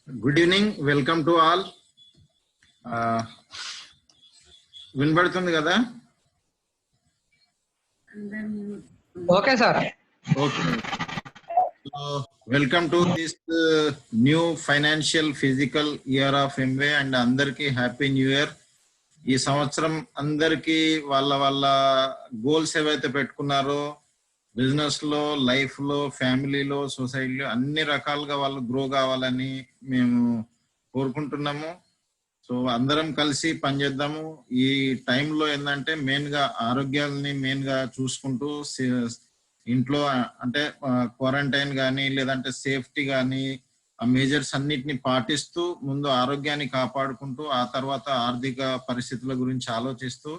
Good evening. Welcome to all. వినబడుతుంది కదా? Okay sir. Okay. So, welcome to this new financial physical year of MBA and అందరికి happy new year. ఈ సంవత్సరం అందరికి వాళ్ళ goals ఏవైతే పెట్టుకున్నారో బిజినెస్ లో, లైఫ్ లో, ఫ్యామిలీలో, సొసైటీలో అన్ని రకాలుగా వాళ్ళు గ్రో కావాలని మేము కోరుకుంటున్నాము. సో అందరం కలిసి పనిచేద్దాము. ఈ టైంలో ఏంటంటే మెయిన్ గా ఆరోగ్యాలని మెయిన్ గా చూసుకుంటూ ఇంట్లో అంటే క్వారంటైన్ కానీ లేదంటే సేఫ్టీ కానీ ఆ మేజర్స్ అన్నిటిని పాటిస్తూ ముందు ఆరోగ్యాన్ని కాపాడుకుంటూ ఆ తర్వాత ఆర్థిక పరిస్థితుల గురించి ఆలోచిస్తూ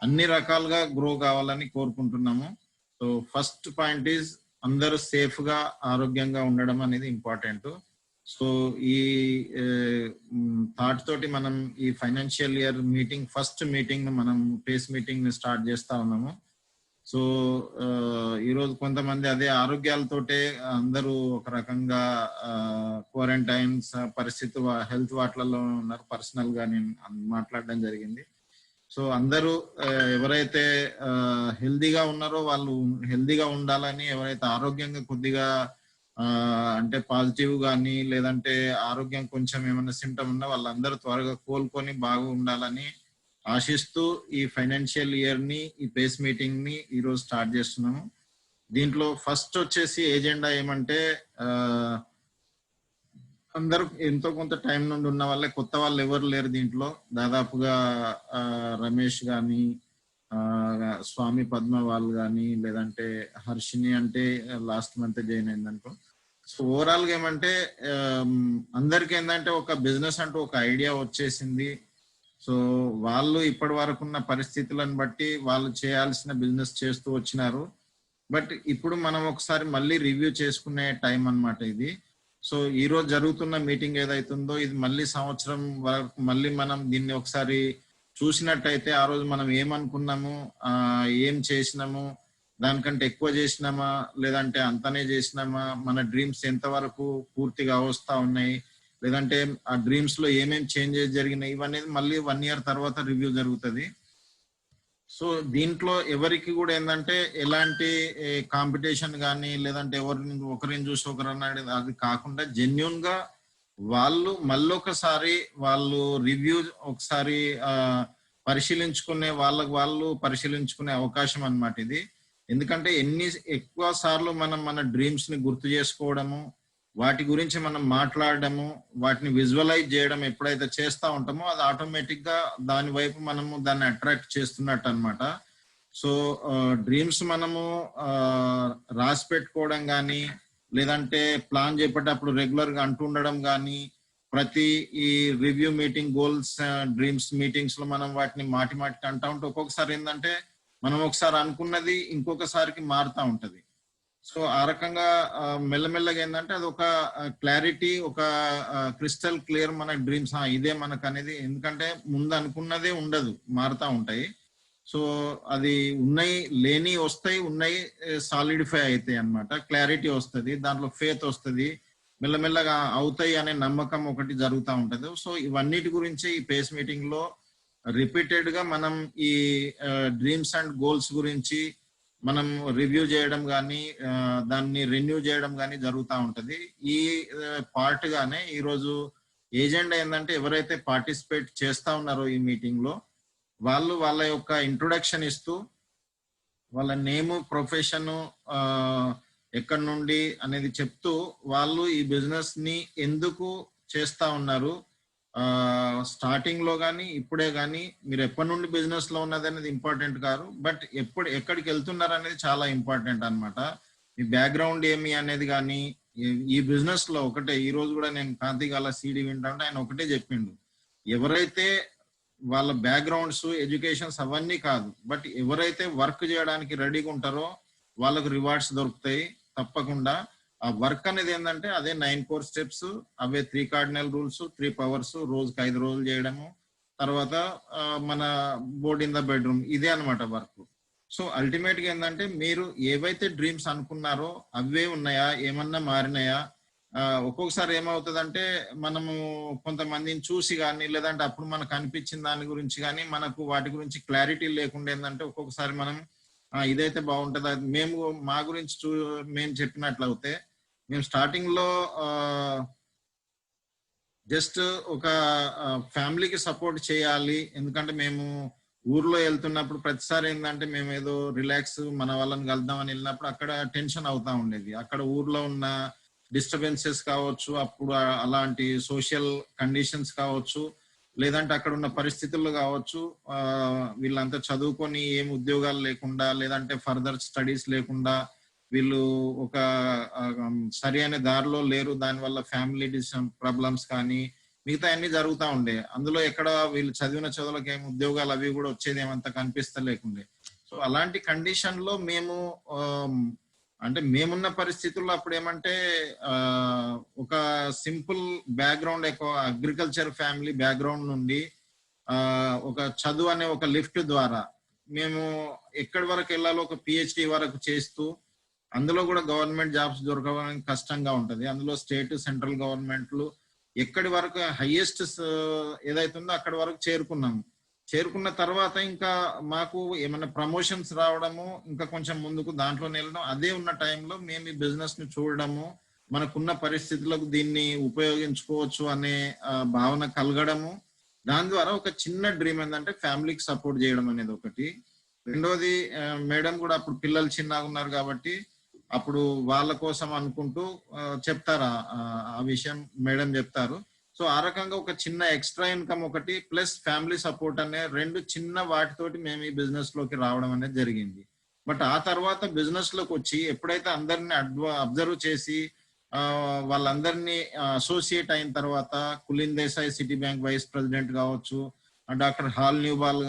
అన్ని రకాలుగా గ్రో కావాలని కోరుకుంటున్నాము. సో ఫస్ట్ పాయింట్ ఈజ్ అందరూ సేఫ్ గా ఆరోగ్యంగా ఉండడం అనేది ఇంపార్టెంట్. సో ఈ థాట్ తోటి మనం ఈ financial year meeting first meeting మనం పేస్ మీటింగ్ ని స్టార్ట్ చేస్తా ఉన్నాము. సో ఈరోజు కొంతమంది అదే ఆరోగ్యాలతోటే అందరూ ఒక రకంగా క్వారంటైన్స్ పరిస్థితి హెల్త్ వాటిలలో ఉన్నారు. పర్సనల్ గా నేను మాట్లాడడం జరిగింది. సో అందరూ ఎవరైతే హెల్దీగా ఉన్నారో వాళ్ళు హెల్దీగా ఉండాలని, ఎవరైతే ఆరోగ్యంగా కొద్దిగా అంటే పాజిటివ్ గానీ లేదంటే ఆరోగ్యం కొంచెం ఏమైనా సిమ్టమ్ ఉన్నా వాళ్ళందరూ త్వరగా కోలుకొని బాగా ఉండాలని ఆశిస్తూ ఈ ఫైనాన్షియల్ ఇయర్ ని ఈ పేస్ మీటింగ్ ని ఈరోజు స్టార్ట్ చేస్తున్నాము. దీంట్లో ఫస్ట్ వచ్చేసి ఏజెండా ఏమంటే అందరూ ఎంతో కొంత టైం నుండి ఉన్న వాళ్ళే, కొత్త వాళ్ళు ఎవరు లేరు దీంట్లో. దాదాపుగా రమేష్ గాని, స్వామి పద్మ వాళ్ళు కానీ, లేదంటే హర్షిని అంటే లాస్ట్ మంత్ జాయిన్ అయిందనుకో. సో ఓవరాల్ గా ఏమంటే అందరికి ఏంటంటే ఒక బిజినెస్ అంటూ ఒక ఐడియా వచ్చేసింది. సో వాళ్ళు ఇప్పటి వరకు ఉన్న పరిస్థితులను బట్టి వాళ్ళు చేయాల్సిన బిజినెస్ చేస్తూ వచ్చినారు. బట్ ఇప్పుడు మనం ఒకసారి మళ్ళీ రివ్యూ చేసుకునే టైం అన్నమాట ఇది. సో ఈ రోజు జరుగుతున్న మీటింగ్ ఏదైతుందో ఇది మళ్ళీ సంవత్సరం వరకు మళ్ళీ మనం దీన్ని ఒకసారి చూసినట్టయితే ఆ రోజు మనం ఏమనుకున్నాము, ఏం చేసినాము, దానికంటే ఎక్కువ చేసినామా లేదంటే అంతనే చేసినామా, మన డ్రీమ్స్ ఎంతవరకు పూర్తిగా వస్తా ఉన్నాయి, లేదంటే ఆ డ్రీమ్స్ లో ఏమేమి చేంజెస్ జరిగినాయి, ఇవనేది మళ్ళీ 1 year తర్వాత రివ్యూ జరుగుతుంది. సో దీంట్లో ఎవరికి కూడా ఏంటంటే ఎలాంటి కాంపిటీషన్ కానీ లేదంటే ఒకరిని చూసి ఒకరు అన్నాడు అది కాకుండా జెన్యున్ గా వాళ్ళు మళ్ళొకసారి వాళ్ళు రివ్యూ ఒకసారి పరిశీలించుకునే వాళ్ళు పరిశీలించుకునే అవకాశం అన్నమాట ఇది. ఎందుకంటే ఎక్కువ సార్లు మనం మన డ్రీమ్స్ ని గుర్తు చేసుకోవడము, వాటి గురించి మనం మాట్లాడడము, వాటిని విజువలైజ్ చేయడం ఎప్పుడైతే చేస్తూ ఉంటామో అది ఆటోమేటిక్ గా దాని వైపు మనము దాన్ని అట్రాక్ట్ చేస్తున్నట్టు అనమాట. సో డ్రీమ్స్ మనము రాసి పెట్టుకోవడం కానీ లేదంటే ప్లాన్ చేపట్టేటప్పుడు రెగ్యులర్ గా అంటుండడం కానీ, ప్రతి ఈ review meeting goals dreams meetings లో మనం వాటిని మాటి అంటూ ఉంటే ఒక్కొక్కసారి ఏంటంటే మనం ఒకసారి అనుకున్నది ఇంకొకసారికి మారుతూ ఉంటది. సో ఆ రకంగా మెల్లమెల్లగా ఏంటంటే అది ఒక క్లారిటీ, ఒక క్రిస్టల్ క్లియర్ మన డ్రీమ్స్ ఇదే మనకు అనేది. ఎందుకంటే ముందు అనుకున్నదే ఉండదు, మారుతా ఉంటాయి. సో అది ఉన్నాయి లేని వస్తాయి, ఉన్నాయి సాలిడిఫై అవుతాయి అన్నమాట. క్లారిటీ వస్తుంది, దాంట్లో ఫేత్ వస్తుంది, మెల్లమెల్లగా అవుతాయి అనే నమ్మకం ఒకటి జరుగుతూ ఉంటది. సో ఇవన్నిటి గురించి ఈ పేస్ మీటింగ్ లో రిపీటెడ్ గా మనం ఈ డ్రీమ్స్ అండ్ గోల్స్ గురించి మనం రివ్యూ చేయడం కానీ దాన్ని రెన్యూ చేయడం కానీ జరుగుతూ ఉంటది. ఈ పార్ట్ గానే ఈరోజు ఏజెండా ఏంటంటే ఎవరైతే పార్టిసిపేట్ చేస్తా ఉన్నారో ఈ మీటింగ్ లో వాళ్ళు వాళ్ళ యొక్క ఇంట్రొడక్షన్ ఇస్తూ వాళ్ళ నేము, ప్రొఫెషన్, ఎక్కడి నుండి అనేది చెప్తూ వాళ్ళు ఈ బిజినెస్ ని ఎందుకు చేస్తా ఉన్నారు, స్టార్టింగ్ లో కానీ ఇప్పుడే కానీ మీరు ఎప్పటి నుండి బిజినెస్ లో ఉన్నది అనేది ఇంపార్టెంట్ కాదు, బట్ ఎక్కడికి వెళ్తున్నారు అనేది చాలా ఇంపార్టెంట్ అనమాట. మీ బ్యాక్గ్రౌండ్ ఏమి అనేది కానీ ఈ బిజినెస్ లో ఒకటే. ఈ రోజు కూడా నేను కాంతిగాల సీడీ వింటుంటే ఆయన ఒకటే చెప్పిండు, ఎవరైతే వాళ్ళ బ్యాక్గ్రౌండ్స్ ఎడ్యుకేషన్స్ అవన్నీ కాదు, బట్ ఎవరైతే వర్క్ చేయడానికి రెడీగా ఉంటారో వాళ్ళకు రివార్డ్స్ దొరుకుతాయి తప్పకుండా. ఆ వర్క్ అనేది ఏంటంటే అదే 9 core స్టెప్స్, అవే 3 cardinal రూల్స్, 3 powers, రోజుకి 5 రోజులు చేయడము, తర్వాత మన బోర్డ్ ఇన్ ద బెడ్రూమ్, ఇదే అనమాట వర్క్. సో అల్టిమేట్ గా ఏంటంటే మీరు ఏవైతే డ్రీమ్స్ అనుకున్నారో అవే ఉన్నాయా, ఏమన్నా మారినాయా, ఒక్కొక్కసారి ఏమవుతుందంటే మనము కొంతమందిని చూసి కానీ లేదంటే అప్పుడు మనకు అనిపించిన దాని గురించి కానీ మనకు వాటి గురించి క్లారిటీ లేకుండా ఏంటంటే ఒక్కొక్కసారి మనం ఇదైతే బాగుంటుంది, అది మేము మా గురించి మేము చెప్పినట్లు అవుతే మేము స్టార్టింగ్ లో జస్ట్ ఒక ఫ్యామిలీకి సపోర్ట్ చేయాలి. ఎందుకంటే మేము ఊర్లో వెళ్తున్నప్పుడు ప్రతిసారి ఏంటంటే మేము ఏదో రిలాక్స్ మన వాళ్ళని కలుద్దామని వెళ్ళినప్పుడు అక్కడ టెన్షన్ అవుతా ఉండేది. అక్కడ ఊర్లో ఉన్న డిస్టర్బెన్సెస్ కావచ్చు, అప్పుడు అలాంటి సోషల్ కండిషన్స్ కావచ్చు, లేదంటే అక్కడ ఉన్న పరిస్థితులు కావచ్చు, వీళ్ళంతా చదువుకొని ఏం ఉద్యోగాలు లేకుండా లేదంటే ఫర్దర్ స్టడీస్ లేకుండా వీళ్ళు ఒక సరి అయిన దారిలో లేరు. దానివల్ల ఫ్యామిలీ ప్రాబ్లమ్స్ కానీ మిగతా అన్ని జరుగుతూ ఉండే. అందులో ఎక్కడ వీళ్ళు చదివిన చదువులకు ఏం ఉద్యోగాలు అవి కూడా వచ్చేది ఏమంత కనిపిస్తలేకుండే. సో అలాంటి కండిషన్ లో మేము అంటే మేమున్న పరిస్థితుల్లో అప్పుడు ఏమంటే ఒక సింపుల్ బ్యాక్గ్రౌండ్, ఎక్కువ అగ్రికల్చర్ ఫ్యామిలీ బ్యాక్గ్రౌండ్ నుండి ఒక చదువు అనే ఒక లిఫ్ట్ ద్వారా మేము ఎక్కడి వరకు వెళ్ళాలో ఒక పిహెచ్డి వరకు చేస్తూ, అందులో కూడా గవర్నమెంట్ జాబ్స్ దొరకడం కష్టంగా ఉంటది. అందులో స్టేట్ సెంట్రల్ గవర్నమెంట్లు ఎక్కడి వరకు హైయెస్ట్ ఏదైతుందో అక్కడి వరకు చేరుకున్నాము. చేరుకున్న తర్వాత ఇంకా మాకు ఏమైనా ప్రమోషన్స్ రావడము, ఇంకా కొంచెం ముందుకు దాంట్లో వెళ్ళడం, అదే ఉన్న టైంలో మేము ఈ బిజినెస్ ని చూడడము, మనకున్న పరిస్థితులకు దీన్ని ఉపయోగించుకోవచ్చు అనే భావన కలగడము. దాని ద్వారా ఒక చిన్న డ్రీమ్ ఏంటంటే ఫ్యామిలీకి సపోర్ట్ చేయడం అనేది ఒకటి. రెండోది మేడం కూడా అప్పుడు పిల్లలు చిన్నగా ఉన్నారు కాబట్టి అప్పుడు వాళ్ళ కోసం అనుకుంటూ చెప్తారు ఆ విషయం మేడం చెప్తారు. సో ఆ రకంగా ఒక చిన్న ఎక్స్ట్రా ఇన్కమ్ ఒకటి ప్లస్ ఫ్యామిలీ సపోర్ట్ అనే రెండు చిన్న వాటితోటి మేము ఈ బిజినెస్ లోకి రావడం అనేది జరిగింది. బట్ ఆ తర్వాత బిజినెస్ లోకి వచ్చి ఎప్పుడైతే అందరిని అబ్జర్వ్ చేసి వాళ్ళందరినీ అసోసియేట్ అయిన తర్వాత Kulin Desai city bank vice president కావచ్చు, డాక్టర్ హాల్ న్యూబాల్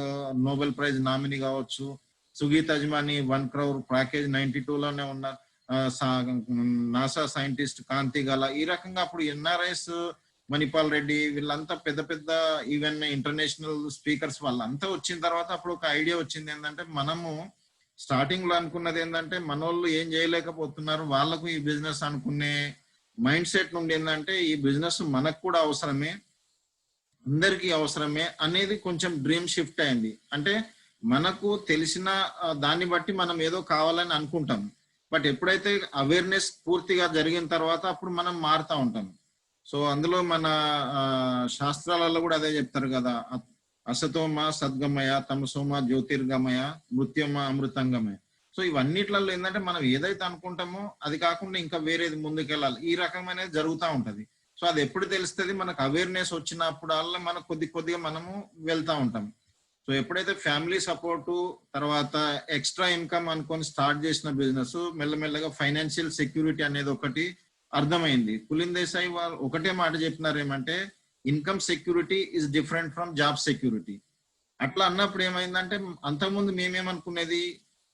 నోబెల్ ప్రైజ్ నామినీ కావచ్చు, సుగీత్ అజ్మానీ 1 crore ప్యాకేజ్ 92 లోనే ఉన్న నాసా సైంటిస్ట్ కాంతి గల, ఈ రకంగా అప్పుడు ఎన్ఆర్ఐస్ మణిపాల్ రెడ్డి వీళ్ళంతా పెద్ద పెద్ద ఈవెన్ ఇంటర్నేషనల్ స్పీకర్స్ వాళ్ళంతా వచ్చిన తర్వాత అప్పుడు ఒక ఐడియా వచ్చింది ఏంటంటే మనము స్టార్టింగ్ లో అనుకున్నది ఏంటంటే మనోళ్ళు ఏం చేయలేకపోతున్నారు, వాళ్ళకు ఈ బిజినెస్ అనుకునే మైండ్ సెట్ నుండి ఏంటంటే ఈ బిజినెస్ మనకు కూడా అవసరమే, అందరికీ అవసరమే అనేది కొంచెం డ్రీమ్ షిఫ్ట్ అయింది. అంటే మనకు తెలిసిన దాన్ని బట్టి మనం ఏదో కావాలని అనుకుంటాం, బట్ ఎప్పుడైతే అవేర్నెస్ పూర్తిగా జరిగిన తర్వాత అప్పుడు మనం మారుతూ ఉంటాం. సో అందులో మన శాస్త్రాలలో కూడా అదే చెప్తారు కదా, అసతోమ సద్గమయ, తమసోమ జ్యోతిర్గమయ, మృత్యుమ అమృతంగమయ. సో ఇవన్నిట్లలో ఏంటంటే మనం ఏదైతే అనుకుంటామో అది కాకుండా ఇంకా వేరేది ముందుకెళ్ళాలి, ఈ రకమైనది జరుగుతూ ఉంటది. సో అది ఎప్పుడు తెలుస్తుంది, మనకు అవేర్నెస్ వచ్చినప్పుడల్లా మనకు కొద్దిగా మనము వెళ్తా ఉంటాం. సో ఎప్పుడైతే ఫ్యామిలీ సపోర్టు తర్వాత ఎక్స్ట్రా ఇన్కమ్ అనుకొని స్టార్ట్ చేసిన బిజినెస్ మెల్లమెల్లగా ఫైనాన్షియల్ సెక్యూరిటీ అనేది ఒకటి అర్థమైంది. కులిన్ దేశాయ్ వాళ్ళు ఒకటే మాట చెప్పినారు, ఏమంటే income security is different from job security. అట్లా అన్నప్పుడు ఏమైందంటే అంతకుముందు మేమేమనుకునేది,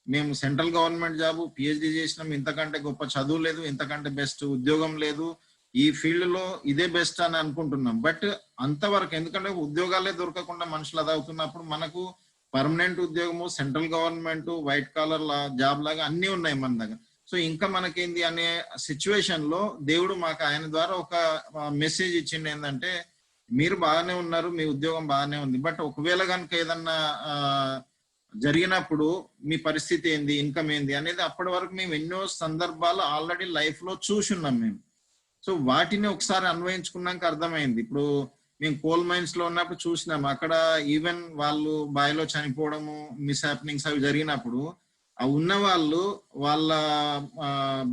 మేము సెంట్రల్ గవర్నమెంట్ జాబ్ పిహెచ్డి చేసినాం, ఇంతకంటే గొప్ప చదువు లేదు, ఇంతకంటే బెస్ట్ ఉద్యోగం లేదు, ఈ ఫీల్డ్ లో ఇదే బెస్ట్ అని అనుకుంటున్నాం. బట్ అంతవరకు, ఎందుకంటే ఉద్యోగాలే దొరకకుండా మనుషులు అదవుతున్నప్పుడు మనకు పర్మనెంట్ ఉద్యోగము, central government, white collar job లాగా అన్ని ఉన్నాయి మన దగ్గర. సో ఇంకా మనకేంది అనే సిచ్యువేషన్ లో దేవుడు మాకు ఆయన ద్వారా ఒక మెసేజ్ ఇచ్చింది, ఏంటంటే మీరు బాగానే ఉన్నారు, మీ ఉద్యోగం బాగానే ఉంది, బట్ ఒకవేళ కనుక ఏదన్నా జరిగినప్పుడు మీ పరిస్థితి ఏంది, ఇన్కమ్ ఏంది అనేది అప్పటి వరకు మేము ఎన్నో సందర్భాలు ఆల్రెడీ లైఫ్ లో చూసున్నాం మేము. సో వాటిని ఒకసారి అన్వయించుకున్నాక అర్థమైంది. ఇప్పుడు మేము కోల్ మైన్స్ లో ఉన్నప్పుడు చూసినాం, అక్కడ ఈవెన్ వాళ్ళు బాయిలో చనిపోవడము, మిస్ హ్యాపెనింగ్స్ అవి జరిగినప్పుడు ఆ ఉన్న వాళ్ళు వాళ్ళ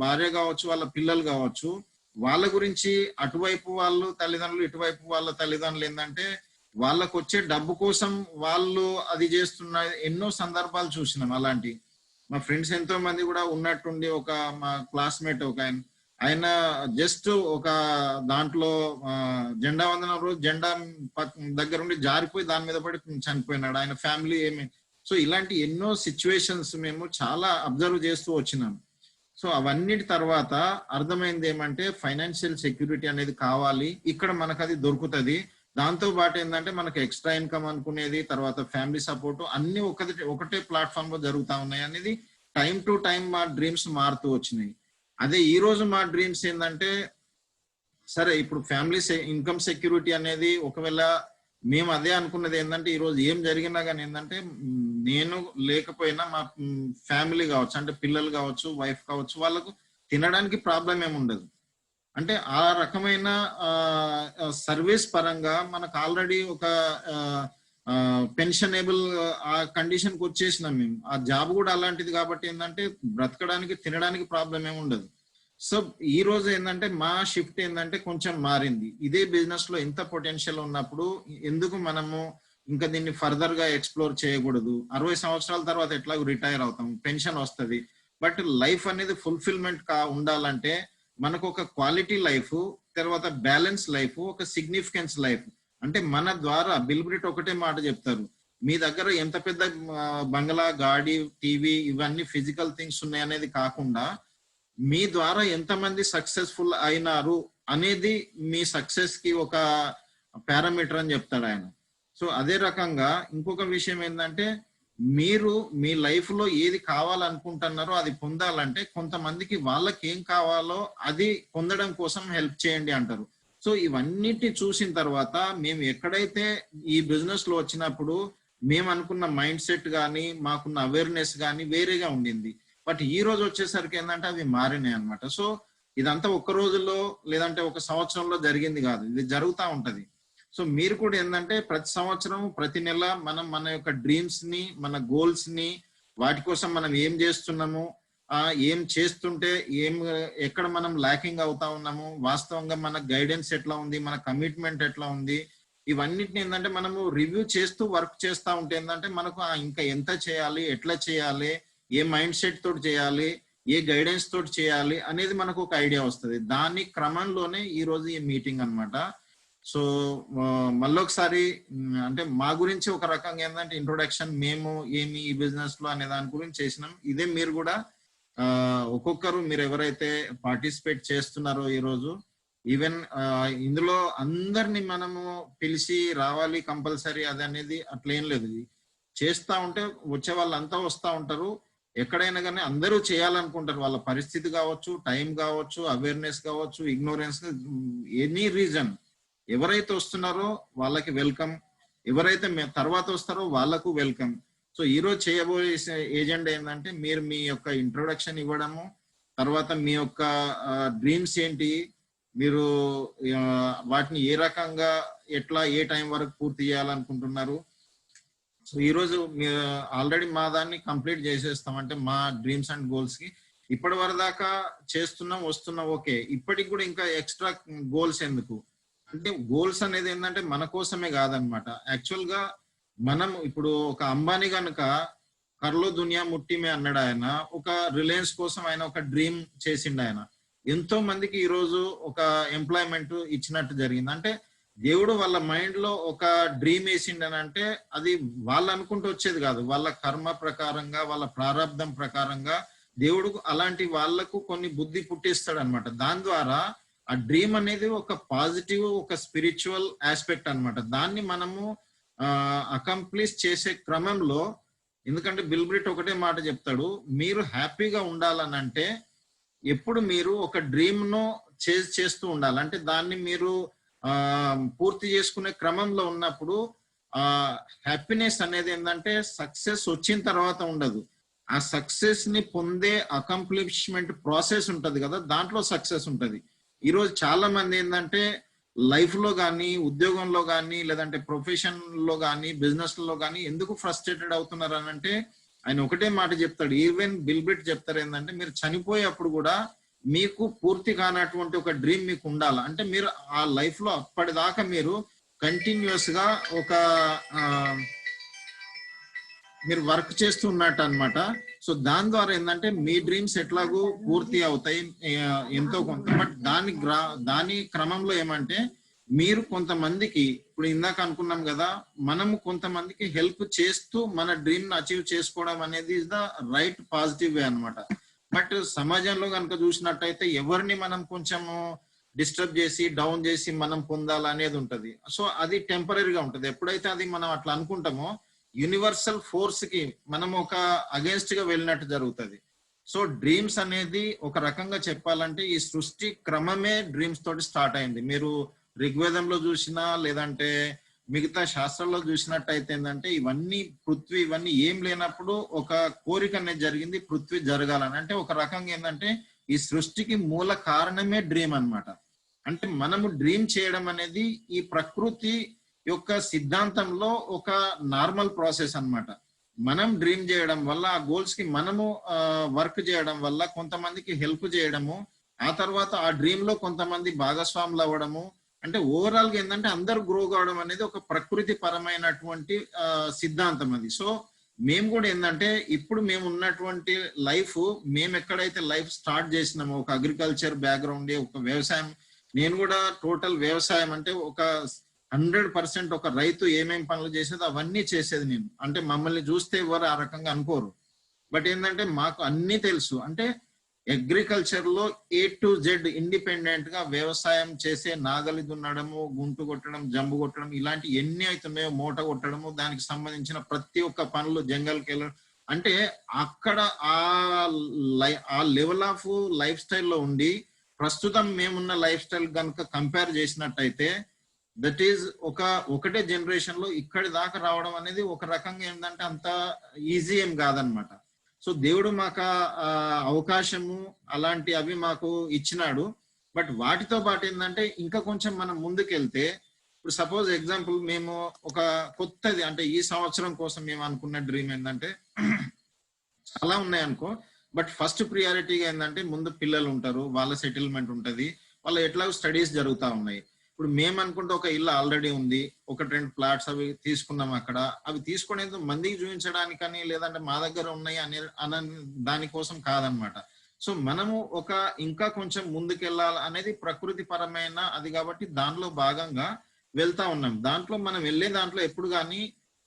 భార్య కావచ్చు, వాళ్ళ పిల్లలు కావచ్చు, వాళ్ళ గురించి అటువైపు వాళ్ళు తల్లిదండ్రులు, ఇటువైపు వాళ్ళ తల్లిదండ్రులు ఏంటంటే వాళ్ళకు వచ్చే డబ్బు కోసం వాళ్ళు అది చేస్తున్న ఎన్నో సందర్భాలు చూసినాం. అలాంటి మా ఫ్రెండ్స్ ఎంతో మంది కూడా ఉన్నట్టుండి, ఒక మా క్లాస్మేట్ ఒక ఆయన జస్ట్ ఒక దాంట్లో జెండా వందనం రోజు జెండా దగ్గర ఉండి జారిపోయి దాని మీద పడి చనిపోయినాడు, ఆయన ఫ్యామిలీ ఏమి. సో ఇలాంటి ఎన్నో సిచ్యువేషన్స్ మేము చాలా అబ్జర్వ్ చేస్తూ వచ్చినాం. సో అవన్నిటి తర్వాత అర్థమైంది ఏమంటే ఫైనాన్షియల్ సెక్యూరిటీ అనేది కావాలి, ఇక్కడ మనకు అది దొరుకుతుంది. దాంతో పాటు ఏంటంటే మనకు ఎక్స్ట్రా ఇన్కమ్ అనుకునేది, తర్వాత ఫ్యామిలీ సపోర్ట్ అన్ని ఒకటే ప్లాట్ఫామ్ లో జరుగుతా ఉన్నాయి అనేది టైం టు టైం మా డ్రీమ్స్ మారుతూ వచ్చినాయి. అదే ఈ రోజు మా డ్రీమ్స్ ఏంటంటే సరే ఇప్పుడు ఫ్యామిలీ ఇన్కమ్ సెక్యూరిటీ అనేది ఒకవేళ మేము అదే అనుకున్నది ఏంటంటే ఈ రోజు ఏం జరిగినా కానీ ఏంటంటే నేను లేకపోయినా మా ఫ్యామిలీ కావచ్చు, అంటే పిల్లలు కావచ్చు, వైఫ్ కావచ్చు, వాళ్ళకు తినడానికి ప్రాబ్లం ఏమి ఉండదు. అంటే ఆ రకమైన సర్వీస్ పరంగా మనకు ఆల్రెడీ ఒక పెన్షనబుల్ ఆ కండిషన్ కి వచ్చేసినాం మేము. ఆ జాబ్ కూడా అలాంటిది కాబట్టి ఏంటంటే బ్రతకడానికి తినడానికి ప్రాబ్లం ఏమి ఉండదు. సో ఈ రోజు ఏంటంటే మా షిఫ్ట్ ఏంటంటే కొంచెం మారింది. ఇదే బిజినెస్ లో ఎంత పొటెన్షియల్ ఉన్నప్పుడు ఎందుకు మనము ఇంకా దీన్ని ఫర్దర్ గా ఎక్స్ప్లోర్ చేయకూడదు? 60 సంవత్సరాల తర్వాత ఎట్లాగో రిటైర్ అవుతాం, పెన్షన్ వస్తుంది. బట్ లైఫ్ అనేది ఫుల్ఫిల్మెంట్ ఉండాలంటే మనకు ఒక క్వాలిటీ లైఫ్, తర్వాత బ్యాలెన్స్ లైఫ్, ఒక సిగ్నిఫికెన్స్ లైఫ్. అంటే మన ద్వారా బిల్బ్రిట్ ఒకటే మాట చెప్తారు, మీ దగ్గర ఎంత పెద్ద బంగ్లా, గాడి, టీవీ ఇవన్నీ ఫిజికల్ థింగ్స్ ఉన్నాయి అనేది కాకుండా మీ ద్వారా ఎంతమంది సక్సెస్ఫుల్ అయినారు అనేది మీ సక్సెస్ కి ఒక పారామీటర్ అని చెప్తాడు ఆయన. సో అదే రకంగా ఇంకొక విషయం ఏంటంటే మీరు మీ లైఫ్ లో ఏది కావాలనుకుంటున్నారో అది పొందాలంటే కొంతమందికి వాళ్ళకి ఏం కావాలో అది పొందడం కోసం హెల్ప్ చేయండి అంటారు. సో ఇవన్నిటిని చూసిన తర్వాత మేము ఎక్కడైతే ఈ బిజినెస్ లో వచ్చినప్పుడు మేము అనుకున్న మైండ్ సెట్ కానీ మాకున్న అవేర్నెస్ కానీ వేరేగా ఉండింది. బట్ ఈ రోజు వచ్చేసరికి ఏంటంటే అవి మారినాయి అనమాట. సో ఇదంతా ఒక్క రోజులో లేదంటే ఒక సంవత్సరంలో జరిగింది కాదు, ఇది జరుగుతూ ఉంటది. సో మీరు కూడా ఏంటంటే ప్రతి సంవత్సరం ప్రతి నెల మనం మన యొక్క డ్రీమ్స్ ని, మన గోల్స్ ని, వాటి కోసం మనం ఏం చేస్తున్నాము, ఏం చేస్తుంటే ఎక్కడ మనం ల్యాకింగ్ అవుతా ఉన్నాము, వాస్తవంగా మన గైడెన్స్ ఎట్లా ఉంది, మన కమిట్మెంట్ ఎట్లా ఉంది, ఇవన్నిటిని ఏంటంటే మనము రివ్యూ చేస్తూ వర్క్ చేస్తూ ఉంటే ఏంటంటే మనకు ఇంకా ఎంత చేయాలి, ఎట్లా చేయాలి, ఏ మైండ్ సెట్ తోటి చేయాలి, ఏ గైడెన్స్ తోటి చేయాలి అనేది మనకు ఒక ఐడియా వస్తుంది. దాని క్రమంలోనే ఈ రోజు ఈ మీటింగ్ అన్నమాట. సో మళ్ళొకసారి అంటే మా గురించి ఒక రకంగా ఏంటంటే ఇంట్రొడక్షన్, మేము ఏమి ఈ బిజినెస్ లో అనే దాని గురించి చేసినాం. ఇదే మీరు కూడా ఒక్కొక్కరు మీరు ఎవరైతే పార్టిసిపేట్ చేస్తున్నారో ఈ రోజు, ఈవెన్ ఇందులో అందరినీ మనము పిలిచి రావాలి కంపల్సరీ అది అనేది అట్లేం లేదు. చేస్తా ఉంటే వచ్చే వాళ్ళంతా వస్తూ ఉంటారు. ఎక్కడైనా కానీ అందరూ చేయాలనుకుంటారు, వాళ్ళ పరిస్థితి కావచ్చు, టైం కావచ్చు, అవేర్నెస్ కావచ్చు, ఇగ్నోరెన్స్, ఎనీ రీజన్. ఎవరైతే వస్తున్నారో వాళ్ళకి వెల్కమ్, ఎవరైతే తర్వాత వస్తారో వాళ్ళకు వెల్కమ్. సో ఈ రోజు చేయబోయే ఏజెండా ఏంటంటే మీరు మీ యొక్క ఇంట్రొడక్షన్ ఇవ్వడము, తర్వాత మీ యొక్క డ్రీమ్స్ ఏంటి, మీరు వాటిని ఏ రకంగా ఎట్లా ఏ టైం వరకు పూర్తి చేయాలనుకుంటున్నారు. సో ఈ రోజు ఆల్రెడీ మా దాన్ని కంప్లీట్ చేసేస్తాం. అంటే మా డ్రీమ్స్ అండ్ గోల్స్ కి ఇప్పటి వరకు దాకా చేస్తున్నాం, వస్తున్నాం, ఓకే. ఇప్పటికి కూడా ఇంకా ఎక్స్ట్రా గోల్స్ ఎందుకు అంటే గోల్స్ అనేది ఏంటంటే మన కోసమే కాదనమాట. యాక్చువల్ గా మనం ఇప్పుడు ఒక అంబానీ కనుక కర్లో దునియా ముట్టిమే అన్నాడు ఆయన, ఒక రిలయన్స్ కోసం ఆయన ఒక డ్రీమ్ చేసిండు. ఆయన ఎంతో మందికి ఈ రోజు ఒక ఎంప్లాయ్మెంట్ ఇచ్చినట్టు జరిగింది. అంటే దేవుడు వాళ్ళ మైండ్ లో ఒక డ్రీమ్ వేసిండని అంటే అది వాళ్ళు అనుకుంటూ వచ్చేది కాదు, వాళ్ళ కర్మ ప్రకారంగా, వాళ్ళ ప్రారంధం ప్రకారంగా దేవుడు అలాంటి వాళ్లకు కొన్ని బుద్ధి పుట్టిస్తాడు అనమాట. దాని ద్వారా ఆ డ్రీమ్ అనేది ఒక పాజిటివ్, ఒక స్పిరిచువల్ ఆస్పెక్ట్ అనమాట. దాన్ని మనము అకంప్లీష్ చేసే క్రమంలో, ఎందుకంటే బిల్బ్రిట్ ఒకటే మాట చెప్తాడు, మీరు హ్యాపీగా ఉండాలనంటే ఎప్పుడు మీరు ఒక డ్రీమ్ ను చేస్తూ ఉండాలి. అంటే దాన్ని మీరు పూర్తి చేసుకునే క్రమంలో ఉన్నప్పుడు హ్యాపీనెస్ అనేది ఏంటంటే సక్సెస్ వచ్చిన తర్వాత ఉండదు, ఆ సక్సెస్ ని పొందే అకంప్లిష్మెంట్ ప్రాసెస్ ఉంటది కదా, దాంట్లో సక్సెస్ ఉంటది. ఈ రోజు చాలా మంది ఏంటంటే లైఫ్ లో కానీ, ఉద్యోగంలో కానీ, లేదంటే ప్రొఫెషన్ లో కానీ, బిజినెస్ లో కానీ ఎందుకు ఫ్రస్ట్రేటెడ్ అవుతున్నారు అని అంటే ఆయన ఒకటే మాట చెప్తాడు. ఈవెన్ బిల్బ్రిట్ చెప్తారు ఏంటంటే మీరు చనిపోయేప్పుడు కూడా మీకు పూర్తి కానటువంటి ఒక డ్రీమ్ మీకు ఉండాలి. అంటే మీరు ఆ లైఫ్ లో అప్పటిదాకా మీరు కంటిన్యూస్ గా ఒక మీరు వర్క్ చేస్తూ ఉన్నట్టు అనమాట. సో దాని ద్వారా ఏంటంటే మీ డ్రీమ్స్ ఎట్లాగూ పూర్తి అవుతాయి ఎంతో కొంత. బట్ దాని క్రమంలో ఏమంటే మీరు కొంతమందికి, ఇప్పుడు ఇందాక అనుకున్నాం కదా, మనము కొంతమందికి హెల్ప్ చేస్తూ మన డ్రీమ్ ని అచీవ్ చేసుకోవడం అనేది is the right positive way అనమాట. బట్ సమాజంలో కనుక చూసినట్టయితే ఎవరిని మనం కొంచెము డిస్టర్బ్ చేసి, డౌన్ చేసి మనం పొందాలనేది ఉంటది. సో అది టెంపరీగా ఉంటది. ఎప్పుడైతే అది మనం అట్లా అనుకుంటామో యూనివర్సల్ ఫోర్స్ కి మనం ఒక అగేన్స్ట్ గా వెళ్ళినట్టు జరుగుతుంది. సో డ్రీమ్స్ అనేది ఒక రకంగా చెప్పాలంటే ఈ సృష్టి క్రమమే డ్రీమ్స్ తోటి స్టార్ట్ అయింది. మీరు ఋగ్వేదంలో చూసినా లేదంటే మిగతా శాస్త్రాల్లో చూసినట్టయితే ఏంటంటే ఇవన్నీ పృథ్వీ ఇవన్నీ ఏం లేనప్పుడు ఒక కోరిక అనేది జరిగింది, పృథ్వీ జరగాలని. అంటే ఒక రకంగా ఏంటంటే ఈ సృష్టికి మూల కారణమే డ్రీమ్ అన్నమాట. అంటే మనము డ్రీమ్ చేయడం అనేది ఈ ప్రకృతి యొక్క సిద్ధాంతంలో ఒక నార్మల్ ప్రాసెస్ అన్నమాట. మనం డ్రీమ్ చేయడం వల్ల ఆ గోల్స్ కి మనము వర్క్ చేయడం వల్ల కొంతమందికి హెల్ప్ చేయడము, ఆ తర్వాత ఆ డ్రీమ్ లో కొంతమంది భాగస్వాములు అవ్వడము, అంటే ఓవరాల్ గా ఏంటంటే అందరు గ్రో కావడం అనేది ఒక ప్రకృతి పరమైనటువంటి సిద్ధాంతం అది. సో మేము కూడా ఏంటంటే ఇప్పుడు మేము ఉన్నటువంటి లైఫ్, మేము ఎక్కడైతే లైఫ్ స్టార్ట్ చేసినామో ఒక అగ్రికల్చర్ బ్యాక్గ్రౌండ్, ఒక వ్యవసాయం, నేను కూడా టోటల్ వ్యవసాయం అంటే ఒక 100% ఒక రైతు ఏమేం పనులు చేసేది అవన్నీ చేసేది నేను. అంటే మమ్మల్ని చూస్తే ఎవరు ఆ రకంగా అనుకోరు, బట్ ఏంటంటే మాకు అన్ని తెలుసు. అంటే అగ్రికల్చర్ లో A to Z ఇండిపెండెంట్ గా వ్యవసాయం చేసే, నాగలి దున్నడము, గుంటు కొట్టడం, జంబు కొట్టడం, ఇలాంటి ఎన్ని అవుతున్నాయో, మూట కొట్టడము, దానికి సంబంధించిన ప్రతి ఒక్క పనులు, జంగల్కి వెళ్ళడం, అంటే అక్కడ ఆ లెవెల్ ఆఫ్ లైఫ్ స్టైల్లో ఉండి ప్రస్తుతం మేమున్న లైఫ్ స్టైల్ కనుక కంపేర్ చేసినట్టయితే దట్ ఈజ్ ఒకటే జనరేషన్ లో ఇక్కడి దాకా రావడం అనేది ఒక రకంగా ఏంటంటే అంత ఈజీ ఏం కాదనమాట. సో దేవుడు మాకు అవకాశము అలాంటి అవి మాకు ఇచ్చినాడు. బట్ వాటితో పాటు ఏంటంటే ఇంకా కొంచెం మనం ముందుకెళ్తే, ఇప్పుడు సపోజ్ ఎగ్జాంపుల్ మేము ఒక కొత్తది అంటే ఈ సంవత్సరం కోసం మేము అనుకున్న డ్రీమ్ ఏంటంటే చాలా ఉన్నాయి అనుకో, బట్ ఫస్ట్ ప్రియారిటీగా ఏంటంటే ముందు పిల్లలు ఉంటారు, వాళ్ళ సెటిల్మెంట్ ఉంటది, వాళ్ళ ఎట్లాగో స్టడీస్ జరుగుతూ ఉన్నాయి. ఇప్పుడు మేము అనుకుంటే ఒక ఇల్లు ఆల్రెడీ ఉంది, 1-2 ప్లాట్స్ అవి తీసుకున్నాం అక్కడ, అవి తీసుకునేందుకు మందికి చూపించడానికని లేదంటే మా దగ్గర ఉన్నాయి అనే దానికోసం కాదనమాట. సో మనము ఒక ఇంకా కొంచెం ముందుకెళ్ళాలి అనేది ప్రకృతి పరమైన అది, కాబట్టి దానిలో భాగంగా వెళ్తా ఉన్నాం. దాంట్లో మనం వెళ్ళే దాంట్లో ఎప్పుడు కానీ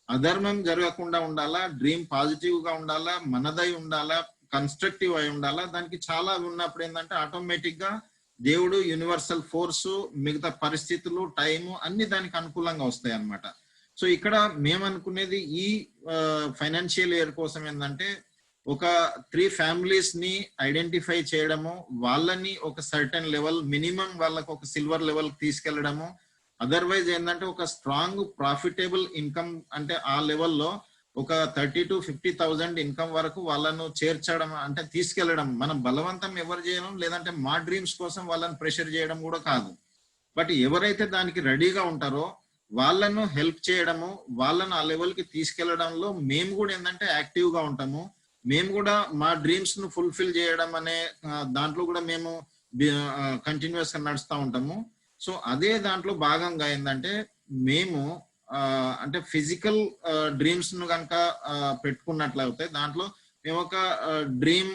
అధర్మం జరగకుండా ఉండాలా, డ్రీమ్ పాజిటివ్ గా ఉండాలా, మనదై ఉండాలా, కన్స్ట్రక్టివ్ అయి ఉండాలా. దానికి చాలా ఉన్నప్పుడు ఏంటంటే ఆటోమేటిక్ గా దేవుడు, యూనివర్సల్ ఫోర్స్, మిగతా పరిస్థితులు, టైము అన్ని దానికి అనుకూలంగా వస్తాయి అన్నమాట. సో ఇక్కడ మేము అనుకునేది ఈ ఫైనాన్షియల్ ఇయర్ కోసం ఏంటంటే ఒక 3 ఫ్యామిలీస్ ని ఐడెంటిఫై చేయడము, వాళ్ళని ఒక సర్టెన్ లెవెల్ మినిమం వాళ్ళకు ఒక సిల్వర్ లెవెల్ తీసుకెళ్లడము, అదర్వైజ్ ఏంటంటే ఒక స్ట్రాంగ్ ప్రాఫిటబుల్ ఇన్కమ్ అంటే ఆ లెవెల్లో ఒక 30,000 to 50,000 ఇన్కమ్ వరకు వాళ్ళను చేర్చడం అంటే తీసుకెళ్లడం. మనం బలవంతం ఎవరు చేయడం లేదంటే మా డ్రీమ్స్ కోసం వాళ్ళని ప్రెషర్ చేయడం కూడా కాదు, బట్ ఎవరైతే దానికి రెడీగా ఉంటారో వాళ్ళను హెల్ప్ చేయడము, వాళ్ళను ఆ లెవెల్ కి తీసుకెళ్లడంలో మేము కూడా ఏంటంటే యాక్టివ్ గా ఉంటాము. మేము కూడా మా డ్రీమ్స్ ను ఫుల్ఫిల్ చేయడం అనే దాంట్లో కూడా మేము కంటిన్యూస్ గా నడుస్తూ ఉంటాము. సో అదే దాంట్లో భాగంగా ఏంటంటే మేము అంటే ఫిజికల్ డ్రీమ్స్ ను కనుక పెట్టుకున్నట్లయితే దాంట్లో మేము ఒక డ్రీమ్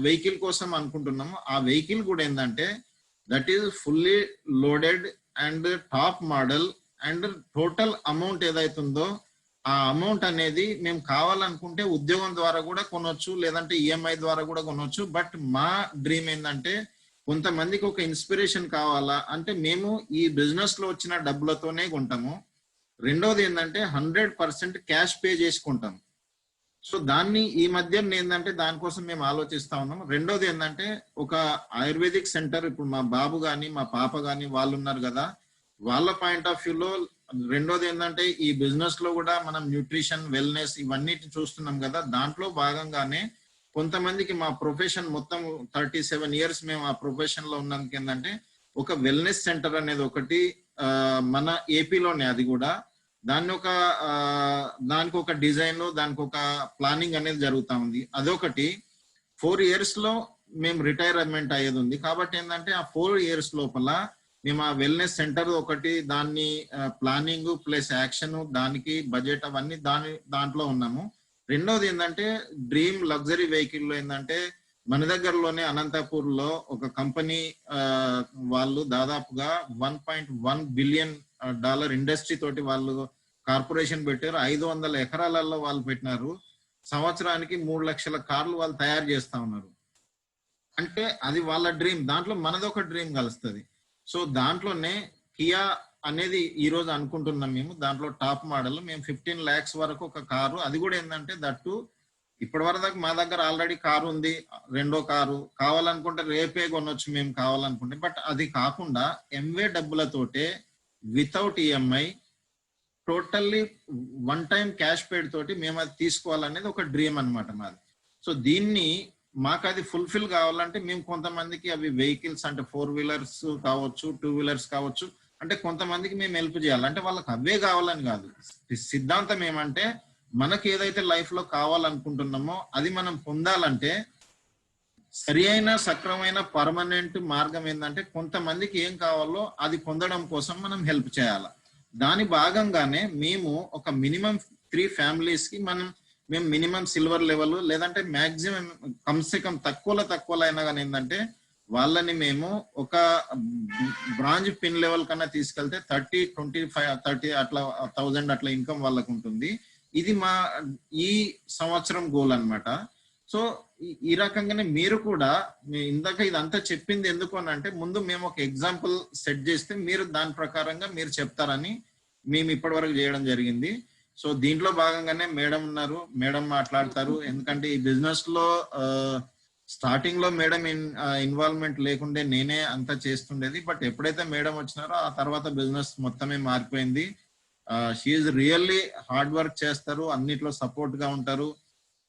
వెహికల్ కోసం అనుకుంటున్నాము. ఆ వెహికల్ కూడా ఏంటంటే that is fully loaded and top model, and total amount ఏదైతుందో ఆ అమౌంట్ అనేది మేము కావాలనుకుంటే ఉద్యోగం ద్వారా కూడా కొనొచ్చు, లేదంటే ఈఎంఐ ద్వారా కూడా కొనొచ్చు. బట్ మా డ్రీమ్ ఏంటంటే కొంతమందికి ఒక ఇన్స్పిరేషన్ కావాలా అంటే మేము ఈ బిజినెస్ లో వచ్చిన డబ్బులతోనే కొంటాము. రెండోది ఏంటంటే 100% క్యాష్ పే చేసుకుంటాం. సో దాన్ని ఈ మధ్య ఏంటంటే దానికోసం మేము ఆలోచిస్తా ఉన్నాం. రెండోది ఏంటంటే ఒక ఆయుర్వేదిక్ సెంటర్, ఇప్పుడు మా బాబు గాని మా పాప గాని వాళ్ళు ఉన్నారు కదా, వాళ్ళ పాయింట్ ఆఫ్ వ్యూలో రెండోది ఏంటంటే ఈ బిజినెస్ లో కూడా మనం న్యూట్రిషన్, వెల్నెస్ ఇవన్నీ చూస్తున్నాం కదా, దాంట్లో భాగంగానే కొంతమందికి మా ప్రొఫెషన్ మొత్తం 37 years మేము ఆ ప్రొఫెషన్ లో ఉన్నందుకు ఏంటంటే ఒక వెల్నెస్ సెంటర్ అనేది ఒకటి మన ఏపీలోనే, అది కూడా దానికి ఒక డిజైన్, దానికి ఒక ప్లానింగ్ అనేది జరుగుతా ఉంది. అదొకటి 4 years లో మేము రిటైర్మెంట్ అయ్యేది ఉంది. కాబట్టి ఏంటంటే ఆ 4 years లోపల మేము ఆ వెల్నెస్ సెంటర్ ఒకటి, దాన్ని ప్లానింగ్ ప్లస్ యాక్షన్, దానికి బడ్జెట్ అవన్నీ దాంట్లో ఉన్నాము. రెండోది ఏంటంటే డ్రీమ్ లగ్జరీ వెహికల్ లో ఏంటంటే మన దగ్గరలోనే అనంతపూర్ లో ఒక కంపెనీ వాళ్ళు దాదాపుగా $1.1 billion ఇండస్ట్రీ తోటి వాళ్ళు కార్పొరేషన్ పెట్టారు. 500 ఎకరాలలో వాళ్ళు పెట్టినారు. సంవత్సరానికి 3 లక్షల కార్లు వాళ్ళు తయారు చేస్తా ఉన్నారు. అంటే అది వాళ్ళ డ్రీమ్, దాంట్లో మనదొక డ్రీమ్ కలుస్తుంది. సో దాంట్లోనే కియా అనేది ఈ రోజు అనుకుంటున్నాం మేము. దాంట్లో టాప్ మోడల్ మేము 15 lakhs వరకు ఒక కారు, అది కూడా ఏంటంటే దట్టు ఇప్పటి వరకు మా దగ్గర ఆల్రెడీ కారు ఉంది, రెండో కారు కావాలనుకుంటే రేపే కొనొచ్చు మేము కావాలనుకుంటే. బట్ అది కాకుండా ఎంవే డబ్బులతోటే without EMI totally one time cash paid తోటి మేము అది తీసుకోవాలనేది ఒక డ్రీమ్ అనమాట మాది. సో దీన్ని మాకు అది ఫుల్ఫిల్ కావాలంటే మేము కొంతమందికి అవి వెహికల్స్ అంటే 4 వీలర్స్ కావచ్చు, 2 వీలర్స్ కావచ్చు, అంటే కొంతమందికి మేము హెల్ప్ చేయాలి. అంటే వాళ్ళకి అవే కావాలని కాదు, సిద్ధాంతం ఏమంటే మనకి ఏదైతే లైఫ్ లో కావాలనుకుంటున్నామో అది మనం పొందాలంటే సరి అయిన సక్రమైన పర్మనెంట్ మార్గం ఏంటంటే కొంతమందికి ఏం కావాలో అది పొందడం కోసం మనం హెల్ప్ చేయాలి. దాని భాగంగానే మేము ఒక మినిమం 3 ఫ్యామిలీస్ కి మేము మినిమం సిల్వర్ లెవెల్ లేదంటే మాక్సిమం కమ్సే కమ్ తక్కువలో అయినా కానీ ఏంటంటే వాళ్ళని మేము ఒక బ్రాంచ్ పిన్ లెవెల్ కన్నా తీసుకెళ్తే 30, 25, 30 అట్లా 1000 అట్లా ఇన్కమ్ వాళ్ళకు ఉంటుంది. ఇది మా ఈ సంవత్సరం గోల్ అన్నమాట. సో ఈ రకంగానే మీరు కూడా ఇందాక ఇదంతా చెప్పింది ఎందుకు అని అంటే ముందు మేము ఒక ఎగ్జాంపుల్ సెట్ చేస్తే మీరు దాని ప్రకారంగా మీరు చెప్తారని మేము ఇప్పటి వరకు చేయడం జరిగింది. సో దీంట్లో భాగంగానే మేడం ఉన్నారు, మేడం మాట్లాడతారు. ఎందుకంటే ఈ బిజినెస్ లో స్టార్టింగ్ లో మేడం ఇన్వాల్వ్మెంట్ లేకుండే నేనే అంతా చేస్తుండేది. బట్ ఎప్పుడైతే మేడం వచ్చినారో ఆ తర్వాత బిజినెస్ మొత్తమే మారిపోయింది. షీఈ్ రియల్లీ హార్డ్ వర్క్ చేస్తారు, అన్నిట్లో సపోర్ట్ గా ఉంటారు.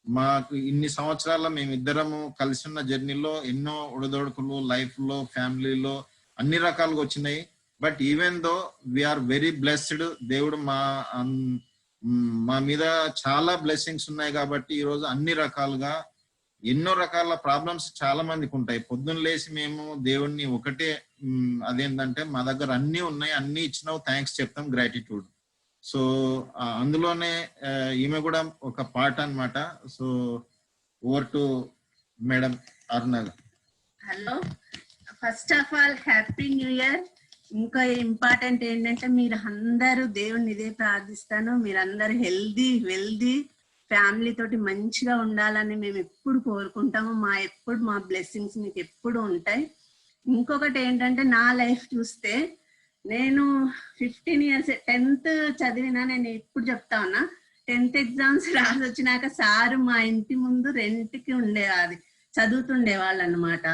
మాకు ఇన్ని సంవత్సరాల మేమిద్దరము కలిసి ఉన్న జర్నీలో ఎన్నో ఒడిదొడుకులు లైఫ్ లో ఫ్యామిలీలో అన్ని రకాలుగా వచ్చినాయి. But even though we are very blessed. దేవుడు మా మీద చాలా బ్లెస్సింగ్స్ ఉన్నాయి కాబట్టి ఈ రోజు అన్ని రకాలుగా ఎన్నో రకాల ప్రాబ్లమ్స్ చాలా మందికి ఉంటాయి. పొద్దున్న లేచి మేము దేవుణ్ణి ఒకటే అదేంటంటే మా దగ్గర అన్ని ఉన్నాయి, అన్ని ఇచ్చినావు థ్యాంక్స్ చెప్తాం, గ్రాటిట్యూడ్. సో అందులోనే ఈమె కూడా ఒక పార్ట్ అన్నమాట. So over to madam Aruna. Hello, first of all happy new year. ఇంకా ఇంపార్టెంట్ ఏంటంటే మీరు అందరూ దేవుణ్ణి ఇదే ప్రార్థిస్తాను, మీరందరూ హెల్దీ వెల్దీ ఫ్యామిలీ తోటి మంచిగా ఉండాలని మేము ఎప్పుడు కోరుకుంటాము. మా బ్లెస్సింగ్స్ మీకు ఎప్పుడు ఉంటాయి. ఇంకొకటి ఏంటంటే నా లైఫ్ చూస్తే నేను 15 years 10th చదివినా. నేను ఇప్పుడు చెప్తా ఉన్నా, 10th ఎగ్జామ్స్ రాసి వచ్చినాక సారు మా ఇంటి ముందు రెంట్కి ఉండేది, చదువుతుండే వాళ్ళు అనమాట.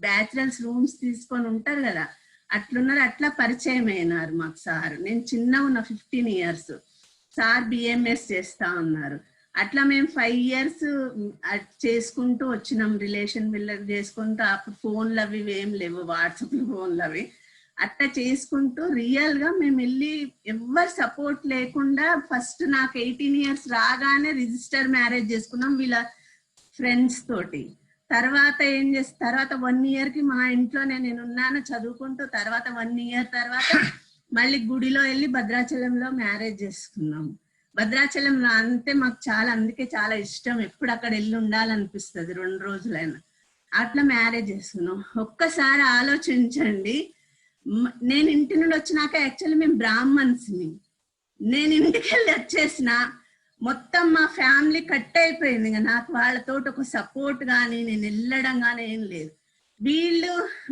బ్యాచులర్స్ రూమ్స్ తీసుకొని ఉంటారు కదా, అట్లున్నారు. అట్లా పరిచయం అయినారు మాకు సార్. నేను చిన్న ఉన్న 15 years, సార్ బిఎంఎస్ చేస్తా ఉన్నారు. అట్లా మేము 5 years చేసుకుంటూ వచ్చినాం, రిలేషన్ బిల్డప్ చేసుకుంటూ. అప్పుడు ఫోన్లు అవి ఏం లేవు, వాట్సాప్ ఫోన్లు అవి. అట్లా చేసుకుంటూ రియల్ గా మేము వెళ్ళి ఎవరు సపోర్ట్ లేకుండా ఫస్ట్ నాకు 18 years రాగానే రిజిస్టర్ మ్యారేజ్ చేసుకున్నాం వీళ్ళ ఫ్రెండ్స్ తోటి. తర్వాత ఏం చేసి తర్వాత 1 year కి మా ఇంట్లోనే నేను ఉన్నాను చదువుకుంటూ. తర్వాత 1 year తర్వాత మళ్ళీ గుడిలో వెళ్ళి భద్రాచలంలో మ్యారేజ్ చేసుకున్నాం. భద్రాచలంలో అంతే మాకు చాలా, అందుకే చాలా ఇష్టం, ఎప్పుడు అక్కడ వెళ్ళి ఉండాలనిపిస్తుంది 2 రోజులైనా. అట్లా మ్యారేజ్ చేసుకున్నాం. ఒక్కసారి ఆలోచించండి, నేను ఇంటి నుండి వచ్చినాక యాక్చువల్లీ మేము బ్రాహ్మణ్స్ని, నేను ఇంటికి వెళ్ళి వచ్చేసిన మొత్తం మా ఫ్యామిలీ కట్ అయిపోయింది. ఇంకా నాకు వాళ్ళతో ఒక సపోర్ట్ కానీ నేను వెళ్ళడం కానీ ఏం లేదు.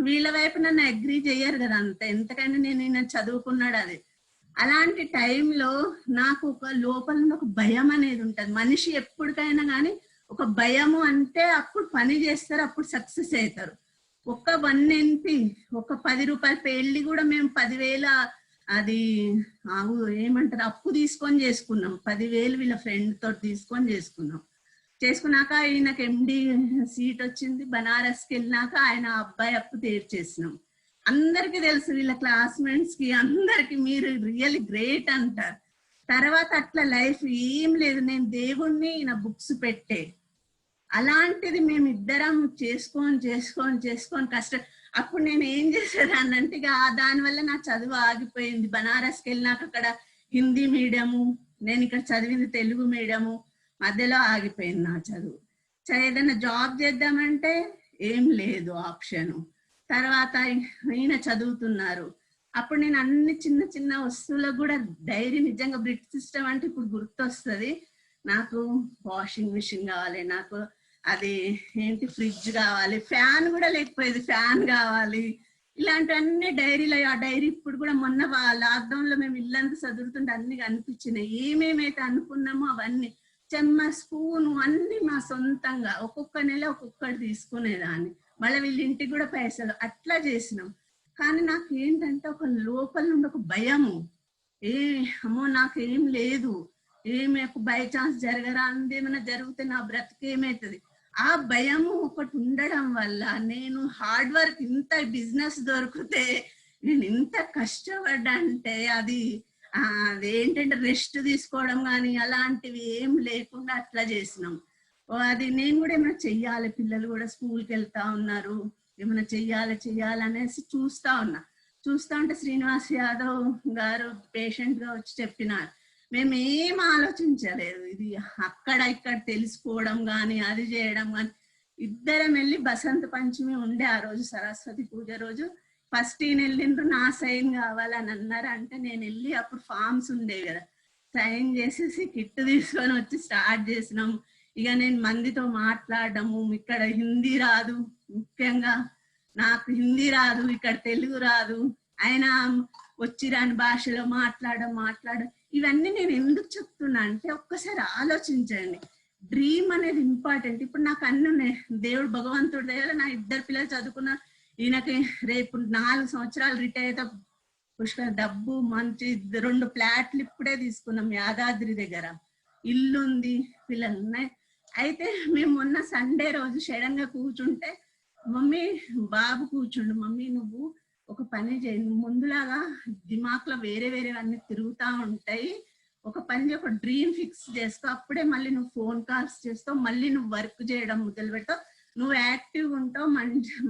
వీళ్ళ వైపు నన్ను అగ్రీ చేయరు కదా అంత, ఎంతకంటే నేను చదువుకున్నాడు అది. అలాంటి టైంలో నాకు ఒక లోపల ఒక భయం అనేది ఉంటుంది. మనిషి ఎప్పటికైనా కానీ ఒక భయము అంటే అప్పుడు పని చేస్తారు, అప్పుడు సక్సెస్ అవుతారు. ఒక 1 NP ఒక 10 రూపాయల పెళ్లి కూడా మేము 10,000 అది ఏమంటారు అప్పు తీసుకొని చేసుకున్నాం. 10,000 వీళ్ళ ఫ్రెండ్ తోటి తీసుకొని చేసుకున్నాక ఈయనకు MD సీట్ వచ్చింది. బనారస్కి వెళ్ళినాక ఆయన అబ్బాయి అప్పు తీర్చేసినాం. అందరికి తెలుసు, వీళ్ళ క్లాస్మేట్స్ కి అందరికి మీరు రియల్లీ గ్రేట్ అంటారు. తర్వాత అట్లా లైఫ్ ఏం లేదు, నేను దేవుణ్ణి నా బుక్స్ పెట్టే. అలాంటిది మేమిద్దరం చేసుకొని కష్టం. అప్పుడు నేను ఏం చేసేదాన్ని అంటే దానివల్ల నా చదువు ఆగిపోయింది. బనారస్కి వెళ్ళినాక అక్కడ హిందీ మీడియము, నేను ఇక్కడ చదివింది తెలుగు మీడియము, మధ్యలో ఆగిపోయింది నా చదువు. ఏదైనా జాబ్ చేద్దామంటే ఏం లేదు ఆప్షను. తర్వాత ఈయన చదువుతున్నారు. అప్పుడు నేను అన్ని చిన్న చిన్న వస్తువులకు కూడా డైరీ, నిజంగా బ్రిటిష్ సిస్టమ్ అంటే ఇప్పుడు గుర్తొస్తుంది నాకు. వాషింగ్ మిషన్ కావాలి, నాకు అది ఏంటి ఫ్రిడ్జ్ కావాలి, ఫ్యాన్ కూడా లేకపోయేది, ఫ్యాన్ కావాలి, ఇలాంటివన్నీ డైరీలో. ఆ డైరీ ఇప్పుడు కూడా మొన్న లాక్డౌన్ లో మేము ఇల్లంతా చదువుతుంటే అన్ని కనిపించినాయి. ఏమేమైతే అనుకున్నామో అవన్నీ చెమ్మ స్పూను అన్ని మా సొంతంగా ఒక్కొక్క నెల ఒక్కొక్కటి తీసుకునేదాన్ని. మళ్ళీ వీళ్ళ ఇంటికి కూడా పైసలు అట్లా చేసినాం. కానీ నాకు ఏంటంటే ఒక లోపల నుండి ఒక భయము, ఏ అమ్మో నాకేం లేదు, ఏమి బై ఛాన్స్ జరగరా అంది, ఏమైనా జరిగితే నా బ్రతికేమవుతుంది, ఆ భయము ఒకటి ఉండడం వల్ల నేను హార్డ్ వర్క్ ఇంత బిజినెస్ దొరికితే నేను ఇంత కష్టపడ్డా అంటే అదేంటంటే రెస్ట్ తీసుకోవడం కానీ అలాంటివి ఏం లేకుండా అట్లా చేసినాం. అది నేను కూడా ఏమైనా చెయ్యాలి, పిల్లలు కూడా స్కూల్కి వెళ్తా ఉన్నారు, ఏమైనా చెయ్యాలి అనేసి చూస్తా ఉంటే శ్రీనివాస్ యాదవ్ గారు పేషెంట్ గా వచ్చి చెప్పినారు. మేము ఏం ఆలోచించలేదు, ఇది అక్కడ ఇక్కడ తెలుసుకోవడం కానీ అది చేయడం కానీ. ఇద్దరం వెళ్ళి బసంత పంచమి ఉండే ఆ రోజు, సరస్వతి పూజ రోజు. ఫస్ట్ ఈయన వెళ్ళిండ్రు, నా సైన్ కావాలని అన్నారు. అంటే నేను వెళ్ళి అప్పుడు ఫామ్స్ ఉండేవి కదా, సైన్ చేసేసి కిట్ తీసుకొని వచ్చి స్టార్ట్ చేసినాం. ఇక నేను మందితో మాట్లాడము, ఇక్కడ హిందీ రాదు, ముఖ్యంగా నాకు హిందీ రాదు, ఇక్కడ తెలుగు రాదు, ఆయన వచ్చిరాని భాషలో మాట్లాడడం. ఇవన్నీ నేను ఎందుకు చెప్తున్నా అంటే ఒక్కసారి ఆలోచించండి, డ్రీమ్ అనేది ఇంపార్టెంట్. ఇప్పుడు నాకు అన్ని ఉన్నాయి, దేవుడు భగవంతుడి దగ్గర నా ఇద్దరు పిల్లలు చదువుకున్న, ఈయనకి రేపు 4 సంవత్సరాలు రిటైర్ అయితే పుష్కర డబ్బు, మంచి 2 ఫ్లాట్లు ఇప్పుడే తీసుకున్నాం యాదాద్రి దగ్గర, ఇల్లు ఉంది, పిల్లలు ఉన్నాయి. అయితే మేము మొన్న సండే రోజు సడన్ గా కూర్చుంటే మమ్మీ బాబు కూర్చుండు, మమ్మీ నువ్వు ఒక పని చేయి, ముందులాగా దిమాక్లో వేరే అన్ని తిరుగుతా ఉంటాయి, ఒక పని ఒక డ్రీమ్ ఫిక్స్ చేసుకో, అప్పుడే మళ్ళీ నువ్వు ఫోన్ కాల్స్ చేస్తావు, మళ్ళీ నువ్వు వర్క్ చేయడం మొదలు పెడతావు, నువ్వు యాక్టివ్గా ఉంటావు,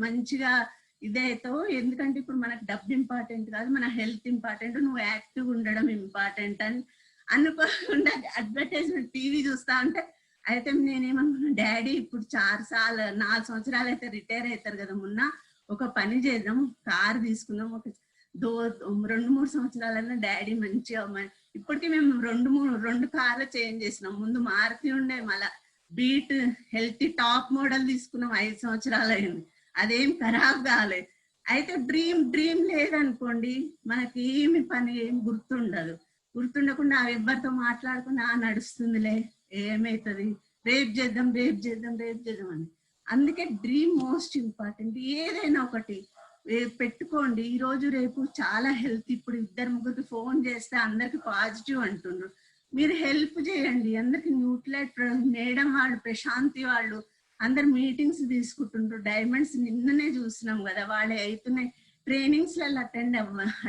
మంచిగా ఇదవుతావు. ఎందుకంటే ఇప్పుడు మనకు డబ్బు ఇంపార్టెంట్ కాదు, మన హెల్త్ ఇంపార్టెంట్, నువ్వు యాక్టివ్గా ఉండడం ఇంపార్టెంట్ అని అనుకోకుండా అడ్వర్టైజ్మెంట్ టీవీ చూస్తా ఉంటే. అయితే నేనేమనుకున్నా, డాడీ ఇప్పుడు 4 సంవత్సరాలు అయితే రిటైర్ అవుతారు కదా, మొన్న ఒక పని చేద్దాం, కారు తీసుకుందాం, ఒక 2-3 సంవత్సరాలన్నా డాడీ మంచిగా. ఇప్పటికీ మేము 2 కార్లు చేంజ్ చేసినాం. ముందు మారుతి ఉండే, మళ్ళా బీట్ హెల్తీ టాప్ మోడల్ తీసుకున్నాం, 5 సంవత్సరాలు అయింది, అదేం ఖరాబ్ కాలేదు. అయితే డ్రీమ్ లేదనుకోండి, మనకి ఏమి పని ఏం గుర్తుండకుండా ఎవరితో మాట్లాడకుండా నడుస్తుందిలే, ఏమైతుంది, రేపు చేద్దాం అని. అందుకే డ్రీమ్ మోస్ట్ ఇంపార్టెంట్. ఏదైనా ఒకటి పెట్టుకోండి, ఈ రోజు రేపు చాలా హెల్త్. ఇప్పుడు 2-3 ఫోన్ చేస్తే అందరికి పాజిటివ్ అంటుండ్రు, మీరు హెల్ప్ చేయండి అందరికి. న్యూట్లైట్ మేడం వాళ్ళు, ప్రశాంతి వాళ్ళు అందరు మీటింగ్స్ తీసుకుంటుండ్రు, డైమండ్స్ నిన్ననే చూసినాం కదా, వాళ్ళే అవుతున్నాయి. ట్రైనింగ్స్ లలో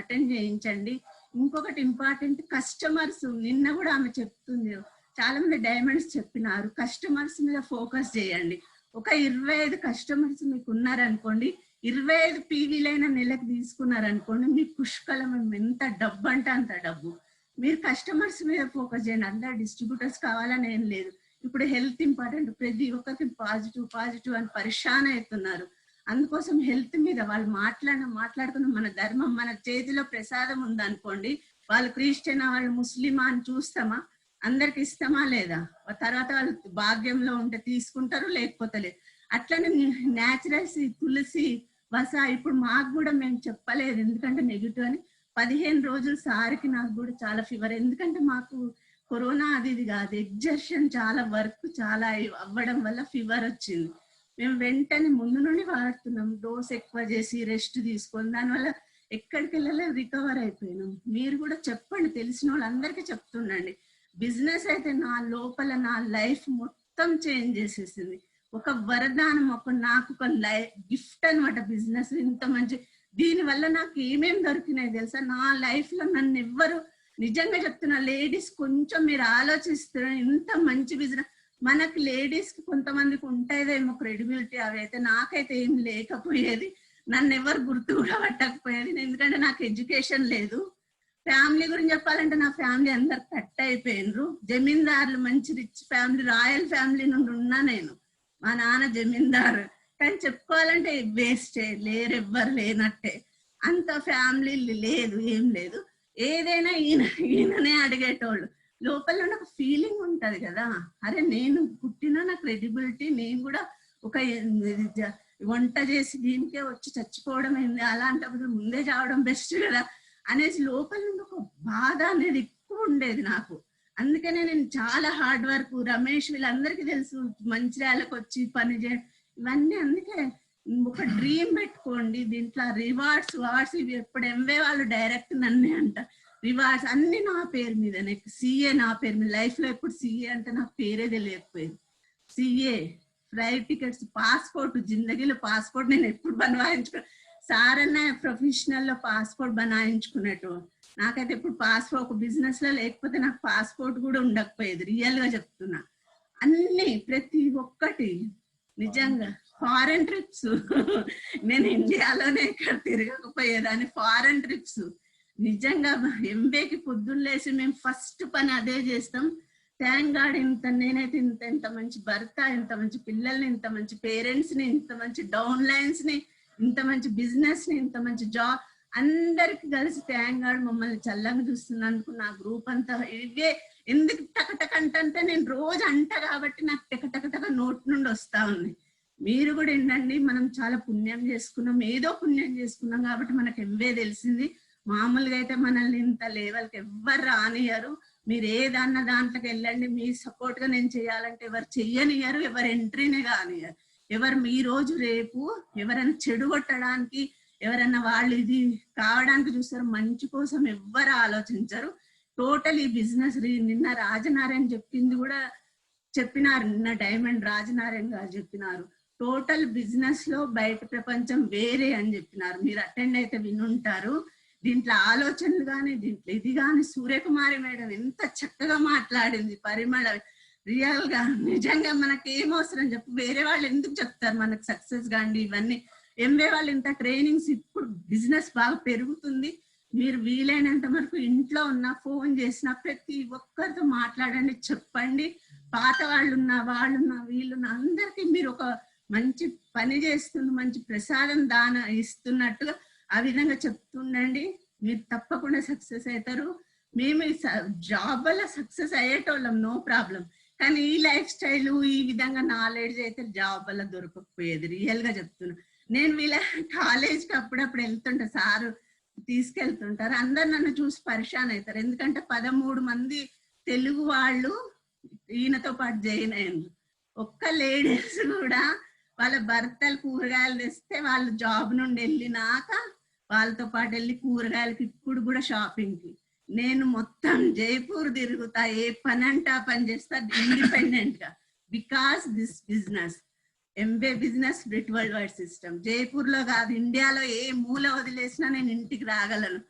అటెండ్ చేయించండి. ఇంకొకటి ఇంపార్టెంట్, కస్టమర్స్. నిన్న కూడా ఆమె చెప్తుంది, చాలా మంది డైమండ్స్ చెప్పినారు, కస్టమర్స్ మీద ఫోకస్ చేయండి. ఒక 25 కస్టమర్స్ మీకు ఉన్నారనుకోండి, 25 పీవీలైనా నెలకు తీసుకున్నారనుకోండి, మీకు పుష్కలం ఎంత డబ్బు అంటే అంత డబ్బు. మీరు కస్టమర్స్ మీద ఫోకస్ చేయండి. అందరు డిస్ట్రిబ్యూటర్స్ కావాలని ఏం లేదు. ఇప్పుడు హెల్త్ ఇంపార్టెంట్, ప్రతి ఒక్కరికి పాజిటివ్ అని పరిశాన్ అవుతున్నారు. అందుకోసం హెల్త్ మీద వాళ్ళు మాట్లాడుకున్న మన ధర్మం, మన చేతిలో ప్రసాదం ఉందనుకోండి, వాళ్ళు క్రిస్టియన్ వాళ్ళు ముస్లిమా అని చూస్తామా, అందరికి ఇస్తామా లేదా, తర్వాత వాళ్ళు భాగ్యంలో ఉంటే తీసుకుంటారు, లేకపోతే లేదు. అట్లనే న్యాచురల్స్, తులసి బస ఇప్పుడు మాకు కూడా మేము చెప్పలేదు, ఎందుకంటే నెగిటివ్ అని. 15 రోజులు సారికి నాకు కూడా చాలా ఫీవర్, ఎందుకంటే మాకు కరోనా అది కాదు, ఎగ్జర్షన్ చాలా, వర్క్ చాలా అవ్వడం వల్ల ఫీవర్ వచ్చింది. మేము వెంటనే ముందు నుండి వాడుతున్నాం, డోస్ ఎక్కువ చేసి రెస్ట్ తీసుకొని, దానివల్ల ఎక్కడికి వెళ్ళలేదు, రికవర్ అయిపోయినాం. మీరు కూడా చెప్పండి, తెలిసిన వాళ్ళందరికీ చెప్తుండండి. బిజినెస్ అయితే లోపల నా లైఫ్ మొత్తం చేంజ్ చేసేసింది. ఒక వరదానం, నాకు ఒక గిఫ్ట్ అనమాట బిజినెస్. ఇంత మంచి, దీని వల్ల నాకు ఏమేమి దొరికినాయి తెలుసా నా లైఫ్ లో. నన్ను ఎవ్వరు, నిజంగా చెప్తున్నా, లేడీస్ కొంచెం మీరు ఆలోచిస్తున్నారు, ఇంత మంచి బిజినెస్. మనకి లేడీస్ కి కొంతమందికి ఉంటాయిదేమో క్రెడిబిలిటీ, అవైతే నాకైతే ఏం లేకపోయేది, నన్ను ఎవరు గుర్తు కూడా పట్టకపోయేది, ఎందుకంటే నాకు ఎడ్యుకేషన్ లేదు. ఫ్యామిలీ గురించి చెప్పాలంటే నా ఫ్యామిలీ అందరు కట్ అయిపోయినరు, జమీందారులు, మంచి రిచ్ ఫ్యామిలీ, రాయల్ ఫ్యామిలీ నుండి ఉన్నా నేను. మా నాన్న జమీందారు, కానీ చెప్పుకోవాలంటే వేస్టే, ఎవ్వరు లేనట్టే, అంత ఫ్యామిలీ లేదు, ఏం లేదు. ఏదైనా ఈయననే అడిగేటోళ్ళు. లోపల నాకు ఫీలింగ్ ఉంటది కదా, అరే నేను పుట్టిన నా క్రెడిబిలిటీ, నేను కూడా ఒక వంట చేసి దీనికే వచ్చి చచ్చిపోవడం ఏంది, అలాంటప్పుడు ముందే చావడం బెస్ట్ కదా అనేసి లోపల నుండి ఒక బాధ అనేది ఎక్కువ ఉండేది నాకు. అందుకనే నేను చాలా హార్డ్ వర్క్, రమేష్ వీళ్ళందరికీ తెలుసు, మంచిర్యాలకు వచ్చి పని చేయడం ఇవన్నీ. అందుకే ఒక డ్రీమ్ పెట్టుకోండి, దీంట్లో రివార్డ్స్ వార్డ్స్ ఇవి ఎప్పుడు ఎంవే వాళ్ళు డైరెక్ట్ నన్నే అంట రివార్డ్స్ అన్ని నా పేరు మీద, నాకు సిఏ నా పేరు మీద. లైఫ్ లో ఎప్పుడు సిఏ అంటే నాకు పేరే తెలియకపోయింది. సిఏ, ఫ్లైట్ టికెట్స్, పాస్పోర్ట్, జిందగీలో పాస్పోర్ట్ నేను ఎప్పుడు బనాయించుకో, సార్ అన్న ప్రొఫెషనల్ లో పాస్పోర్ట్ బనాయించుకున్నట్టు, నాకైతే ఇప్పుడు పాస్పోర్ట్ ఒక బిజినెస్ లో లేకపోతే నాకు పాస్పోర్ట్ కూడా ఉండకపోయేది. రియల్ గా చెప్తున్నా, అన్ని ప్రతి ఒక్కటి నిజంగా. ఫారెన్ ట్రిప్స్ నేను ఇండియాలోనే ఇక్కడ తిరగకపోయేదాన్ని, ఫారెన్ ట్రిప్స్ నిజంగా. ఎంబేకి పొద్దున్న లేసి మేము ఫస్ట్ పని అదే చేస్తాం. థ్యాంక్ గాడ్ నేనైతే ఇంత మంచి భర్త, ఇంత మంచి పిల్లల్ని, ఇంత మంచి పేరెంట్స్ ని, ఇంత మంచి డౌన్ లైన్స్ ని, ఇంత మంచి బిజినెస్ ని, ఇంత మంచి జాబ్, అందరికి కలిసి థ్యాంక్ గాడ్ మమ్మల్ని చల్లంగా చూస్తున్నందుకు. నా గ్రూప్ అంతా ఇవే. ఎందుకు టకటక అంటే నేను రోజు అంట కాబట్టి నాకు టకటక నోటి నుండి వస్తా ఉంది. మీరు కూడా ఏంటండి, మనం చాలా పుణ్యం చేసుకున్నాం, ఏదో పుణ్యం చేసుకున్నాం కాబట్టి మనకు ఎంవే తెలిసింది. మామూలుగా అయితే మనల్ని ఇంత లెవెల్కి ఎవ్వరు రానియరు. మీరు ఏదన్నా దాంట్లోకి వెళ్ళండి, మీ సపోర్ట్ గా నేను చేయాలంటే ఎవరు చెయ్యనియరు, ఎవరు ఎంట్రీనే కానియరు. ఎవరు ఈ రోజు రేపు ఎవరైనా చెడు కొట్టడానికి, ఎవరైనా వాళ్ళు ఇది కావడానికి చూస్తారు, మంచి కోసం ఎవ్వరు ఆలోచించరు. టోటల్ ఈ బిజినెస్ నిన్న రాజనారాయణ చెప్పింది కూడా చెప్పినారు, నిన్న డైమండ్ రాజనారాయణ గారు చెప్పినారు. టోటల్ బిజినెస్ లో బయట ప్రపంచం వేరే అని చెప్పినారు. మీరు అటెండ్ అయితే వినుంటారు. దీంట్లో ఆలోచనలు కానీ, దీంట్లో ఇది కానీ, సూర్యకుమారి మేడం ఎంత చక్కగా మాట్లాడింది, పరిమళ. రియల్ గా నిజంగా మనకి ఏం అవసరం చెప్పు, వేరే వాళ్ళు ఎందుకు చెప్తారు మనకు సక్సెస్ కాండి ఇవన్నీ. ఎంవే వాళ్ళు ఇంత ట్రైనింగ్స్, ఇప్పుడు బిజినెస్ బాగా పెరుగుతుంది. మీరు వీలైనంత వరకు ఇంట్లో ఉన్న ఫోన్ చేసిన ప్రతి ఒక్కరితో మాట్లాడండి, చెప్పండి. పాత వాళ్ళున్నా వాళ్ళున్నా వీళ్ళున్నా అందరికీ మీరు ఒక మంచి పని చేస్తున్న, మంచి ప్రసాదం దాన ఇస్తున్నట్టుగా ఆ విధంగా చెప్తుండండి. మీరు తప్పకుండా సక్సెస్ అవుతారు. మేము జాబ్ వల్ల సక్సెస్ అయ్యేటోళ్ళం, నో ప్రాబ్లం. కానీ ఈ లైఫ్ స్టైల్, ఈ విధంగా నాలెడ్జ్ అయితే జాబ్ వల్ల దొరకకపోయేది. రియల్ గా చెప్తున్నా. నేను వీళ్ళ కాలేజ్కి అప్పుడప్పుడు వెళ్తుంటా, సారు తీసుకెళ్తుంటారు. అందరు నన్ను చూసి పరిశాన్ అవుతారు. ఎందుకంటే 13 మంది తెలుగు వాళ్ళు ఈయనతో పాటు జాయిన్ అయ్యారు. ఒక్క లేడీస్ కూడా వాళ్ళ భర్తలు కూరగాయలు తెస్తే వాళ్ళు జాబ్ నుండి వెళ్ళినాక వాళ్ళతో పాటు వెళ్ళి కూరగాయలకి ఇప్పుడు కూడా షాపింగ్ కి నేను మొత్తం జైపూర్ తిరుగుతా, ఏ పని అంటే ఆ పని చేస్తా ఇండిపెండెంట్ గా. Because this business, Amway business Brit world wide system. Jaipur లో కాదు, ఇండియాలో ఏ మూల వదిలేసినా నేను ఇంటికి రాగలను.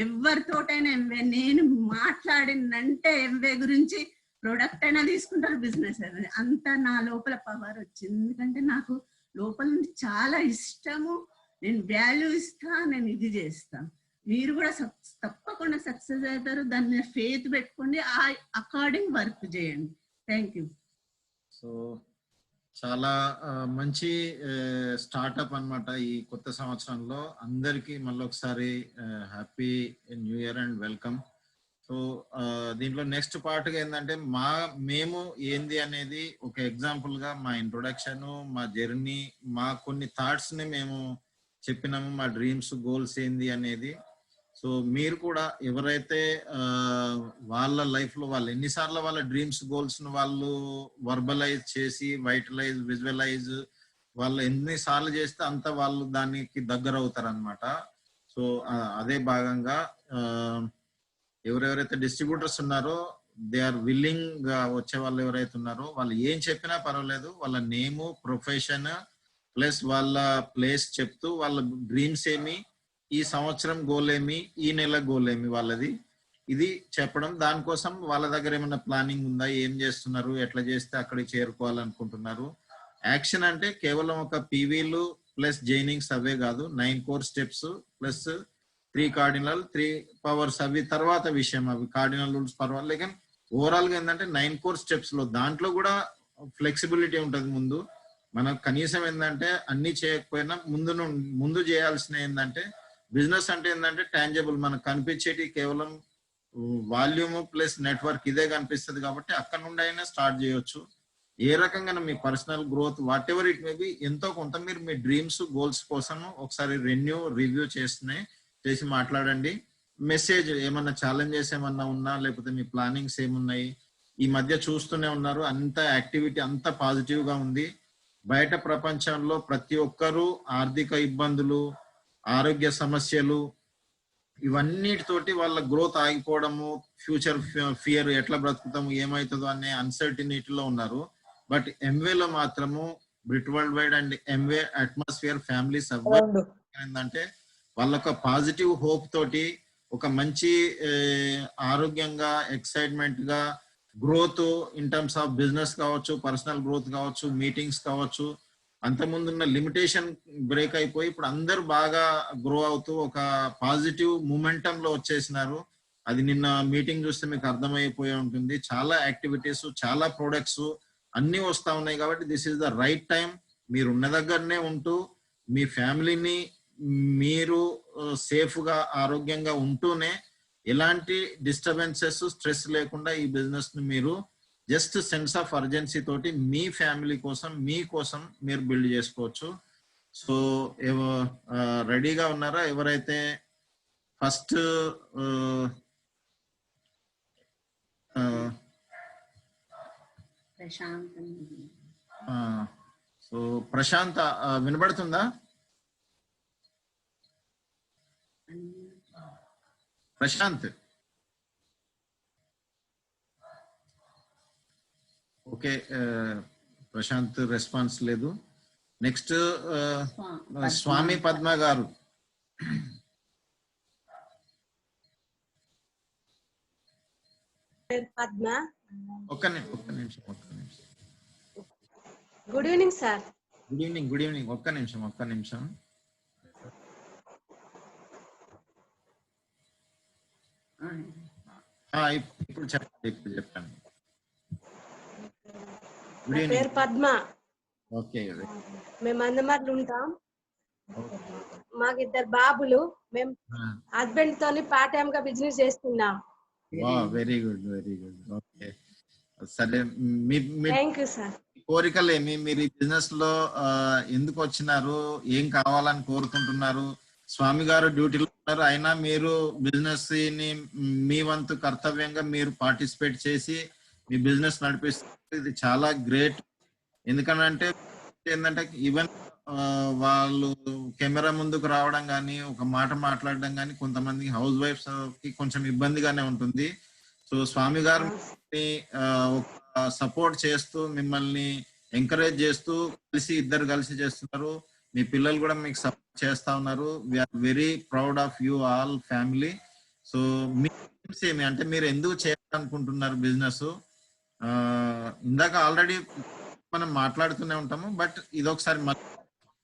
ఎవరితోటైనా ఎంబే, నేను మాట్లాడినంటే ఎంబే గురించి ప్రొడక్ట్ అయినా తీసుకుంటారు, బిజినెస్ అయినా. అంత నా లోపల పవర్ వచ్చింది. ఎందుకంటే నాకు లోపల నుంచి చాలా ఇష్టము, నేను వాల్యూ ఇస్తా, నేను ఇది చేస్తా. మీరు కూడా తప్పకుండా సక్సెస్ అవుతారు. దాని మీద ఫెయిత్ పెట్టుకోండి, ఆ అకార్డింగ్ వర్క్ చేయండి. Thank you. సో చాలా మంచి స్టార్ట్అప్ అన్నమాట ఈ కొత్త సంవత్సరంలో. అందరికీ మళ్ళీ ఒకసారి happy new year and welcome. So దీంట్లో నెక్స్ట్ పార్ట్గా ఏంటంటే మేము ఏంది అనేది ఒక ఎగ్జాంపుల్ గా మా ఇంట్రొడక్షన్, మా జర్నీ, మా కొన్ని థాట్స్ ని మేము చెప్పినాము, మా డ్రీమ్స్, గోల్స్ ఏంది అనేది. సో మీరు కూడా ఎవరైతే వాళ్ళ లైఫ్ లో వాళ్ళు ఎన్నిసార్లు వాళ్ళ డ్రీమ్స్, గోల్స్ ను వాళ్ళు వర్బలైజ్ చేసి, వైటలైజ్, విజువలైజ్ వాళ్ళు ఎన్నిసార్లు చేస్తే అంత వాళ్ళు దానికి దగ్గర అవుతారు అనమాట. సో అదే భాగంగా ఎవరెవరైతే డిస్ట్రిబ్యూటర్స్ ఉన్నారో దే ఆర్ విల్లింగ్ గా వచ్చే వాళ్ళు ఎవరైతే ఉన్నారో వాళ్ళు ఏం చెప్పినా పర్వాలేదు, వాళ్ళ నేము, ప్రొఫెషన్ ప్లస్ వాళ్ళ ప్లేస్ చెప్తూ వాళ్ళ డ్రీమ్స్ ఏమి, ఈ సంవత్సరం గోల్ ఏమి, ఈ నెల గోల్ ఏమి వాళ్ళది, ఇది చెప్పడం. దానికోసం వాళ్ళ దగ్గర ఏమైనా ప్లానింగ్ ఉందా, ఏం చేస్తున్నారు, ఎట్లా చేస్తే అక్కడికి చేరుకోవాలనుకుంటున్నారు. యాక్షన్ అంటే కేవలం ఒక పీవీలు ప్లస్ జైనింగ్స్ అవే కాదు, 9 core steps plus 3 cardinal 3 powers అవి తర్వాత విషయం. అవి కార్డినల్ రూల్స్ పర్వాలి, లేక ఓవరాల్ గా ఏంటంటే 9 కోర్ స్టెప్స్ లో దాంట్లో కూడా ఫ్లెక్సిబిలిటీ ఉంటుంది. ముందు మనకు కనీసం ఏంటంటే అన్ని చేయకపోయినా ముందు చేయాల్సిన ఏంటంటే, బిజినెస్ అంటే ఏంటంటే టాంజబుల్, మనకు కనిపించేటి కేవలం వాల్యూమ్ ప్లస్ నెట్వర్క్ ఇదే కనిపిస్తుంది. కాబట్టి అక్కడ నుండి అయినా స్టార్ట్ చేయొచ్చు. ఏ రకంగా మీ personal growth whatever it may be, ఎంతో కొంత మీరు మీ డ్రీమ్స్, గోల్స్ కోసం ఒకసారి రివ్యూ చేసి మాట్లాడండి. మెసేజ్ ఏమన్నా ఛాలెంజెస్ ఏమన్నా ఉన్నా, లేకపోతే మీ ప్లానింగ్స్ ఏమున్నాయి? ఈ మధ్య చూస్తూనే ఉన్నారు, అంత యాక్టివిటీ అంత పాజిటివ్ గా ఉంది. బయట ప్రపంచంలో ప్రతి ఒక్కరూ ఆర్థిక ఇబ్బందులు, ఆరోగ్య సమస్యలు, ఇవన్నిటితోటి వాళ్ళ గ్రోత్ ఆగిపోవడము, ఫ్యూచర్ ఫియర్, ఎట్లా బ్రతుకుతాము, ఏమవుతుందో అనే అన్సర్టినిటీలో ఉన్నారు. బట్ ఎంవేలో మాత్రము Brit world wide and Amway atmosphere family survive ఏంటంటే వాళ్ళొక పాజిటివ్ హోప్ తోటి ఒక మంచి ఆరోగ్యంగా, ఎక్సైట్మెంట్ గా, growth in terms of business కావచ్చు, పర్సనల్ గ్రోత్ కావచ్చు, మీటింగ్స్ కావచ్చు, అంతకుముందున్న లిమిటేషన్ బ్రేక్ అయిపోయి ఇప్పుడు అందరూ బాగా గ్రో అవుతూ ఒక పాజిటివ్ మూమెంటం లో వచ్చేసినారు. అది నిన్న మీటింగ్ చూస్తే మీకు అర్థమైపోయి ఉంటుంది. చాలా యాక్టివిటీస్, చాలా ప్రొడక్ట్స్ అన్ని వస్తా ఉన్నాయి. కాబట్టి this is the right time. మీరు ఉన్న దగ్గరనే ఉంటూ మీ ఫ్యామిలీని మీరు సేఫ్ గా, ఆరోగ్యంగా ఉంటూనే ఎలాంటి డిస్టర్బెన్సెస్, స్ట్రెస్ లేకుండా ఈ బిజినెస్ ని మీరు జస్ట్ సెన్స్ ఆఫ్ అర్జెన్సీ తోటి మీ ఫ్యామిలీ కోసం, మీకోసం మీరు బిల్డ్ చేసుకోవచ్చు. సో రెడీగా ఉన్నారా? ఎవరైతే ఫస్ట్ సో ప్రశాంత్ వినబడుతుందా? ప్రశాంత్ ఓకే, ప్రశాంత్ రెస్పాన్స్ లేదు. నెక్స్ట్ స్వామి పద్మ గారు. పద్మ. ఒక్క నిమిషం. Good evening sir. Good evening. ఒక్క నిమిషం. ఇప్పుడు చెప్పండి. పేరు పద్మ. ఓకే, మేము అందమార్లు ఉంటాం. మాకు 2 బాబులు. మేము హస్బెండ్ తోని పార్ట్ టైం గా బిజినెస్ చేస్తున్నాం. Very good. ఓకే, సరే. Thank you sir. కోరికలు ఏమి? మీరు ఈ బిజినెస్ లో ఎందుకు వచ్చినారు? ఏం కావాలని కోరుకుంటున్నారు? స్వామి గారు డ్యూటీలో ఉన్నారు, అయినా మీరు బిజినెస్ ని మీ వంతు కర్తవ్యంగా మీరు పార్టిసిపేట్ చేసి మీ బిజినెస్ నడిపిస్తారు. ఇది చాలా గ్రేట్. ఎందుకంటే ఏంటంటే ఈవెన్ వాళ్ళు కెమెరా ముందుకు రావడం కానీ, ఒక మాట మాట్లాడడం కానీ కొంతమంది హౌస్ వైఫ్స్ కి కొంచెం ఇబ్బందిగానే ఉంటుంది. సో స్వామి గారు సపోర్ట్ చేస్తూ, మిమ్మల్ని ఎంకరేజ్ చేస్తూ, ఇద్దరు కలిసి చేస్తున్నారు. మీ పిల్లలు కూడా మీకు సపోర్ట్ చేస్తా ఉన్నారు. We are very proud of you all family. So మీ ఏమి అంటే మీరు ఎందుకు చేయాలనుకుంటున్నారు బిజినెస్? ఇందాక ఆల్రెడీ మనం మాట్లాడుతూనే ఉంటాము, బట్ ఇదొకసారి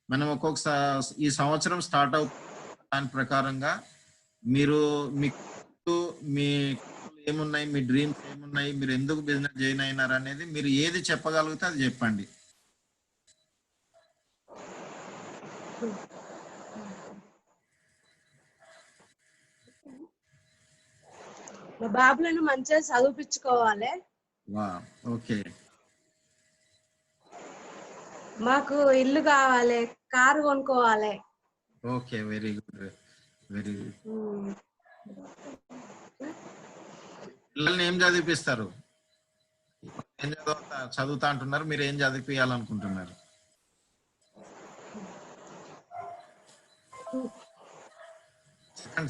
మనం ఒక్కొక్కసారి ఈ సంవత్సరం స్టార్ట్ అవుతుంది దాని ప్రకారంగా మీరు మీ ఏమున్నాయి, మీ డ్రీమ్స్ ఏమున్నాయి, మీరు ఎందుకు బిజినెస్ జాయిన్ అయినారు అనేది మీరు ఏది చెప్పగలిగితే అది చెప్పండి. మా బాబులను మంచిగా చదివించుకోవాలి. ఓకే, మాకు ఇల్లు కావాలి, కారు కొనుక్కోవాలి. Okay, very good. పిల్లల్ని ఏం చదివిపిస్తారు? ఏం చదువుతా అంటున్నారు, మీరు ఏం చదివిపియాలనుకుంటున్నారు?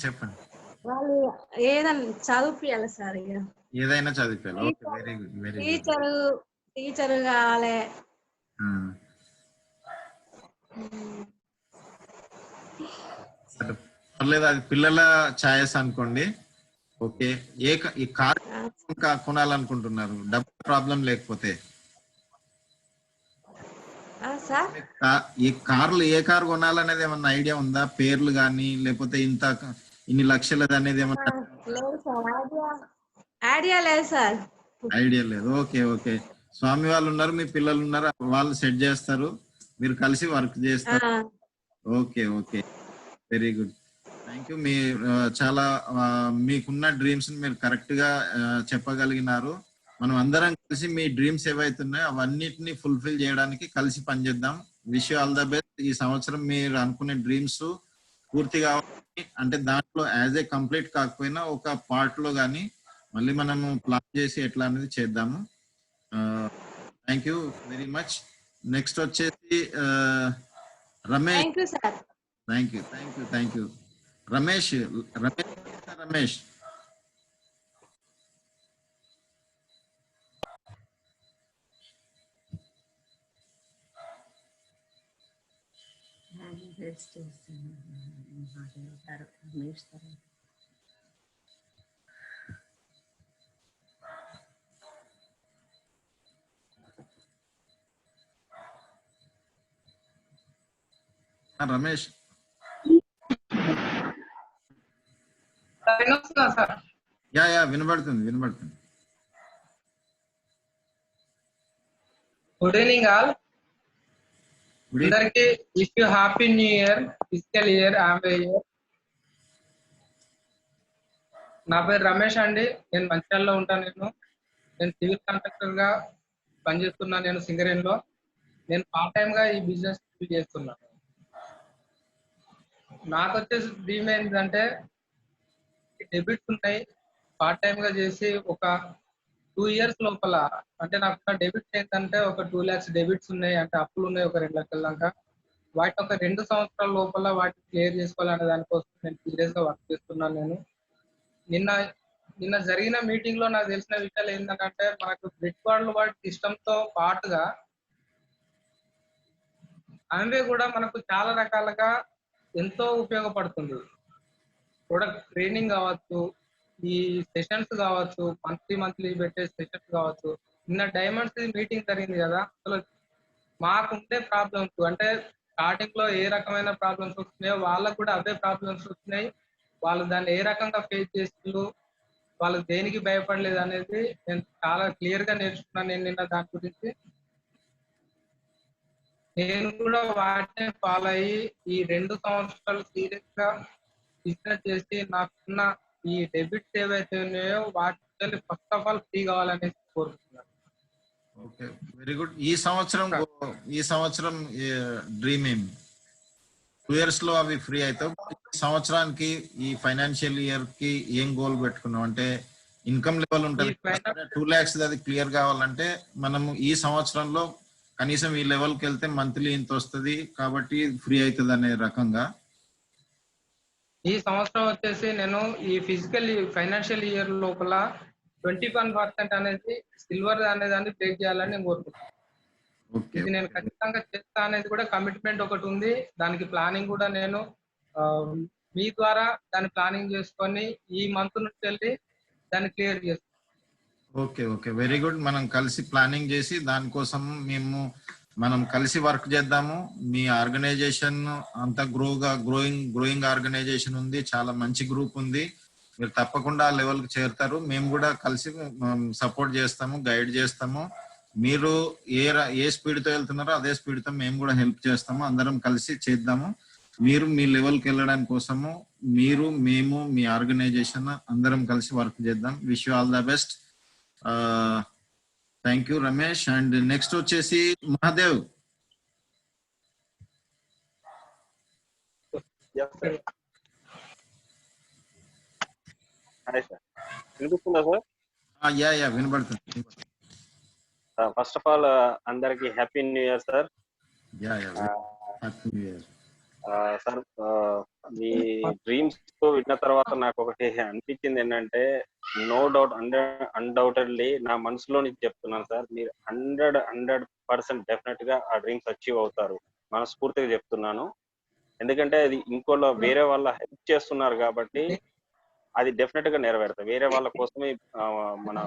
చెప్పండి. వాళ్ళు ఏదైనా చదివిపియాలి సార్. ఏదైనా చదివిపియాలి. Okay, very good. టీచర్ కావాలి. పర్లేదు, అది పిల్లల ఛాయిస్ అనుకోండి. ఓకే, ఈ కార్ కొనాలనుకుంటున్నారు, డబ్బు ప్రాబ్లం లేకపోతే? ఈ కార్లు ఏ కార్ కొనాలనేది ఏమన్నా ఐడియా ఉందా? పేర్లు గానీ, లేకపోతే ఇన్ని లక్షలది అనేది ఏమన్నా ఐడియా లేదు సార్. ఐడియా లేదు. ఓకే. స్వామి వాళ్ళు ఉన్నారు, మీ పిల్లలు ఉన్నారు, వాళ్ళు సెట్ చేస్తారు, మీరు కలిసి వర్క్ చేస్తారు. Okay, very good. Thank you. మీ చాలా మీకున్న డ్రీమ్స్ మీరు కరెక్ట్ గా చెప్పగలిగినారు. మనం అందరం కలిసి మీ డ్రీమ్స్ ఏవైతున్నాయో అవన్నిటిని ఫుల్ఫిల్ చేయడానికి కలిసి పనిచేద్దాం. Wish you all the best. ఈ సంవత్సరం మీరు అనుకునే డ్రీమ్స్ పూర్తి కావాలి అంటే దాంట్లో యాజ్ ఏ కంప్లీట్ కాకపోయినా ఒక పార్ట్ లో కానీ మళ్ళీ మనము ప్లాన్ చేసి ఎట్లా అనేది చేద్దాము. Thank you very much. Next వచ్చేసి Ramesh. Thank you sir. Thank you Ramesh. Ramesh Ramesh yeah వినబడుతుంది. Good evening all. అందరికి wish you happy new year, physical year, year. నా పేరు రమేష్ అండి. నేను మంచిర్యాలలో ఉంటాను. నేను సివిల్ కాంట్రాక్టర్ గా పనిచేస్తున్నాను. నేను సింగరేణి లో. నేను పార్ట్ టైం గా ఈ బిజినెస్ చేస్తున్నాను. నాకు వచ్చేసి డ్రీమ్ ఏంటంటే డెబిట్స్ ఉన్నాయి, పార్ట్ టైం గా చేసి ఒక 2 years లోపల, అంటే నాకు డెబిట్స్ ఏంటంటే ఒక 2 lakhs డెబిట్స్ ఉన్నాయి, అంటే అప్పులు ఉన్నాయి ఒక 2 లక్షల దాకా. వాటిని ఒక 2 సంవత్సరాల లోపల వాటిని క్లియర్ చేసుకోవాలనే దానికోసం నేను సీరియస్ గా వర్క్ చేస్తున్నాను. నేను నిన్న జరిగిన మీటింగ్ లో నాకు తెలిసిన విషయాలు ఏంటంటే మనకు బ్రిడ్ వరల్డ్ సిస్టమ్ తో పాటుగా అన్వే కూడా మనకు చాలా రకాలుగా ఎంతో ఉపయోగపడుతుంది. ప్రొడక్ట్ ట్రైనింగ్ కావచ్చు, ఈ సెషన్స్ కావచ్చు, మంత్లీ పెట్టే సెషన్స్ కావచ్చు. నిన్న డైమండ్స్ మీటింగ్ జరిగింది కదా, అసలు మాకుంటే ప్రాబ్లమ్స్ అంటే స్టార్టింగ్ లో ఏ రకమైన ప్రాబ్లమ్స్ వస్తున్నాయో వాళ్ళకు కూడా అవే ప్రాబ్లమ్స్ వస్తున్నాయి. వాళ్ళు దాన్ని ఏ రకంగా ఫేస్ చేస్తూ వాళ్ళు దేనికి భయపడలేదు అనేది నేను చాలా క్లియర్ గా నేర్చుకున్నాను. నేను నిన్న దాని గురించి నేను కూడా వాటిని ఫాలో అయ్యి ఈ 2 సంవత్సరాలు సీరియస్ గా బిజినెస్ చేసి నాకున్న ఈ డెబిట్స్ ఏవైతే ఉన్నాయో వాటి ఫస్ట్ ఆఫ్ ఆల్ ఫ్రీ కావాలనేసి కోరుకుంటున్నాను. Okay, very good. ఈ సంవత్సరం డ్రీమ్ ఏమి? 2 years లో అవి ఫ్రీ అవుతావు. ఈ సంవత్సరానికి ఈ ఫైనాన్షియల్ ఇయర్ కి ఏం గోల్ పెట్టుకున్నావు? అంటే ఇన్కమ్ లెవెల్ ఉంటుంది 2 lakhs, అది క్లియర్ కావాలంటే మనము ఈ సంవత్సరంలో కనీసం ఈ లెవెల్కి వెళ్తే మంత్లీ ఇంత వస్తుంది కాబట్టి ఫ్రీ అవుతుంది అనే రకంగా. ఈ సంవత్సరం వచ్చేసి నేను ఈ ఫైనాన్షియల్ ఇయర్ లోపల 21% అనేది సిల్వర్ అనేదాన్ని బ్రేక్ చేయాలని నేను కోరుకుంటున్నాను. ఇది నేను ఖచ్చితంగా చేస్తా అనేది కూడా కమిట్మెంట్ ఒకటి ఉంది. దానికి ప్లానింగ్ కూడా నేను మీ ద్వారా దాన్ని ప్లానింగ్ చేసుకొని ఈ మంత్ నుంచి వెళ్ళి దాన్ని క్లియర్ చేస్తాను. Okay, very good. మనం కలిసి ప్లానింగ్ చేసి దానికోసం మనం కలిసి వర్క్ చేద్దాము. మీ ఆర్గనైజేషన్ అంతా గ్రోయింగ్ ఆర్గనైజేషన్ ఉంది, చాలా మంచి గ్రూప్ ఉంది. మీరు తప్పకుండా ఆ లెవెల్ కి చేరుతారు. మేము కూడా కలిసి సపోర్ట్ చేస్తాము, గైడ్ చేస్తాము. మీరు ఏ స్పీడ్ తో వెళ్తున్నారో అదే స్పీడ్ తో మేము కూడా హెల్ప్ చేస్తాము. అందరం కలిసి చేద్దాము. మీరు మీ లెవెల్ కి వెళ్ళడం కోసము మేము మీ ఆర్గనైజేషన్ అందరం కలిసి వర్క్ చేద్దాం. Wish you all the best. Thank you Ramesh. And next వచ్చేసి మహాదేవ్. వినిపిస్తుందా సార్? యా వినబడుతుంది. ఫస్ట్ ఆఫ్ ఆల్ అందరికి happy new year sir. Happy new year sir. మీ డ్రీమ్స్ విన్న తర్వాత నాకు ఒకటి అనిపించింది ఏంటంటే, నో డౌట్ అన్డౌటెడ్లీ నా మనసులో నుంచి చెప్తున్నాను సార్, మీరు 100% డెఫినెట్ గా ఆ డ్రీమ్స్ అచీవ్ అవుతారు. మనస్ఫూర్తిగా చెప్తున్నాను. ఎందుకంటే అది ఇంకోలో వేరే వాళ్ళ హెల్ప్ చేస్తున్నారు కాబట్టి అది డెఫినెట్ గా నెరవేరుతాయి. వేరే వాళ్ళ కోసమే మన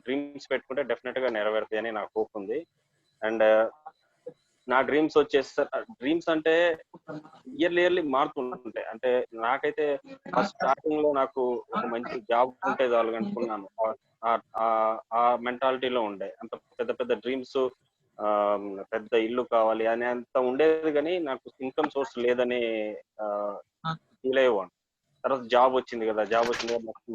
డ్రీమ్స్ పెట్టుకుంటే డెఫినెట్ గా నెరవేరుతాయి అని నాకు హోప్ ఉంది. అండ్ నా డ్రీమ్స్ వచ్చేసి, డ్రీమ్స్ అంటే ఇయర్లీ మారుతుంటాయి. అంటే నాకైతే ఫస్ట్ స్టార్టింగ్ లో నాకు ఒక మంచి జాబ్ ఉంటే చాలు అనుకున్నాను. ఆ మెంటాలిటీలో ఉండే అంత పెద్ద డ్రీమ్స్, పెద్ద ఇల్లు కావాలి అని అంత ఉండేది, కానీ నాకు ఇన్కమ్ సోర్స్ లేదని ఫీల్ అయ్యేవాడు. తర్వాత జాబ్ వచ్చింది కదా,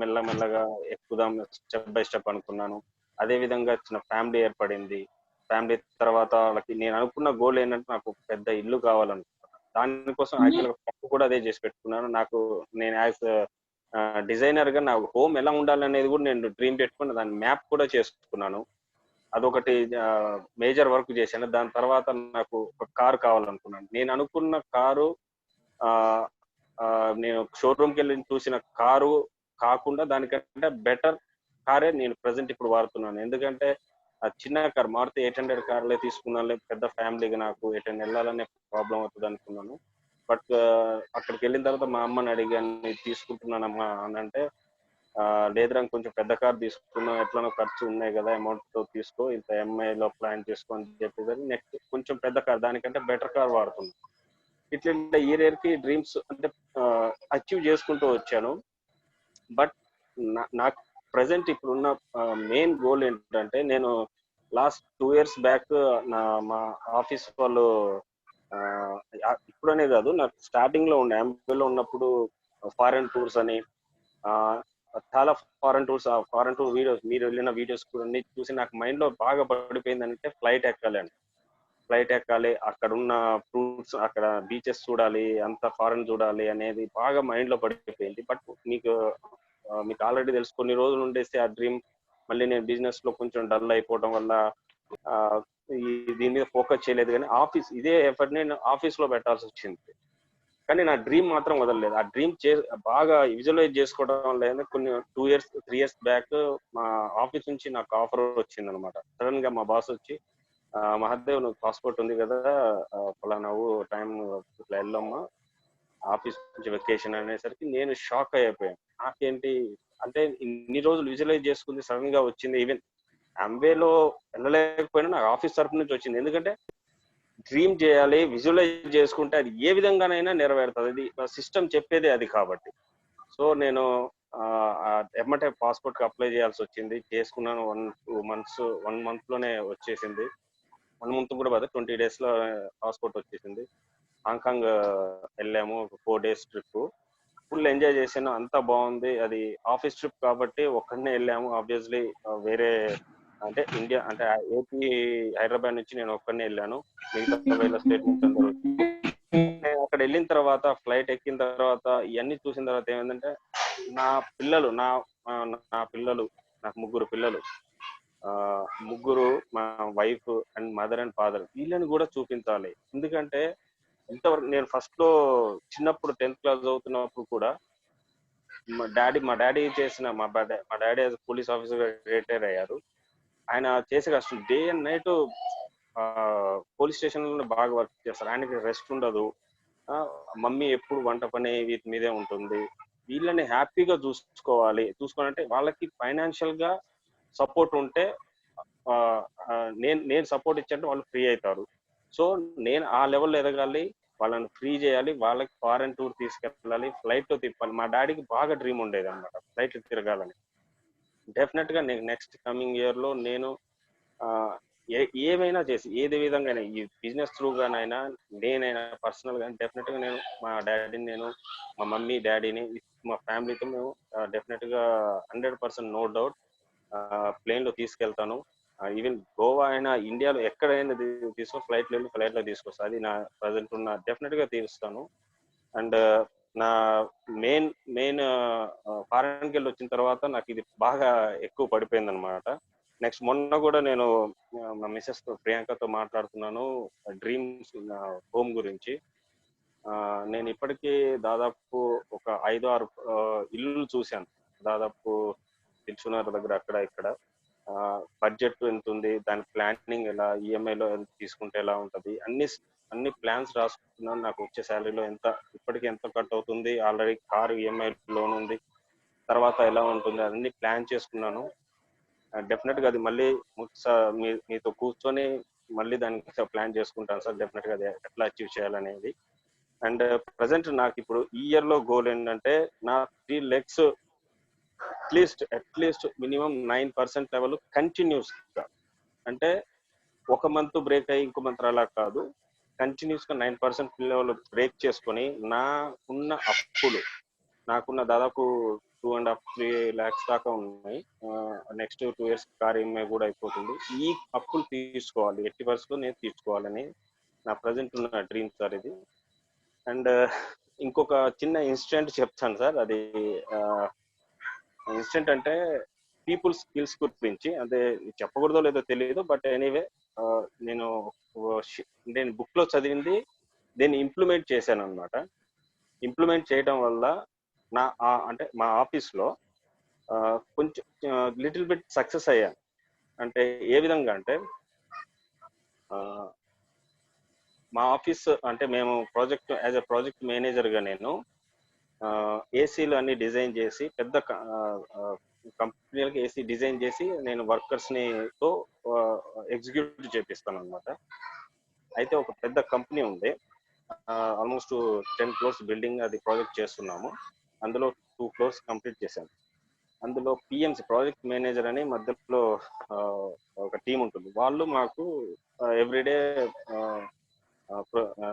మెల్లమెల్లగా ఎక్కుదాం, స్టెప్ బై స్టెప్ అనుకున్నాను. అదే విధంగా చిన్న ఫ్యామిలీ ఏర్పడింది. ఫ్యామిలీ తర్వాత వాళ్ళకి నేను అనుకున్న గోల్ ఏంటంటే నాకు పెద్ద ఇల్లు కావాలనుకున్నాను. దానికోసం యాక్చువల్గా ఫస్ట్ కూడా అదే చేసి పెట్టుకున్నాను. నేను యాజ్ డిజైనర్ గా నాకు హోమ్ ఎలా ఉండాలనేది కూడా నేను డ్రీమ్ పెట్టుకుని దాని మ్యాప్ కూడా చేసుకున్నాను. అదొకటి మేజర్ వర్క్ చేశాను. దాని తర్వాత నాకు ఒక కారు కావాలనుకున్నాను. నేను అనుకున్న కారు నేను షోరూమ్కి వెళ్ళి చూసిన కారు కాకుండా దానికంటే బెటర్ కారే నేను ప్రజెంట్ ఇప్పుడు వాడుతున్నాను. ఎందుకంటే ఆ చిన్న కార్ మారుతి 800 కార్లే తీసుకున్నాను. పెద్ద ఫ్యామిలీగా నాకు ఎటైనా వెళ్ళాలనే ప్రాబ్లం అవుతుంది అనుకున్నాను. బట్ అక్కడికి వెళ్ళిన తర్వాత మా అమ్మని అడిగాను, తీసుకుంటున్నానమ్మా అని అంటే, లేదురా కొంచెం పెద్ద కార్ తీసుకున్నాం, ఎట్లనో ఖర్చు ఉన్నాయి కదా, అమౌంట్ తో తీసుకో, ఇంత ఎంఐలో ప్లాన్ చేసుకో అని చెప్పేసరికి నెక్స్ట్ కొంచెం పెద్ద కార్, దానికంటే బెటర్ కార్ వాడుతున్నాను. ఇట్లా ఈ డ్రీమ్స్ అంటే అచీవ్ చేసుకుంటూ వచ్చాను. బట్ నాకు ప్రజెంట్ ఇప్పుడున్న మెయిన్ గోల్ ఏంటంటే, నేను లాస్ట్ 2 years బ్యాక్ మా ఆఫీస్ వాళ్ళు ఇప్పుడనే కాదు, నాకు స్టార్టింగ్ లో ఉండే ఎంబీలో ఉన్నప్పుడు ఫారెన్ టూర్స్ అని చాలా ఫారెన్ టూర్ వీడియోస్, మీరు వెళ్ళిన వీడియోస్ కూడా చూసి నాకు మైండ్ లో బాగా పడిపోయింది అంటే ఫ్లైట్ ఎక్కాలి, అక్కడ ఉన్న ఫ్రూట్స్, అక్కడ బీచెస్ చూడాలి, అంత ఫారెన్ చూడాలి అనేది బాగా మైండ్ లో పడిపోయింది. బట్ మీకు ఆల్రెడీ తెలుసు, కొన్ని రోజులు ఉండేసి ఆ డ్రీమ్ మళ్ళీ నేను బిజినెస్ లో కొంచెం డల్ అయిపోవడం వల్ల దీని మీద ఫోకస్ చేయలేదు. కానీ ఇదే ఎఫర్ట్ నేను ఆఫీస్ లో పెట్టాల్సి వచ్చింది. కానీ నా డ్రీమ్ మాత్రం వదలలేదు. ఆ డ్రీమ్ బాగా విజువలైజ్ చేసుకోవడం లేదు. కొన్ని 3 years బ్యాక్ మా ఆఫీస్ నుంచి నాకు ఆఫర్ వచ్చింది అనమాట. సడన్ గా మా బాస్ వచ్చి, మహాదేవ్ నువ్వు పాస్పోర్ట్ ఉంది కదా, ఫలానావు టైం ఇట్లా వెళ్ళమ్మా ఆఫీస్ నుంచి వెకేషన్ అనేసరికి నేను షాక్ అయిపోయాను. నాకేంటి అంటే ఇన్ని రోజులు విజువలైజ్ చేసుకుంది, సడన్ గా వచ్చింది. ఈవెన్ అంబేలో వెళ్ళలేకపోయినా నాకు ఆఫీస్ తరఫు నుంచి వచ్చింది. ఎందుకంటే డ్రీమ్ చేయాలి, విజువలైజ్ చేసుకుంటే అది ఏ విధంగానైనా నెరవేరుతుంది. అది సిస్టమ్ చెప్పేదే అది కాబట్టి. సో నేను ఎమ్మటే పాస్పోర్ట్ కి అప్లై చేయాల్సి వచ్చింది. చేసుకున్నాను. 1 month లోనే వచ్చేసింది. 1 month కూడా కాదు, 20 days లో పాస్పోర్ట్ వచ్చేసింది. హాంకాంగ్ వెళ్ళాము, 4 days ట్రిప్. ఫుల్ ఎంజాయ్ చేసాను, అంతా బాగుంది. అది ఆఫీస్ ట్రిప్ కాబట్టి ఒక్కడనే వెళ్ళాము. ఆబ్వియస్లీ వేరే అంటే ఇండియా అంటే ఏపీ హైదరాబాద్ నుంచి నేను ఒక్కడనే వెళ్ళాను. మిగతా వేల స్టేట్ నుంచి అందరూ. నేను అక్కడ వెళ్ళిన తర్వాత ఫ్లైట్ ఎక్కిన తర్వాత ఇవన్నీ చూసిన తర్వాత ఏమైందంటే, నా పిల్లలు నాకు 3 పిల్లలు, ముగ్గురు మా wife and mother and father, వీళ్ళని కూడా చూపించాలి. ఎందుకంటే ఇంతవరకు నేను ఫస్ట్ లో చిన్నప్పుడు 10th class చదువుతున్నప్పుడు కూడా మా డాడీ చేసిన మా డాడీ పోలీస్ ఆఫీసర్ రిటైర్ అయ్యారు. ఆయన చేసే కష్టం day and night police station లో బాగా వర్క్ చేస్తారు. ఆయనకి రెస్ట్ ఉండదు. మమ్మీ ఎప్పుడు వంట పని వీటి మీదే ఉంటుంది. వీళ్ళని హ్యాపీగా చూసుకోవాలంటే వాళ్ళకి ఫైనాన్షియల్ గా సపోర్ట్ ఉంటే, నేను సపోర్ట్ ఇచ్చంటే వాళ్ళు ఫ్రీ అవుతారు. సో నేను ఆ లెవెల్లో ఎదగాలి, వాళ్ళని ఫ్రీ చేయాలి, వాళ్ళకి ఫారెన్ టూర్ తీసుకెళ్ళాలి, ఫ్లైట్ లో తిప్పాలి. మా డాడీకి బాగా డ్రీమ్ ఉండేది అనమాట, ఫ్లైట్ తిరగాలని. డెఫినెట్ గా నెక్స్ట్ కమింగ్ ఇయర్ లో నేను ఏమైనా చేసి, ఏది విధంగా ఈ బిజినెస్ త్రూ గానైనా, నేనైనా పర్సనల్ గా డెఫినెట్ గా నేను మా డాడీని, మా మమ్మీ డాడీని, మా ఫ్యామిలీతో మేము డెఫినెట్ గా 100% నో డౌట్ ప్లేన్ లో తీసుకెళ్తాను. ఈవెన్ గోవా అయినా, ఇండియాలో ఎక్కడైనా ఫ్లైట్ లో తీసుకొస్తాను. అది నా ప్రజెంట్ ఉన్న డెఫినెట్ గా తీరుస్తాను. అండ్ నా మెయిన్ ఫారెన్కి వెళ్ళి వచ్చిన తర్వాత నాకు ఇది బాగా ఎక్కువ పడిపోయింది అనమాట. నెక్స్ట్ మొన్న కూడా నేను మా మిసెస్ ప్రియాంకతో మాట్లాడుతున్నాను డ్రీమ్స్ హోమ్ గురించి. నేను ఇప్పటికీ దాదాపు ఒక 5-6 ఇల్లు చూశాను. దాదాపు తిరుచునార్ దగ్గర అక్కడ ఇక్కడ. బడ్జెట్ ఎంత ఉంది, దాని ప్లానింగ్ ఎలా, ఈఎంఐలో తీసుకుంటే ఎలా ఉంటది, అన్ని ప్లాన్స్ రాసుకున్నాను. నాకు వచ్చే శాలరీలో ఇప్పటికి ఎంత కట్ అవుతుంది, ఆల్రెడీ కారు ఈఎంఐ లోన్ ఉంది, తర్వాత ఎలా ఉంటుంది, అన్ని ప్లాన్ చేసుకున్నాను. డెఫినెట్ గా అది మళ్ళీ మీతో కూర్చొని మళ్ళీ దానికి ప్లాన్ చేసుకుంటాను సార్, డెఫినెట్ గా అది ఎట్లా అచీవ్ చేయాలనేది. అండ్ ప్రజెంట్ నాకు ఇప్పుడు ఈ ఇయర్ లో గోల్ ఏంటంటే, నా 3 legs at least minimum 9% level continuous గా, అంటే ఒక మంత్ బ్రేక్ అయ్యి ఇంకో మంత్ అలా కాదు, కంటిన్యూస్ గా 9% లెవెల్ బ్రేక్ చేసుకొని, నాకున్న దాదాపు 2.5-3 lakhs దాకా ఉన్నాయి. నెక్స్ట్ 2 years కార్ ఈఎంఐ కూడా అయిపోతుంది. ఈ అప్పులు తీసుకోవాలి, ఎట్టి పరిస్థితుల్లో నేను తీసుకోవాలని నా ప్రజెంట్ ఉన్న డ్రీమ్ సార్ ఇది. అండ్ ఇంకొక చిన్న ఇన్సిడెంట్ చెప్తాను సార్. అది ఇన్సిడెంట్ అంటే పీపుల్ స్కిల్స్ గురించి, అదే చెప్పకూడదో లేదో తెలియదు, బట్ ఎనీవే నేను నేను బుక్ లో చదివింది దీన్ని ఇంప్లిమెంట్ చేశాను అనమాట. ఇంప్లిమెంట్ చేయడం వల్ల నా అంటే మా ఆఫీస్ లో కొంచెం లిటిల్ బిట్ సక్సెస్ అయ్యాను. అంటే ఏ విధంగా అంటే మా ఆఫీస్ అంటే మేము project as a project manager గా నేను ఏసీలు అన్ని డిజైన్ చేసి పెద్ద కంపెనీలకి ఏసీ డిజైన్ చేసి నేను వర్కర్స్ ని తో ఎగ్జిక్యూట్ చేపిస్తాను అనమాట. అయితే ఒక పెద్ద కంపెనీ ఉంది, ఆల్మోస్ట్ 10 crores బిల్డింగ్ అది ప్రాజెక్ట్ చేస్తున్నాము. అందులో 2 crores కంప్లీట్ చేశాను. అందులో పిఎంసి ప్రాజెక్ట్ మేనేజర్ అని మధ్యలో ఒక టీం ఉంటుంది. వాళ్ళు మాకు ఎవ్రీడే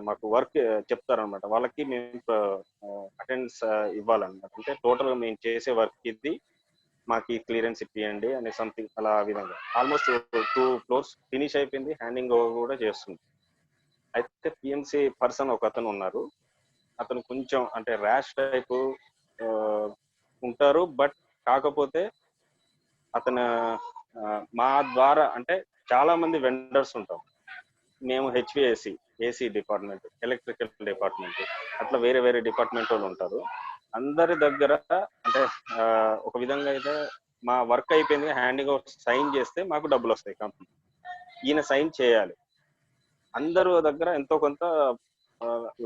మాకు వర్క్ చెప్తారనమాట. వాళ్ళకి మేము అటెండెన్స్ ఇవ్వాలన్నమాట. అంటే టోటల్ గా మేము చేసే వర్క్ ఇది, మాకు ఈ క్లియరెన్స్ ఇప్పియండి అనే సంథింగ్ అలా విధంగా. ఆల్మోస్ట్ 2 crores ఫినిష్ అయిపోయింది, హ్యాండింగ్ ఓవర్ కూడా చేస్తుంది. అయితే పిఎంసి పర్సన్ ఒక అతను ఉన్నారు. అతను కొంచెం అంటే ర్యాష్ టైప్ ఉంటారు. బట్ కాకపోతే అతను మా ద్వారా అంటే చాలా మంది వెండర్స్ ఉంటాం మేము. HVAC AC department, electrical department, అట్లా వేరే వేరే డిపార్ట్మెంట్ వాళ్ళు ఉంటారు. అందరి దగ్గర అంటే ఒక విధంగా అయితే మా వర్క్ అయిపోయింది, హ్యాండింగ్ ఓవర్ సైన్ చేస్తే మాకు డబ్బులు వస్తాయి కంపెనీ. ఈయన సైన్ చేయాలి. అందరూ దగ్గర ఎంతో కొంత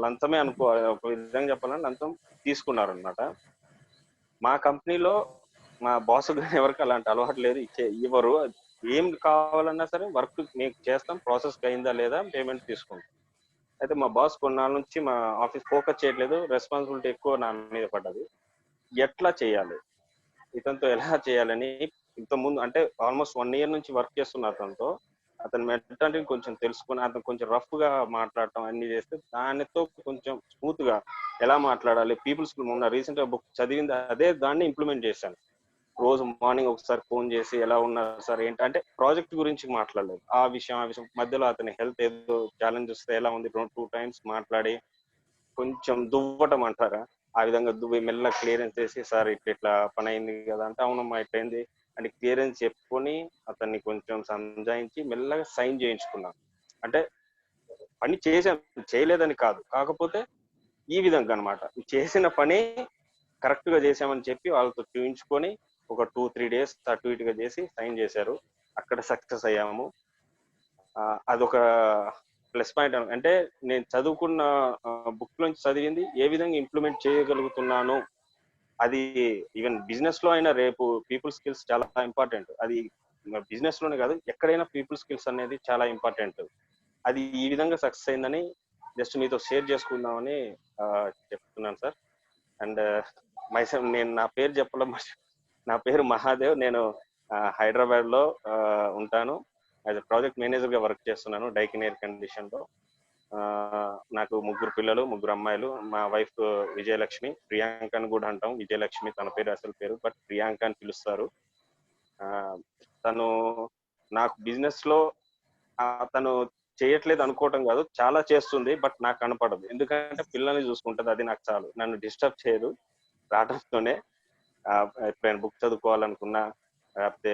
లంచమే అనుకోవాలి, ఒక విధంగా చెప్పాలని లంచం తీసుకున్నారు అనమాట. మా కంపెనీలో మా బాస్ ఎవరికి అలాంటి అలవాటు లేదు, ఇవ్వరు. ఏం కావాలన్నా సరే వర్క్ మీకు చేస్తాం, ప్రాసెస్ అయిందా లేదా పేమెంట్ తీసుకుంటాం. అయితే మా బాస్ కొన్నాళ్ళ నుంచి మా ఆఫీస్ ఫోకస్ చేయట్లేదు, రెస్పాన్సిబిలిటీ ఎక్కువ నా మీద పడ్డది. ఎట్లా చేయాలి, ఇతనితో ఎలా చేయాలని ఇంతకుముందు అంటే ఆల్మోస్ట్ 1 year నుంచి వర్క్ చేస్తున్న అతనితో, అతని మెంటాలిటీ కొంచెం తెలుసుకుని అతను కొంచెం రఫ్ గా మాట్లాడటం అన్ని చేస్తే దానితో కొంచెం స్మూత్ గా ఎలా మాట్లాడాలి, పీపుల్స్ మొన్న రీసెంట్ గా బుక్ చదివింది అదే దాన్ని ఇంప్లిమెంట్ చేశాను. రోజు మార్నింగ్ ఒకసారి ఫోన్ చేసి ఎలా ఉన్నారు సార్ ఏంటి అంటే ప్రాజెక్ట్ గురించి మాట్లాడలేదు, ఆ విషయం మధ్యలో అతని హెల్త్ ఏదో ఛాలెంజ్ వస్తే ఎలా ఉంది 2 times మాట్లాడి కొంచెం దువ్వటం అంటారా ఆ విధంగా దువ్వి మెల్ల క్లియరెన్స్ చేసి సార్ ఇట్లా పని అయింది కదా అంటే అవునమ్మా ఇట్లయింది అని క్లియరెన్స్ చెప్పుకొని అతన్ని కొంచెం సంజాయించి మెల్లగా సైన్ చేయించుకున్నాను. అంటే పని చేయలేదని కాదు, కాకపోతే ఈ విధంగా అనమాట చేసిన పని కరెక్ట్ గా చేసామని చెప్పి వాళ్ళతో చూపించుకొని ఒక 2-3 days అటు ఇటుగా చేసి సైన్ చేశారు. అక్కడ సక్సెస్ అయ్యాము. అదొక ప్లస్ పాయింట్. అంటే నేను చదువుకున్న బుక్ నుంచి చదివింది ఏ విధంగా ఇంప్లిమెంట్ చేయగలుగుతున్నాను, అది ఈవెన్ బిజినెస్ లో అయినా రేపు పీపుల్ స్కిల్స్ చాలా ఇంపార్టెంట్. అది బిజినెస్ లోనే కాదు ఎక్కడైనా పీపుల్ స్కిల్స్ అనేది చాలా ఇంపార్టెంట్. అది ఈ విధంగా సక్సెస్ అయిందని జస్ట్ మీతో షేర్ చేసుకుందామని చెప్తున్నాను సార్. అండ్ మైసెల్ఫ్ నేను నా పేరు చెప్పడం, నా పేరు మహాదేవ్. నేను హైదరాబాద్ లో ఉంటాను. యాజ్ ఎ ప్రాజెక్ట్ మేనేజర్ గా వర్క్ చేస్తున్నాను డైకిన్ ఎయిర్ కండిషన్ లో. నాకు 3 పిల్లలు, 3 అమ్మాయిలు. మా వైఫ్ విజయలక్ష్మి, ప్రియాంక అని కూడా అంటాం. విజయలక్ష్మి తన పేరు అసలు పేరు, బట్ ప్రియాంక అని పిలుస్తారు. తను నాకు బిజినెస్ లో తను చేయట్లేదు అనుకోవటం కాదు, చాలా చేస్తుంది, బట్ నాకు కనపడదు. ఎందుకంటే పిల్లల్ని చూసుకుంటుంది, అది నాకు చాలు, నన్ను డిస్టర్బ్ చేయదు. రావడంతోనే ఎప్పుడైనా బుక్ చదువుకోవాలనుకున్నా, లేకపోతే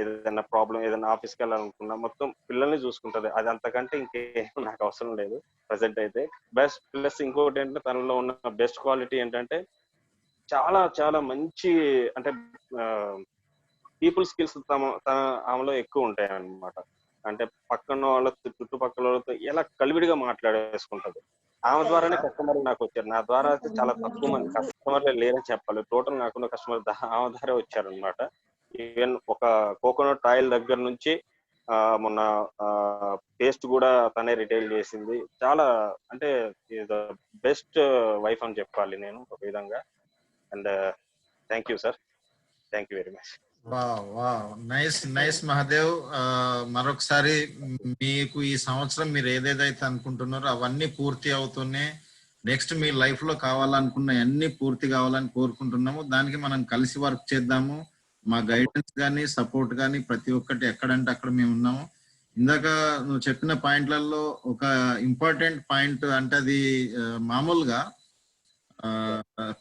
ఏదైనా ప్రాబ్లం, ఏదైనా ఆఫీస్కి వెళ్ళాలనుకున్నా మొత్తం పిల్లల్ని చూసుకుంటది. అది అంతకంటే ఇంకేం నాకు అవసరం లేదు ప్రజెంట్ అయితే. బెస్ట్ ప్లస్ ఇంకోటి ఏంటంటే తనలో ఉన్న బెస్ట్ క్వాలిటీ ఏంటంటే చాలా చాలా మంచి అంటే పీపుల్ స్కిల్స్ ఆమెలో ఎక్కువ ఉంటాయి అన్నమాట. అంటే పక్కన వాళ్ళతో, చుట్టుపక్కల వాళ్ళతో ఎలా కలివిడిగా మాట్లాడేసుకుంటది. ఆమె ద్వారానే కస్టమర్ నాకు వచ్చారు. నా ద్వారా అయితే చాలా తక్కువ మంది కస్టమర్లే లేరని చెప్పాలి. టోటల్ నాకున్న కస్టమర్ ఆమె ద్వారా వచ్చారు అనమాట. ఈవెన్ ఒక కోకోనట్ ఆయిల్ దగ్గర నుంచి మొన్న పేస్ట్ కూడా తనే రిటైల్ చేసింది. చాలా అంటే బెస్ట్ వైఫ్ అని చెప్పాలి నేను ఒక విధంగా. And thank you sir, thank you very much. Nice Mahadev. మరొకసారి మీకు ఈ సంవత్సరం మీరు ఏదేదైతే అనుకుంటున్నారో అవన్నీ పూర్తి అవుతూనే నెక్స్ట్ మీ లైఫ్ లో కావాలనుకున్న అన్ని పూర్తి కావాలని కోరుకుంటున్నాము. దానికి మనం కలిసి వర్క్ చేద్దాము. మా గైడెన్స్ కానీ సపోర్ట్ కానీ ప్రతి ఒక్కటి ఎక్కడంటే అక్కడ మేము ఉన్నాము. ఇందాక నువ్వు చెప్పిన పాయింట్లలో ఒక ఇంపార్టెంట్ పాయింట్ అంటే అది మామూలుగా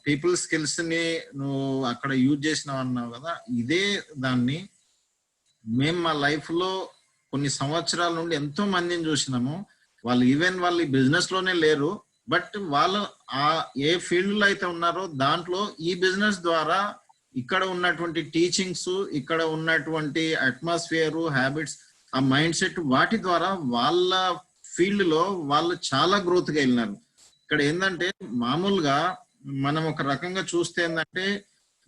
పీపుల్ స్కిల్స్ ని నువ్వు అక్కడ యూజ్ చేసినావు అన్నావు కదా, ఇదే దాన్ని మేము మా లైఫ్ లో కొన్ని సంవత్సరాల నుండి ఎంతో మందిని చూసినాము. వాళ్ళు ఈవెన్ వాళ్ళు ఈ బిజినెస్ లోనే లేరు, బట్ వాళ్ళు ఆ ఏ ఫీల్డ్ లో అయితే ఉన్నారో దాంట్లో ఈ బిజినెస్ ద్వారా ఇక్కడ ఉన్నటువంటి టీచింగ్స్, ఇక్కడ ఉన్నటువంటి అట్మాస్ఫియర్, హ్యాబిట్స్, ఆ మైండ్ సెట్, వాటి ద్వారా వాళ్ళ ఫీల్డ్ లో వాళ్ళు చాలా గ్రోత్ గా వెళ్ళినారు. ఇక్కడ ఏంటంటే మామూలుగా మనం ఒక రకంగా చూస్తే ఏంటంటే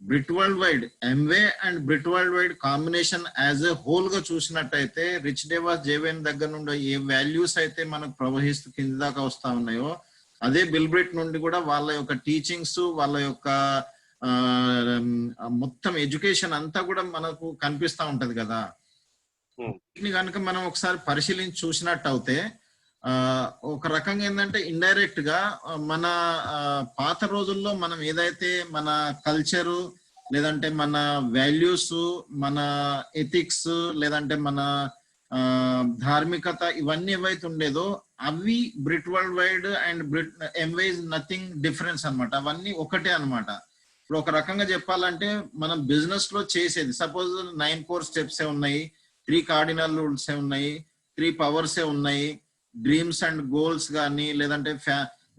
Brit world wide Amway and Brit world wide combination as a whole గా చూసినట్టయితే రిచ్ డేవాస్ జేవేన్ దగ్గర నుండి ఏ వాల్యూస్ అయితే మనకు ప్రవహిస్తూ కింది దాకా వస్తా ఉన్నాయో, అదే బిల్బ్రిట్ నుండి కూడా వాళ్ళ యొక్క టీచింగ్స్, వాళ్ళ యొక్క మొత్తం ఎడ్యుకేషన్ అంతా కూడా మనకు కనిపిస్తా ఉంటది కదా. వీటిని కనుక మనం ఒకసారి పరిశీలించి చూసినట్టు అయితే ఒక రకంగా ఏంటంటే ఇండైరెక్ట్ గా మన పాత రోజుల్లో మనం ఏదైతే మన కల్చరు, లేదంటే మన వాల్యూస్, మన ఎథిక్స్, లేదంటే మన ధార్మికత, ఇవన్నీ ఏవైతే ఉండేదో అవి Brit world wide and Brit Amway is nothing difference అనమాట. అవన్నీ ఒకటే అనమాట. ఇప్పుడు ఒక రకంగా చెప్పాలంటే మనం బిజినెస్ లో చేసేది సపోజ్ 9 కోర్ స్టెప్స్ ఉన్నాయి, 3 కార్డినల్ రూల్స్ ఉన్నాయి, 3 పవర్స్ ఉన్నాయి, డ్రీమ్స్ అండ్ గోల్స్ కానీ, లేదంటే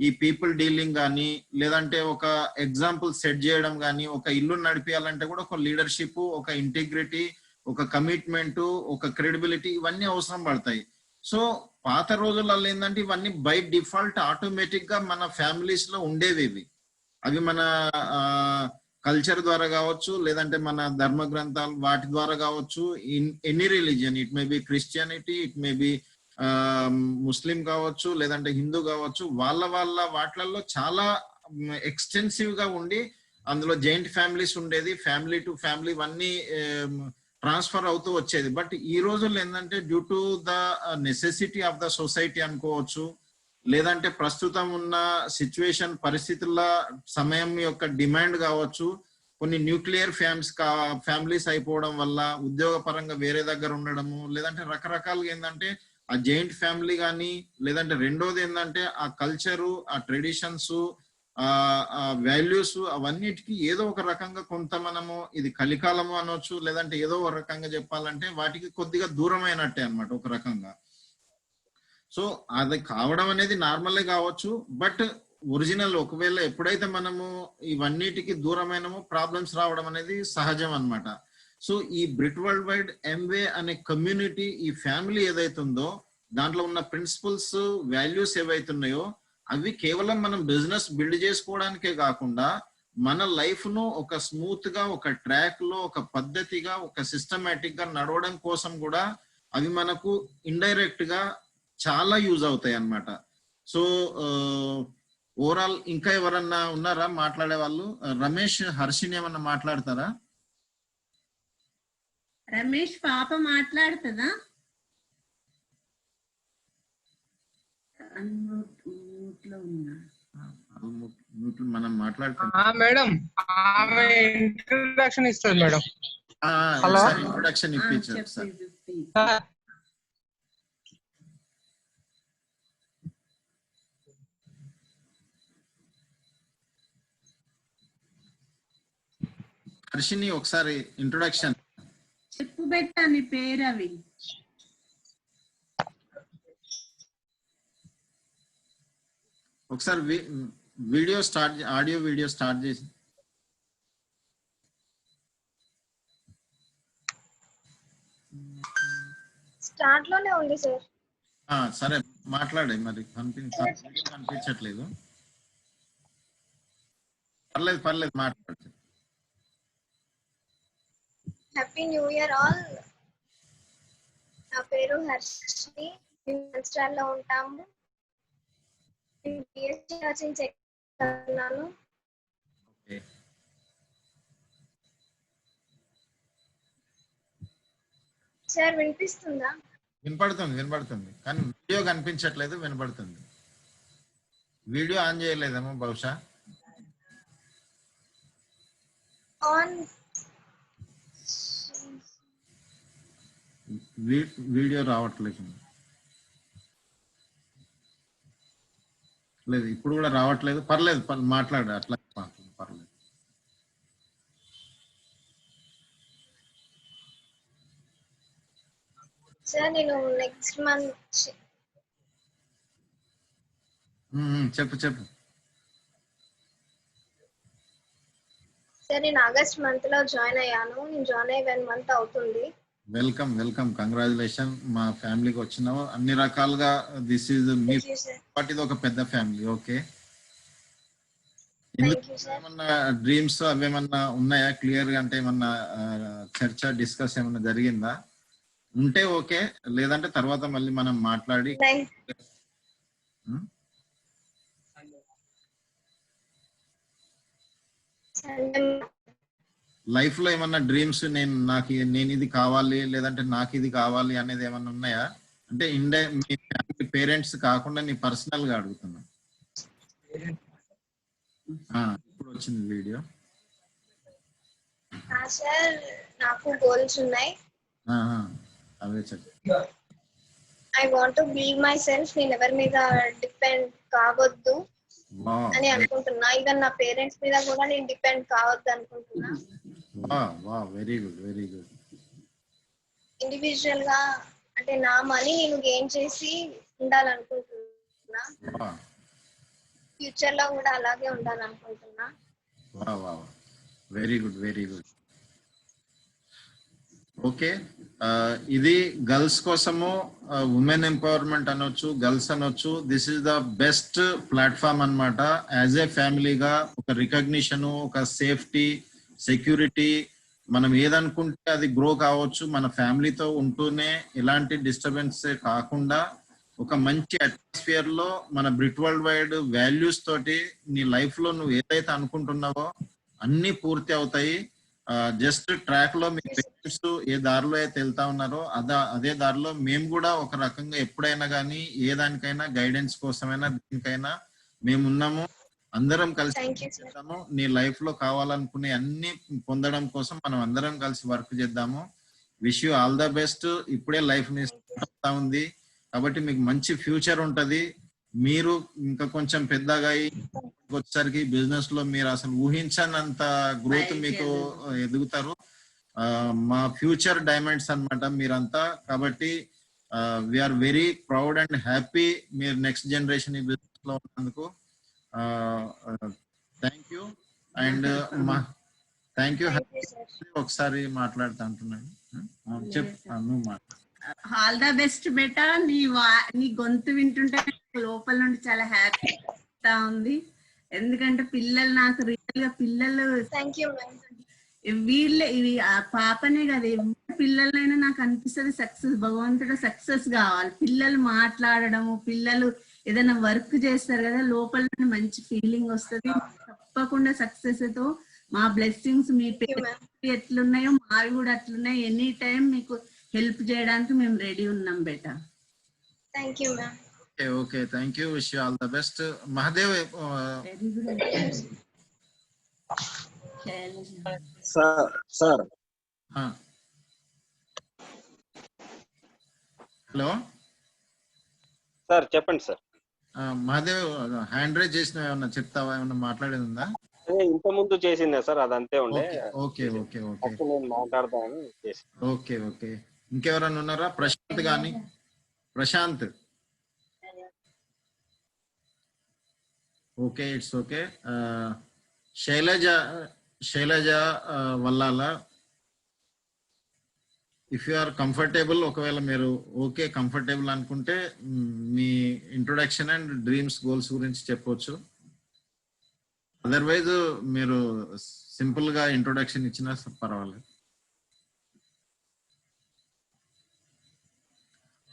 ఈ పీపుల్ డీలింగ్ కానీ, లేదంటే ఒక ఎగ్జాంపుల్ సెట్ చేయడం కానీ, ఒక ఇల్లు నడిపించాలంటే కూడా ఒక లీడర్షిప్, ఒక ఇంటిగ్రిటీ, ఒక కమిట్మెంట్, ఒక క్రెడిబిలిటీ, ఇవన్నీ అవసరం పడతాయి. సో పాత రోజులలో ఏంటంటే ఇవన్నీ బై డిఫాల్ట్ ఆటోమేటిక్ గా మన ఫ్యామిలీస్ లో ఉండేవి. ఇవి అవి మన కల్చర్ ద్వారా కావచ్చు, లేదంటే మన ధర్మ గ్రంథాలు వాటి ద్వారా కావచ్చు, in any religion, it may be Christianity, it may be Muslim కావచ్చు, లేదంటే హిందూ కావచ్చు, వాళ్ళ వాటిలలో చాలా ఎక్స్టెన్సివ్ గా ఉండి అందులో జాయింట్ ఫ్యామిలీస్ ఉండేది, ఫ్యామిలీ టు ఫ్యామిలీ ఇవన్నీ ట్రాన్స్ఫర్ అవుతూ వచ్చేది. బట్ ఈ రోజుల్లో ఏంటంటే due to the necessity of the society అనుకోవచ్చు, లేదంటే ప్రస్తుతం ఉన్న సిచ్యువేషన్ పరిస్థితుల సమయం యొక్క డిమాండ్ కావచ్చు, కొన్ని న్యూక్లియర్ ఫ్యామిలీస్ అయిపోవడం వల్ల, ఉద్యోగ పరంగా వేరే దగ్గర ఉండడము, లేదంటే రకరకాలుగా ఏంటంటే ఆ జాయింట్ ఫ్యామిలీ కానీ, లేదంటే రెండోది ఏంటంటే ఆ కల్చరు, ఆ ట్రెడిషన్స్, ఆ వాల్యూస్, అవన్నిటికీ ఏదో ఒక రకంగా కొంత మనము ఇది కలికాలము అనొచ్చు, లేదంటే ఏదో ఒక రకంగా చెప్పాలంటే వాటికి కొద్దిగా దూరమైనట్టే అన్నమాట ఒక రకంగా. సో అది కావడం అనేది నార్మలే కావచ్చు, బట్ ఒరిజినల్ ఒకవేళ ఎప్పుడైతే మనము ఇవన్నిటికి దూరమైనమో ప్రాబ్లమ్స్ రావడం అనేది సహజం అన్నమాట. సో ఈ బ్రిట్ వరల్డ్ వైడ్ ఎంవే అనే కమ్యూనిటీ, ఈ ఫ్యామిలీ ఏదైతే ఉందో దాంట్లో ఉన్న ప్రిన్సిపల్స్, వాల్యూస్ ఏవైతే ఉన్నాయో అవి కేవలం మనం బిజినెస్ బిల్డ్ చేసుకోవడానికే కాకుండా మన లైఫ్ ను ఒక స్మూత్ గా, ఒక ట్రాక్ లో, ఒక పద్ధతిగా, ఒక సిస్టమేటిక్ గా నడవడం కోసం కూడా అవి మనకు ఇండైరెక్ట్ గా చాలా యూజ్ అవుతాయి అన్నమాట. సో ఓవరాల్ ఇంకా ఎవరన్నా ఉన్నారా మాట్లాడే వాళ్ళు? రమేష్, హర్షిని ఏమన్నా మాట్లాడతారా? రమేష్ పాప మాట్లాడుతుందా? మనం మాట్లాడుతాం మేడం, ఆమె ఇంట్రొడక్షన్ ఇస్తుంది మేడం. హలో, ఇంట్రొడక్షన్ ఇప్పించారు సార్. హర్షిని ఒకసారి ఇంట్రొడక్షన్ చెప్పు బెట్టా, నీ పేరు అవి. ఒకసారి video start, audio video start చేసి. స్టార్ట్ లోనే ఉంది సార్. సరే మాట్లాడే, మరి కనిపించట్లేదు. పర్లేదు మాట్లాడు. Happy new year all. నా పేరు హర్షిని, మేము మంచిర్యాల లో ఉంటాము. BSc నర్సింగ్ చేస్తున్నాను. సార్ వినిపిస్తుందా? వినపడుతుంది కానీ వీడియో కనిపించట్లేదు, వినపడుతుంది. వీడియో ఆన్ చేయలేదేమో బహుశా. ఆన్ వీడియో రావట్లేదు. లేదు, ఇప్పుడు కూడా రావట్లేదు. పర్లేదు, మాట్లాడు, అట్లా పర్లేదు. సార్ నేను నెక్స్ట్ మంత్ చెప్పు. సార్ నేను ఆగస్ట్ మంత్ లో జాయిన్ అయ్యాను. నేను జాయిన్ అయ్యి 1 month అవుతుంది. Welcome, congratulation. మా ఫ్యామిలీకి వచ్చినావు అన్ని రకాలుగా. దిస్ ఈజ్ మీ ఇది ఒక పెద్ద ఫ్యామిలీ. ఓకే, ఏమన్నా డ్రీమ్స్ అవేమన్నా ఉన్నాయా క్లియర్ గా? అంటే ఏమన్నా చర్చ డిస్కస్ ఏమన్నా జరిగిందా? ఉంటే ఓకే, లేదంటే తర్వాత మళ్ళీ మనం మాట్లాడి లైఫ్ లో ఏమన్నా డ్రీమ్స్ నేను ఇది కావాలి, లేదంటే నాకు ఇది కావాలి అనేది ఏమన్నా ఉన్నాయా? అంటే మీ ఫ్యామిలీ పేరెంట్స్ కాకుండా నీ పర్సనల్ గా అడుగుతున్నా. ఇప్పుడు వచ్చింది వీడియో. సార్ నాకు గోల్స్ ఉన్నాయి. అవే చెప్పు. I want to be myself. నేను ఎవరి మీద డిపెండ్ కావద్దు అని అనుకుంటున్నా. ఈవెన్ నా పేరెంట్స్ మీద కూడా నేను డిపెండ్ కావద్దు అనుకుంటున్నా. Very good. ఇండివిజువల్ గా అంటే నా మనీ నేను గెయిన్ చేసి ఉండాలనుకుంటున్నా. ఫ్యూచర్ లో కూడా అలాగే ఉండాలనుకుంటున్నా. Very good. ఓకే, ఇది గర్ల్స్ కోసము ఉమెన్ ఎంపవర్మెంట్ అనొచ్చు, గర్ల్స్ అనొచ్చు. This is the best platform అన్నమాట. యాజ్ ఏ ఫ్యామిలీగా ఒక రికగ్నిషన్, ఒక సేఫ్టీ, సెక్యూరిటీ, మనం ఏదనుకుంటే అది గ్రో కావచ్చు. మన ఫ్యామిలీతో ఉంటూనే ఎలాంటి డిస్టర్బెన్స్ కాకుండా ఒక మంచి అట్మాస్ఫియర్ లో మన బ్రిట్ వరల్డ్ వైడ్ వాల్యూస్ తోటి నీ లైఫ్ లో నువ్వు ఏదైతే అనుకుంటున్నావో అన్ని పూర్తి అవుతాయి. జస్ట్ ట్రాక్ లో మీ పేరెంట్స్ ఏ దారిలో అయితే వెళ్తా ఉన్నారో అదే దారిలో మేము కూడా ఒక రకంగా ఎప్పుడైనా కానీ ఏ దానికైనా గైడెన్స్ కోసమైనా దీనికైనా మేమున్నాము. అందరం కలిసి చేద్దాము. నీ లైఫ్ లో కావాలనుకునే అన్ని పొందడం కోసం మనం అందరం కలిసి వర్క్ చేద్దాము. Wish you all the best. ఇప్పుడే లైఫ్ ని స్టార్ట్ అవుతా ఉంది కాబట్టి మీకు మంచి ఫ్యూచర్ ఉంటది. మీరు ఇంకా కొంచెం పెద్దగా వచ్చేసరికి బిజినెస్ లో మీరు అసలు ఊహించనంత గ్రోత్ మీకు ఎదుగుతారు. మా ఫ్యూచర్ డైమండ్స్ అన్నమాట మీరంతా. కాబట్టి we are very proud and happy మీరు నెక్స్ట్ జనరేషన్ ఈ బిజినెస్ లో ఉన్నందుకు. Thank you and thank you. ఒకసారి మాట్లాడుతా అంటున్నాను. నువ్వు మాట్లాడు. ఆల్ ద బెస్ట్ బేటా. నీ గొంతు వింటుంటే లోపల నుండి చాలా హ్యాపీ ఉంది. ఎందుకంటే పిల్లలు నాకు రియల్ గా పిల్లలు వీళ్ళే ఆ పాపనే కదా, పిల్లలైనా నాకు అనిపిస్తుంది సక్సెస్, భగవంతుడు సక్సెస్ కావాలి. పిల్లలు మాట్లాడడము, పిల్లలు ఏదైనా వర్క్ చేస్తారు కదా, లోపల నుండి మంచి ఫీలింగ్ వస్తుంది. తప్పకుండా సక్సెస్ తో మా బ్లెస్సింగ్స్ మీ పేరెంట్స్ ఎట్లున్నాయో మావి కూడా అట్లున్నాయి. ఎనీ టైం మీకు హెల్ప్ చేయడానికి మేము రెడీ ఉన్నాం బేటా. Thank you ma'am. Okay, thank you. Wish you all the best. Mahadev. Sir hello sir, చెప్పండి సార్. మహాదేవ్, హ్యాండ్ రైజ్ చేసిన ఏమన్నా చెప్తావా? ఏమన్నా మాట్లాడేది ఉందా? ఇంత ముందు చేసిందే సార్, అదంతే ఉండే. ఓకే. నేను మాట్లాడతాను. ఓకే. ఇంకెవరన్నా ఉన్నారా? ప్రశాంత్ గాని. Prashant. Okay, it's okay. Shailaja Vallala, if you are comfortable, ఒకవేళ మీరు ఓకే కంఫర్టబుల్ అనుకుంటే మీ ఇంట్రొడక్షన్ అండ్ డ్రీమ్స్ గోల్స్ గురించి చెప్పవచ్చు. అదర్వైజ్ మీరు సింపుల్ గా ఇంట్రొడక్షన్ ఇచ్చినా పర్వాలేదు.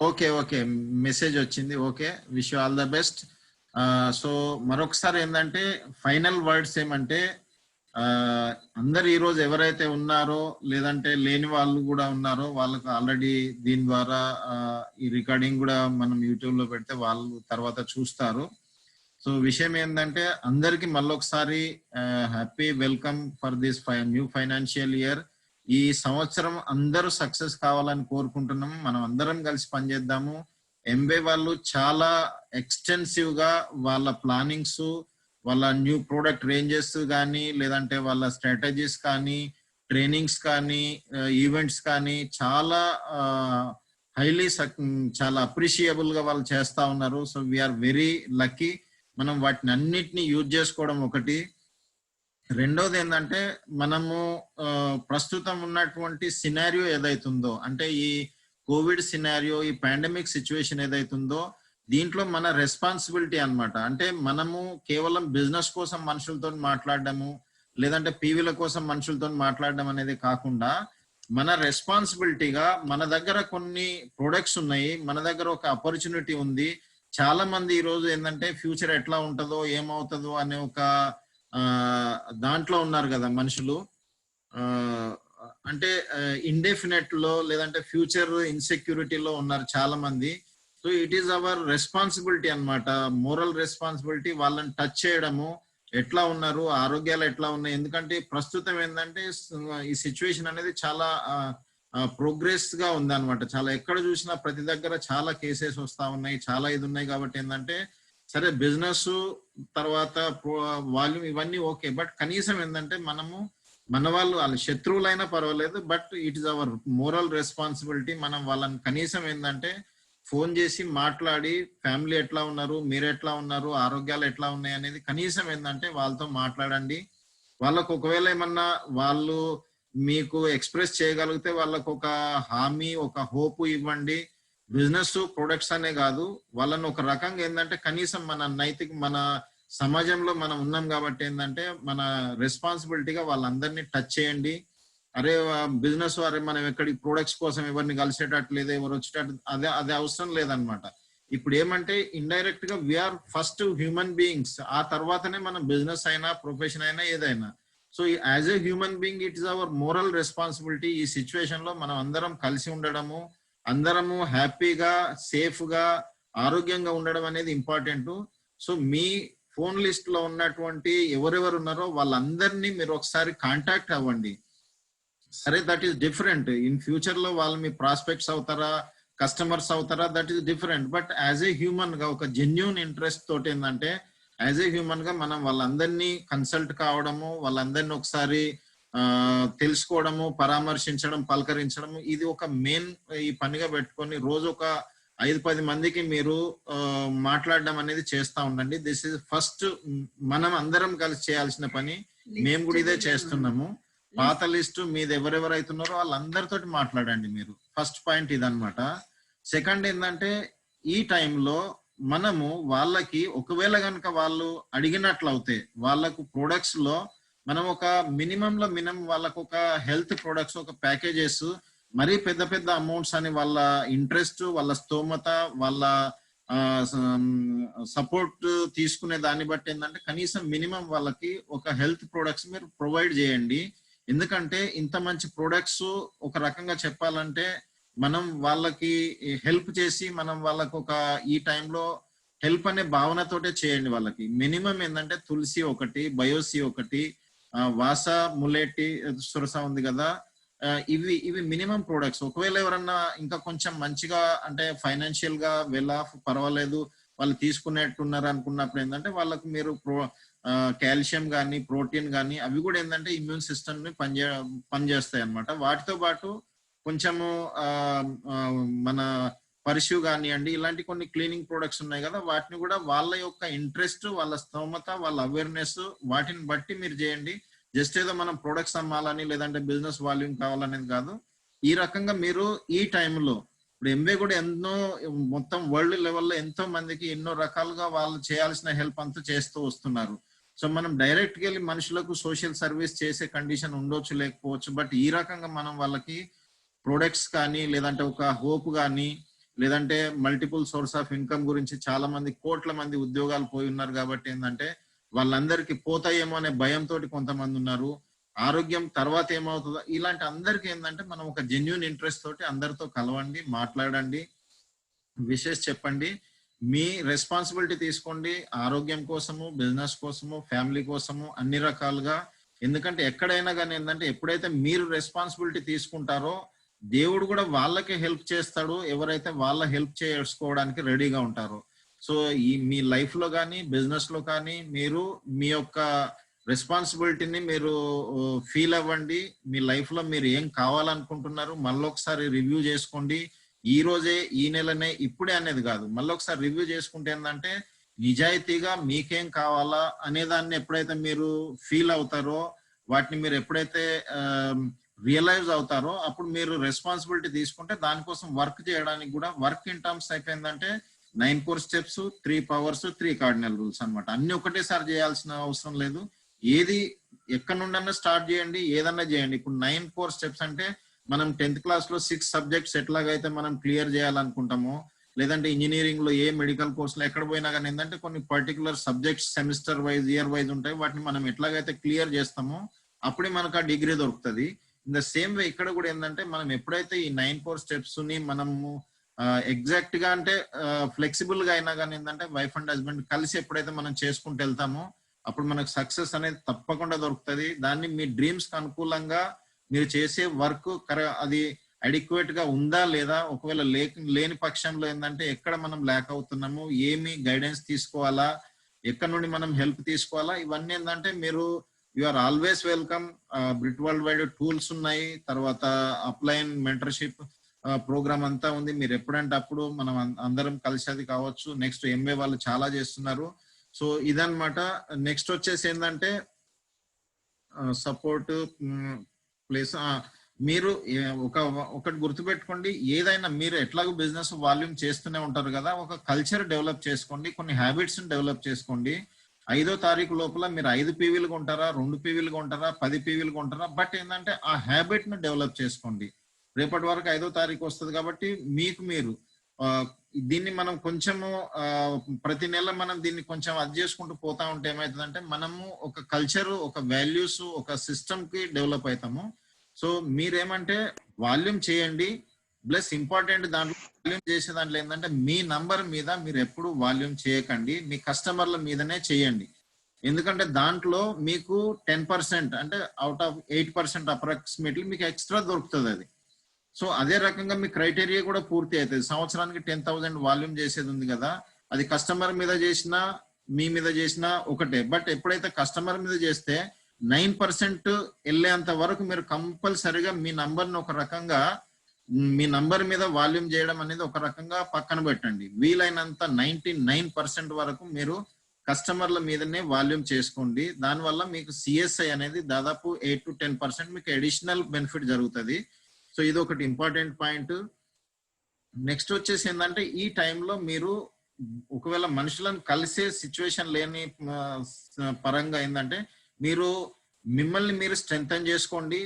ఓకే, మెసేజ్ వచ్చింది. Okay, wish you all the best. So మరొకసారి ఏంటంటే ఫైనల్ వర్డ్స్ ఏమంటే, అందరు ఈ రోజు ఎవరైతే ఉన్నారో లేదంటే లేని వాళ్ళు కూడా ఉన్నారో వాళ్ళకు ఆల్రెడీ దీని ద్వారా ఈ రికార్డింగ్ కూడా మనం యూట్యూబ్ లో పెడితే వాళ్ళు తర్వాత చూస్తారు. సో విషయం ఏంటంటే అందరికి మళ్ళొకసారి happy welcome for this new financial year. ఈ సంవత్సరం అందరూ సక్సెస్ కావాలని కోరుకుంటున్నాము. మనం అందరం కలిసి పనిచేద్దాము. ఎంబే వాళ్ళు చాలా ఎక్స్టెన్సివ్ గా వాళ్ళ ప్లానింగ్స్, వాళ్ళ న్యూ ప్రోడక్ట్ రేంజెస్ కానీ, లేదంటే వాళ్ళ స్ట్రాటజీస్ కానీ, ట్రైనింగ్స్ కానీ, ఈవెంట్స్ కానీ చాలా హైలీ చాలా అప్రిషియబుల్ గా వాళ్ళు చేస్తా ఉన్నారు. So we are very lucky. మనం వాటిని అన్నిటిని యూజ్ చేసుకోవడం ఒకటి. రెండోది ఏంటంటే మనము ప్రస్తుతం ఉన్నటువంటి సినారియో ఏదైతుందో, అంటే ఈ కోవిడ్ సినారియో, ఈ పాండమిక్ సిచ్యువేషన్ ఏదైతుందో, దీంట్లో మన రెస్పాన్సిబిలిటీ అన్నమాట. అంటే మనము కేవలం బిజినెస్ కోసం మనుషులతో మాట్లాడడము, లేదంటే పీవీల కోసం మనుషులతో మాట్లాడడం అనేది కాకుండా, మన రెస్పాన్సిబిలిటీగా మన దగ్గర కొన్ని ప్రొడక్ట్స్ ఉన్నాయి, మన దగ్గర ఒక ఆపర్చునిటీ ఉంది. చాలా మంది ఈ రోజు ఏంటంటే ఫ్యూచర్ ఎట్లా ఉంటుందో ఏమవుతుందో అనే ఒక దాంట్లో ఉన్నారు కదా మనుషులు. అంటే ఇండెఫినెట్ లో, లేదంటే ఫ్యూచర్ ఇన్సెక్యూరిటీలో ఉన్నారు చాలా మంది. So it is our responsibility అన్నమాట, మోరల్ రెస్పాన్సిబిలిటీ. వాళ్ళని టచ్ చేయడము, ఎట్లా ఉన్నారు, ఆరోగ్యాలు ఎట్లా ఉన్నాయి. ఎందుకంటే ప్రస్తుతం ఏంటంటే ఈ సిచ్యువేషన్ అనేది చాలా ప్రోగ్రెస్ గా ఉంది అనమాట. చాలా ఎక్కడ చూసినా ప్రతి దగ్గర చాలా కేసెస్ వస్తా ఉన్నాయి, చాలా ఇది ఉన్నాయి. కాబట్టి ఏంటంటే సరే బిజినెస్ తర్వాత వాల్యూమ్ ఇవన్నీ ఓకే, బట్ కనీసం ఏంటంటే మనము మన వాళ్ళు శత్రువులైనా పర్వాలేదు, but it is our moral responsibility. మనం వాళ్ళని కనీసం ఏంటంటే ఫోన్ చేసి మాట్లాడి, ఫ్యామిలీ ఎట్లా ఉన్నారు, మీరు ఎట్లా ఉన్నారు, ఆరోగ్యాలు ఎట్లా ఉన్నాయి అనేది కనీసం ఏంటంటే వాళ్ళతో మాట్లాడండి. వాళ్ళకు ఒకవేళ ఏమన్నా వాళ్ళు మీకు ఎక్స్ప్రెస్ చేయగలిగితే వాళ్ళకు ఒక హామీ, ఒక హోప్ ఇవ్వండి. బిజినెస్ ప్రొడక్ట్స్ అనే కాదు, వాళ్ళని ఒక రకంగా ఏంటంటే కనీసం మన సమాజంలో మనం ఉన్నాం కాబట్టి ఏంటంటే మన రెస్పాన్సిబిలిటీగా వాళ్ళందరినీ టచ్ చేయండి. అరే బిజినెస్, అరే మనం ఎక్కడికి ప్రొడక్ట్స్ కోసం ఎవరిని కలిసేటట్లేదు, ఎవరు వచ్చేటట్టు, అదే అవసరం లేదనమాట. ఇప్పుడు ఏమంటే ఇండైరెక్ట్ గా వీఆర్ ఫస్ట్ హ్యూమన్ బీయింగ్స్, ఆ తర్వాతనే మనం బిజినెస్ అయినా ప్రొఫెషన్ అయినా ఏదైనా. So as a human being it is our moral responsibility. ఈ సిచ్యువేషన్ లో మనం అందరం కలిసి ఉండడము, అందరము హ్యాపీగా, సేఫ్ గా, ఆరోగ్యంగా ఉండడం అనేది ఇంపార్టెంట్. సో మీ ఫోన్ లిస్ట్ లో ఉన్నటువంటి ఎవరెవరు ఉన్నారో వాళ్ళందరినీ మీరు ఒకసారి కాంటాక్ట్ అవ్వండి. సరే that is different. In future లో వాళ్ళు మీ ప్రాస్పెక్ట్స్ అవుతారా, కస్టమర్స్ అవుతారా, that is different. But as a human గా ఒక జెన్యూన్ ఇంట్రెస్ట్ తోటి ఏంటంటే యాజ్ ఏ హ్యూమన్ గా మనం వాళ్ళందరినీ కన్సల్ట్ కావడము, వాళ్ళందరినీ ఒకసారి తెలుసుకోవడము, పరామర్శించడం, పలకరించడము, ఇది ఒక మెయిన్ ఈ పనిగా పెట్టుకొని రోజు ఒక 5-10 మందికి మీరు మాట్లాడడం అనేది చేస్తా ఉండండి. దిస్ ఇస్ ఫస్ట్ మనం అందరం కలిసి చేయాల్సిన పని. మేము కూడా ఇదే చేస్తున్నాము. పాత లిస్టు మీద ఎవరెవరైతున్నారో వాళ్ళందరితో మాట్లాడండి మీరు. ఫస్ట్ పాయింట్ ఇదనమాట. సెకండ్ ఏంటంటే ఈ టైంలో మనము వాళ్ళకి ఒకవేళ కనుక వాళ్ళు అడిగినట్లయితే వాళ్ళకు ప్రొడక్ట్స్ లో మనం ఒక మినిమం వాళ్ళకు ఒక హెల్త్ ప్రొడక్ట్స్, ఒక ప్యాకేజెస్, మరీ పెద్ద పెద్ద అమౌంట్స్ అని వాళ్ళ ఇంట్రెస్ట్, వాళ్ళ స్తోమత, వాళ్ళ సపోర్ట్ తీసుకునే దాన్ని బట్టి ఏంటంటే కనీసం మినిమం వాళ్ళకి ఒక హెల్త్ ప్రొడక్ట్స్ మీరు ప్రొవైడ్ చేయండి. ఎందుకంటే ఇంత మంచి ప్రొడక్ట్స్ ఒక రకంగా చెప్పాలంటే మనం వాళ్ళకి హెల్ప్ చేసి మనం వాళ్ళకు ఒక ఈ టైంలో హెల్ప్ అనే భావనతోటే చేయండి. వాళ్ళకి మినిమం ఏంటంటే తులసి ఒకటి, బయోసి ఒకటి, వాసా ములేటి సురస ఉంది కదా, ఇవి మినిమం ప్రొడక్ట్స్. ఒకవేళ ఎవరన్నా ఇంకా కొంచెం మంచిగా అంటే ఫైనాన్షియల్ గా పర్వాలేదు వాళ్ళు తీసుకునేట్టున్నారు అనుకున్నప్పుడు ఏంటంటే వాళ్ళకు మీరు కాల్షియం కానీ, ప్రోటీన్ కానీ, అవి కూడా ఏంటంటే ఇమ్యూన్ సిస్టమ్ ని పనిచేస్తాయి అన్నమాట. వాటితో పాటు కొంచెము మన పర్ష్యూ కానివ్వండి, ఇలాంటి కొన్ని క్లీనింగ్ ప్రొడక్ట్స్ ఉన్నాయి కదా, వాటిని కూడా వాళ్ళ యొక్క ఇంట్రెస్ట్, వాళ్ళ స్తోమత, వాళ్ళ అవేర్నెస్, వాటిని బట్టి మీరు చేయండి. జస్ట్ ఏదో మనం ప్రొడక్ట్స్ అమ్మాలని లేదంటే బిజినెస్ వాల్యూమ్ కావాలనేది కాదు. ఈ రకంగా మీరు ఈ టైంలో ఇప్పుడు ఎంబే కూడా ఎన్నో మొత్తం వరల్డ్ లెవెల్లో ఎంతో మందికి ఎన్నో రకాలుగా వాళ్ళు చేయాల్సిన హెల్ప్ అంతా చేస్తూ వస్తున్నారు. సో మనం డైరెక్ట్ గా వెళ్ళి మనుషులకు సోషల్ సర్వీస్ చేసే కండిషన్ ఉండొచ్చు, లేకపోవచ్చు. బట్ ఈ రకంగా మనం వాళ్ళకి ప్రొడక్ట్స్ కానీ, లేదంటే ఒక హోప్ కానీ, లేదంటే మల్టిపుల్ సోర్స్ ఆఫ్ ఇన్కమ్ గురించి చాలా మంది కోట్ల మంది ఉద్యోగాలు పోయి ఉన్నారు. కాబట్టి ఏంటంటే వాళ్ళందరికీ పోతాయేమో అనే భయంతో కొంతమంది ఉన్నారు. ఆరోగ్యం తర్వాత ఏమవుతుందో, ఇలాంటి అందరికి ఏంటంటే మనం ఒక జెన్యూన్ ఇంట్రెస్ట్ తోటి అందరితో కలవండి, మాట్లాడండి, విషెస్ చెప్పండి, మీ రెస్పాన్సిబిలిటీ తీసుకోండి. ఆరోగ్యం కోసము, బిజినెస్ కోసము, ఫ్యామిలీ కోసము, అన్ని రకాలుగా ఎందుకంటే ఎక్కడైనా కానీ ఏంటంటే ఎప్పుడైతే మీరు రెస్పాన్సిబిలిటీ తీసుకుంటారో దేవుడు కూడా వాళ్ళకి హెల్ప్ చేస్తాడు, ఎవరైతే వాళ్ళ హెల్ప్ చేసుకోవడానికి రెడీగా ఉంటారో. సో ఈ మీ లైఫ్ లో కానీ బిజినెస్ లో కానీ మీరు మీ యొక్క రెస్పాన్సిబిలిటీని మీరు ఫీల్ అవ్వండి. మీ లైఫ్ లో మీరు ఏం కావాలనుకుంటున్నారు మళ్ళీ ఒకసారి రివ్యూ చేసుకోండి. ఈ రోజే, ఈ నెలనే, ఇప్పుడే అనేది కాదు, మళ్ళీ ఒకసారి రివ్యూ చేసుకుంటే ఏంటంటే నిజాయితీగా మీకేం కావాలా అనే దాన్ని ఎప్పుడైతే మీరు ఫీల్ అవుతారో, వాటిని మీరు ఎప్పుడైతే రియలైజ్ అవుతారో అప్పుడు మీరు రెస్పాన్సిబిలిటీ తీసుకుంటే దానికోసం వర్క్ చేయడానికి కూడా వర్క్ ఇన్ టర్మ్స్ అయిపోయిందంటే 9 core steps, 3 powers, 3 cardinal rules అన్నమాట. అన్ని ఒకటేసారి చేయాల్సిన అవసరం లేదు. ఏది ఎక్కడి నుండన్నా స్టార్ట్ చేయండి, ఏదన్నా చేయండి. ఇప్పుడు 9 core steps అంటే మనం 10th class లో 6 subjects ఎట్లాగైతే మనం క్లియర్ చేయాలనుకుంటామో, లేదంటే ఇంజనీరింగ్ లో ఏ మెడికల్ కోర్స్ లో ఎక్కడ పోయినా కానీ ఏంటంటే కొన్ని particular subjects semester wise, year wise ఉంటాయి. వాటిని మనం ఎట్లాగైతే క్లియర్ చేస్తామో అప్పుడే మనకు ఆ డిగ్రీ దొరుకుతుంది. ఇన్ ద సేమ్ వే ఇక్కడ కూడా ఏంటంటే మనం ఎప్పుడైతే ఈ 9 core steps ని మనము ఎగ్జాక్ట్ గా అంటే ఫ్లెక్సిబుల్ గా అయినా కానీ ఏంటంటే వైఫ్ అండ్ హస్బెండ్ కలిసి ఎప్పుడైతే మనం చేసుకుంటూ వెళ్తామో అప్పుడు మనకు సక్సెస్ అనేది తప్పకుండా దొరుకుతుంది. దాన్ని మీ డ్రీమ్స్ కి అనుకూలంగా మీరు చేసే వర్క్ అది అడిక్వేట్ గా ఉందా లేదా, ఒకవేళ లేని పక్షంలో ఏంటంటే ఎక్కడ మనం ల్యాక్ అవుతున్నాము, ఏమి గైడెన్స్ తీసుకోవాలా, ఎక్కడ నుండి మనం హెల్ప్ తీసుకోవాలా, ఇవన్నీ ఏంటంటే మీరు you are always welcome. Brit world wide tools ఉన్నాయి, తర్వాత అప్లైన్ మెంటర్షిప్ ప్రోగ్రామ్ అంతా ఉంది. మీరు ఎప్పుడంటే అప్పుడు మనం అందరం కలిసేది కావచ్చు. నెక్స్ట్ ఎంఏ వాళ్ళు చాలా చేస్తున్నారు. సో ఇదన్నమాట. నెక్స్ట్ వచ్చేసి ఏంటంటే సపోర్ట్ ప్లేస్. మీరు ఒకటి గుర్తుపెట్టుకోండి, ఏదైనా మీరు ఎట్లాగో బిజినెస్ వాల్యూమ్ చేస్తూనే ఉంటారు కదా, ఒక కల్చర్ డెవలప్ చేసుకోండి, కొన్ని హ్యాబిట్స్ డెవలప్ చేసుకోండి. 5వ తారీఖు లోపల మీరు 5 PVలు కొంటారా, 2 PVలు కొంటారా, 10 PVలు కొంటారా, బట్ ఏంటంటే ఆ హ్యాబిట్ ను డెవలప్ చేసుకోండి. రేపటి వరకు 5వ తారీఖు వస్తుంది కాబట్టి మీకు మీరు దీన్ని మనం కొంచెము ప్రతి నెల మనం దీన్ని కొంచెం అది చేసుకుంటూ పోతా ఉంటే ఏమవుతుందంటే మనము ఒక కల్చర్, ఒక వాల్యూస్, ఒక సిస్టమ్ కి డెవలప్ అవుతాము. సో మీరేమంటే వాల్యూమ్ చేయండి, ప్లస్ ఇంపార్టెంట్ దాంట్లో వాల్యూమ్ చేసే దాంట్లో ఏంటంటే మీ నంబర్ మీద మీరు ఎప్పుడు వాల్యూమ్ చేయకండి, మీ కస్టమర్ల మీదనే చేయండి. ఎందుకంటే దాంట్లో మీకు 10% అంటే అవుట్ ఆఫ్ 8% అప్రాక్సిమేట్లీ మీకు ఎక్స్ట్రా దొరుకుతుంది అది. సో అదే రకంగా మీ క్రైటీరియా కూడా పూర్తి అవుతుంది. సంవత్సరానికి 10,000 వాల్యూమ్ చేసేది ఉంది కదా, అది కస్టమర్ మీద చేసినా మీ మీద చేసినా ఒకటే. బట్ ఎప్పుడైతే కస్టమర్ మీద చేస్తే 9% వెళ్ళేంత వరకు మీరు కంపల్సరిగా మీ నంబర్ని ఒక రకంగా, మీ నంబర్ మీద వాల్యూమ్ చేయడం అనేది ఒక రకంగా పక్కన పెట్టండి. వీలైనంత 99% వరకు మీరు కస్టమర్ల మీదనే వాల్యూమ్ చేసుకోండి. దానివల్ల మీకు సిఎస్ఐ అనేది దాదాపు 8 to 10% మీకు అడిషనల్ బెనిఫిట్ జరుగుతుంది. సో ఇది ఒకటి ఇంపార్టెంట్ పాయింట్. నెక్స్ట్ వచ్చేసి ఏంటంటే ఈ టైంలో మీరు ఒకవేళ మనుషులను కలిసే సిచ్యువేషన్ లేని పరంగా ఏంటంటే మీరు మిమ్మల్ని మీరు స్ట్రెంగ్తన్ చేసుకోండి,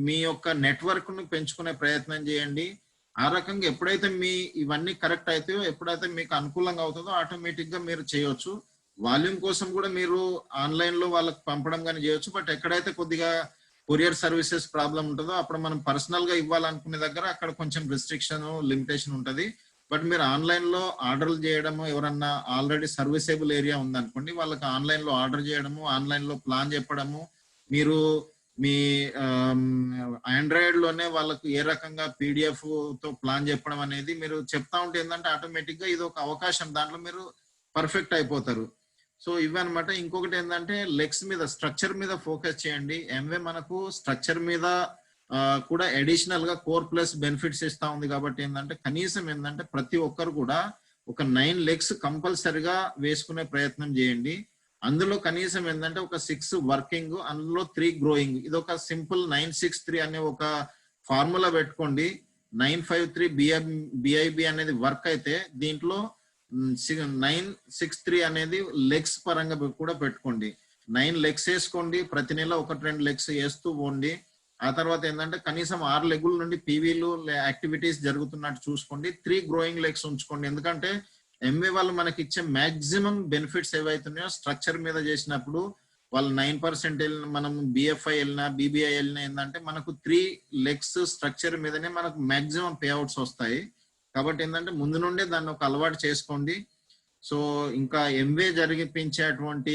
మీ యొక్క నెట్వర్క్ ను పెంచుకునే ప్రయత్నం చేయండి. ఆ రకంగా ఎప్పుడైతే మీ ఇవన్నీ కరెక్ట్ అవుతాయో, ఎప్పుడైతే మీకు అనుకూలంగా అవుతుందో ఆటోమేటిక్ గా మీరు చేయొచ్చు. వాల్యూమ్ కోసం కూడా మీరు ఆన్లైన్ లో వాళ్ళకి పంపడం కానీ చేయొచ్చు. బట్ ఎక్కడైతే కొద్దిగా కొరియర్ సర్వీసెస్ ప్రాబ్లం ఉంటుందో అప్పుడు మనం పర్సనల్ గా ఇవ్వాలనుకునే దగ్గర అక్కడ కొంచెం రిస్ట్రిక్షన్, లిమిటేషన్ ఉంటుంది. బట్ మీరు ఆన్లైన్ లో ఆర్డర్లు చేయడము, ఎవరన్నా ఆల్రెడీ సర్వీసబుల్ ఏరియా ఉందనుకోండి వాళ్ళకి ఆన్లైన్ లో ఆర్డర్ చేయడము, ఆన్లైన్ లో ప్లాన్ చెప్పడము, మీరు మీ ఆండ్రాయిడ్ లోనే వాళ్ళకు ఏ రకంగా పీడిఎఫ్ తో ప్లాన్ చెప్పడం అనేది మీరు చెప్తా ఉంటే ఏంటంటే ఆటోమేటిక్ గా ఇది ఒక అవకాశం, దాంట్లో మీరు పర్ఫెక్ట్ అయిపోతారు. సో ఇవన్నమాట. ఇంకొకటి ఏంటంటే లెగ్స్ మీద, స్ట్రక్చర్ మీద ఫోకస్ చేయండి. ఎంవే మనకు స్ట్రక్చర్ మీద కూడా అడిషనల్ గా కోర్ ప్లస్ బెనిఫిట్స్ ఇస్తా ఉంది కాబట్టి ఏంటంటే కనీసం ఏంటంటే ప్రతి ఒక్కరు కూడా ఒక 9 legs కంపల్సరిగా వేసుకునే ప్రయత్నం చేయండి. అందులో కనీసం ఏంటంటే ఒక 6 వర్కింగ్, అందులో 3 గ్రోయింగ్. ఇది ఒక సింపుల్ 963 అనే ఒక ఫార్ములా పెట్టుకోండి. 953 BIB అనేది వర్క్ అయితే దీంట్లో 963 అనేది లెగ్స్ పరంగా కూడా పెట్టుకోండి. 9 legs వేసుకోండి, ప్రతి నెల 1-2 legs వేస్తూ పోండి. ఆ తర్వాత ఏంటంటే కనీసం 6 legs నుండి పీవీలు యాక్టివిటీస్ జరుగుతున్నట్టు చూసుకోండి. 3 growing legs ఉంచుకోండి. ఎందుకంటే ఎంఏ వాళ్ళు మనకి ఇచ్చే మాక్సిమం బెనిఫిట్స్ ఏవైతున్నాయో స్ట్రక్చర్ మీద చేసినప్పుడు వాళ్ళు 9% మనం బిఎఫ్ఐ వెళ్ళినా బీబీఐ వెళ్ళినా ఏంటంటే మనకు 3 legs స్ట్రక్చర్ మీదనే మనకు మాక్సిమం పేఅవుట్స్ వస్తాయి. కాబట్టి ఏంటంటే ముందు నుండే దాన్ని ఒక అలవాటు చేసుకోండి. సో ఇంకా ఎంవే జరిపించేటువంటి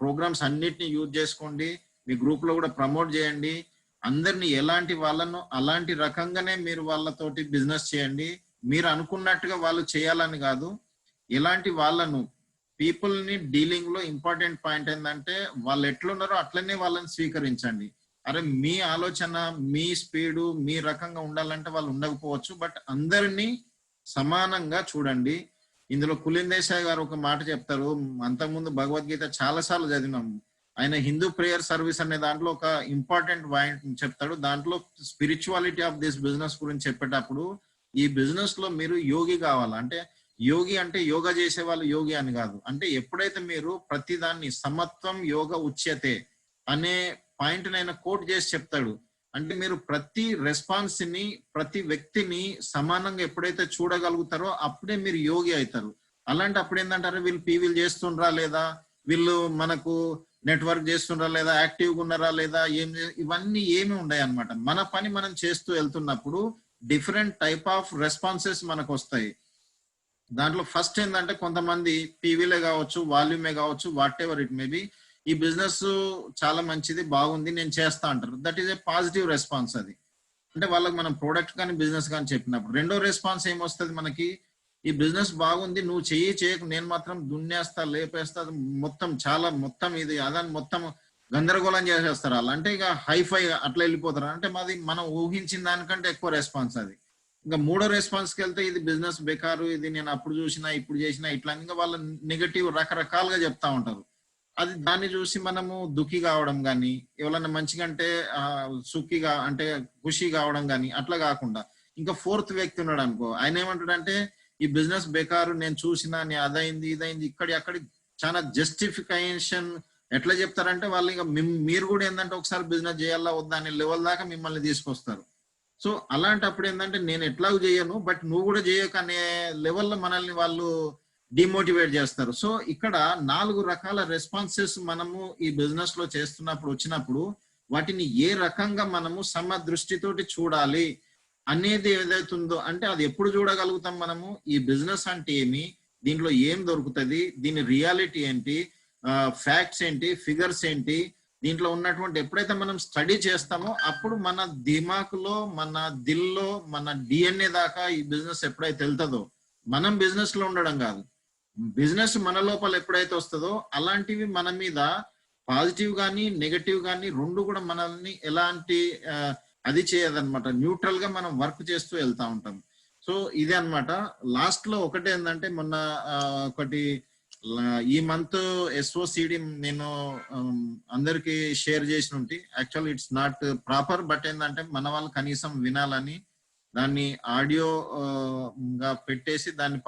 ప్రోగ్రామ్స్ అన్నిటిని యూజ్ చేసుకోండి. మీ గ్రూప్ లో కూడా ప్రమోట్ చేయండి. అందరిని ఎలాంటి వాళ్ళను అలాంటి రకంగానే మీరు వాళ్ళతోటి బిజినెస్ చేయండి. మీరు అనుకున్నట్టుగా వాళ్ళు చేయాలని కాదు, ఎలాంటి వాళ్ళను పీపుల్ ని డీలింగ్ లో ఇంపార్టెంట్ పాయింట్ ఏంటంటే వాళ్ళు ఎట్లున్నారో అట్లనే వాళ్ళని స్వీకరించండి. అరే మీ ఆలోచన, మీ స్పీడు, మీ రకంగా ఉండాలంటే వాళ్ళు ఉండకపోవచ్చు, బట్ అందరినీ సమానంగా చూడండి. ఇందులో కులిన్ దేశాయ్ గారు ఒక మాట చెప్తారు, అంతకుముందు భగవద్గీత చాలా సార్లు చదివినాము. ఆయన హిందూ ప్రేయర్ సర్వీస్ అనే దాంట్లో ఒక ఇంపార్టెంట్ పాయింట్ చెప్తాడు. దాంట్లో స్పిరిచువాలిటీ ఆఫ్ దిస్ బిజినెస్ గురించి చెప్పేటప్పుడు, ఈ బిజినెస్ లో మీరు యోగి కావాలి. అంటే యోగి అంటే యోగా చేసే వాళ్ళు యోగి అని కాదు. అంటే ఎప్పుడైతే మీరు ప్రతిదాన్ని సమత్వం యోగ ఉచ్యతే అనే పాయింట్ ఆయన కోట్ చేసి చెప్తాడు. అంటే మీరు ప్రతి రెస్పాన్స్ ని, ప్రతి వ్యక్తిని సమానంగా ఎప్పుడైతే చూడగలుగుతారో అప్పుడే మీరు యోగి అవుతారు. అలాంటి అప్పుడు ఏంటంటారు, వీళ్ళు పీవీలు చేస్తుండ్రా లేదా, వీళ్ళు మనకు నెట్వర్క్ చేస్తుండ్రా లేదా, యాక్టివ్గా ఉన్నారా లేదా, ఇవన్నీ ఏమి ఉండవు అనమాట. మన పని మనం చేస్తూ వెళ్తున్నప్పుడు డిఫరెంట్ టైప్ ఆఫ్ రెస్పాన్సెస్ మనకు వస్తాయి. దాంట్లో ఫస్ట్ ఏంటంటే కొంతమంది పీవీలే కావచ్చు, వాల్యూమే కావచ్చు, వాట్ ఎవర్ ఇట్ మేబీ, ఈ బిజినెస్ చాలా మంచిది, బాగుంది, నేను చేస్తా అంటారు. That is a positive response. అది అంటే వాళ్ళకి మనం ప్రోడక్ట్ కానీ బిజినెస్ కానీ చెప్పినప్పుడు. రెండో రెస్పాన్స్ ఏమొస్తుంది మనకి, ఈ బిజినెస్ బాగుంది, నువ్వు చేయకు, నేను మాత్రం దున్నేస్తా, లేపేస్తా, మొత్తం ఇది అదని మొత్తం గందరగోళం చేసేస్తారు వాళ్ళు. అంటే ఇక హైఫై అట్లా వెళ్ళిపోతారు. అంటే మాది మనం ఊహించిన దానికంటే ఎక్కువ రెస్పాన్స్ అది. ఇంకా మూడో రెస్పాన్స్కి వెళ్తే ఇది బిజినెస్ బెకారు, ఇది నేను అప్పుడు చూసినా ఇప్పుడు చేసినా ఇట్లా, ఇంకా వాళ్ళ నెగటివ్ రకరకాలుగా చెప్తా ఉంటారు. అది దాన్ని చూసి మనము దుఃఖి కావడం కానీ, ఎవరన్నా మంచిగా అంటే సుఖిగా అంటే ఖుషి కావడం కానీ అట్లా కాకుండా, ఇంకా ఫోర్త్ వ్యక్తి ఉన్నాడు అనుకో, ఆయన ఏమంటాడంటే ఈ బిజినెస్ బెకారు, నేను చూసినా, నేను అదైంది ఇదైంది అక్కడి చాలా జస్టిఫికేషన్ ఎట్లా చెప్తారంటే వాళ్ళు ఇంకా మీరు కూడా ఏంటంటే ఒకసారి బిజినెస్ చేయాలా వద్దా అనే లెవెల్ దాకా మిమ్మల్ని తీసుకొస్తారు. సో అలాంటప్పుడు ఏంటంటే నేను ఎట్లాగూ చేయను, బట్ నువ్వు కూడా చేయకు అనే లెవెల్లో మనల్ని వాళ్ళు డిమోటివేట్ చేస్తారు. సో ఇక్కడ 4 రకాల రెస్పాన్సెస్ మనము ఈ బిజినెస్ లో చేస్తున్నప్పుడు వచ్చినప్పుడు వాటిని ఏ రకంగా మనము సమదృష్టితోటి చూడాలి అనేది ఏదైతుందో, అంటే అది ఎప్పుడు చూడగలుగుతాం మనము, ఈ బిజినెస్ అంటే ఏమి, దీంట్లో ఏం దొరుకుతుంది, దీని రియాలిటీ ఏంటి, ఫ్యాక్ట్స్ ఏంటి, ఫిగర్స్ ఏంటి, దీంట్లో ఉన్నటువంటి ఎప్పుడైతే మనం స్టడీ చేస్తామో అప్పుడు మన దిమాకులో, మన దిల్లో, మన డిఎన్ఏ దాకా ఈ బిజినెస్ ఎప్పుడైతే వెళ్తుందో, మనం బిజినెస్ లో ఉండడం కాదు, బిజినెస్ మన లోపల ఎప్పుడైతే వస్తుందో అలాంటివి మన మీద పాజిటివ్ గానీ నెగటివ్ గానీ రెండు కూడా మనల్ని ఎలాంటి అది చేయదన్నమాట. న్యూట్రల్ గా మనం వర్క్ చేస్తూ వెళ్తా ఉంటాం. సో ఇదే అన్నమాట. లాస్ట్ లో ఒకటి ఏంటంటే, మొన్న ఒకటి ఈ మంత్ SOCD నేను అందరికి షేర్ చేసిన ఉంటే, actual it's not proper, but ఏంటంటే మన వాళ్ళు కనీసం వినాలని దాన్ని ఆడియో గా పెట్టేసి దాన్ని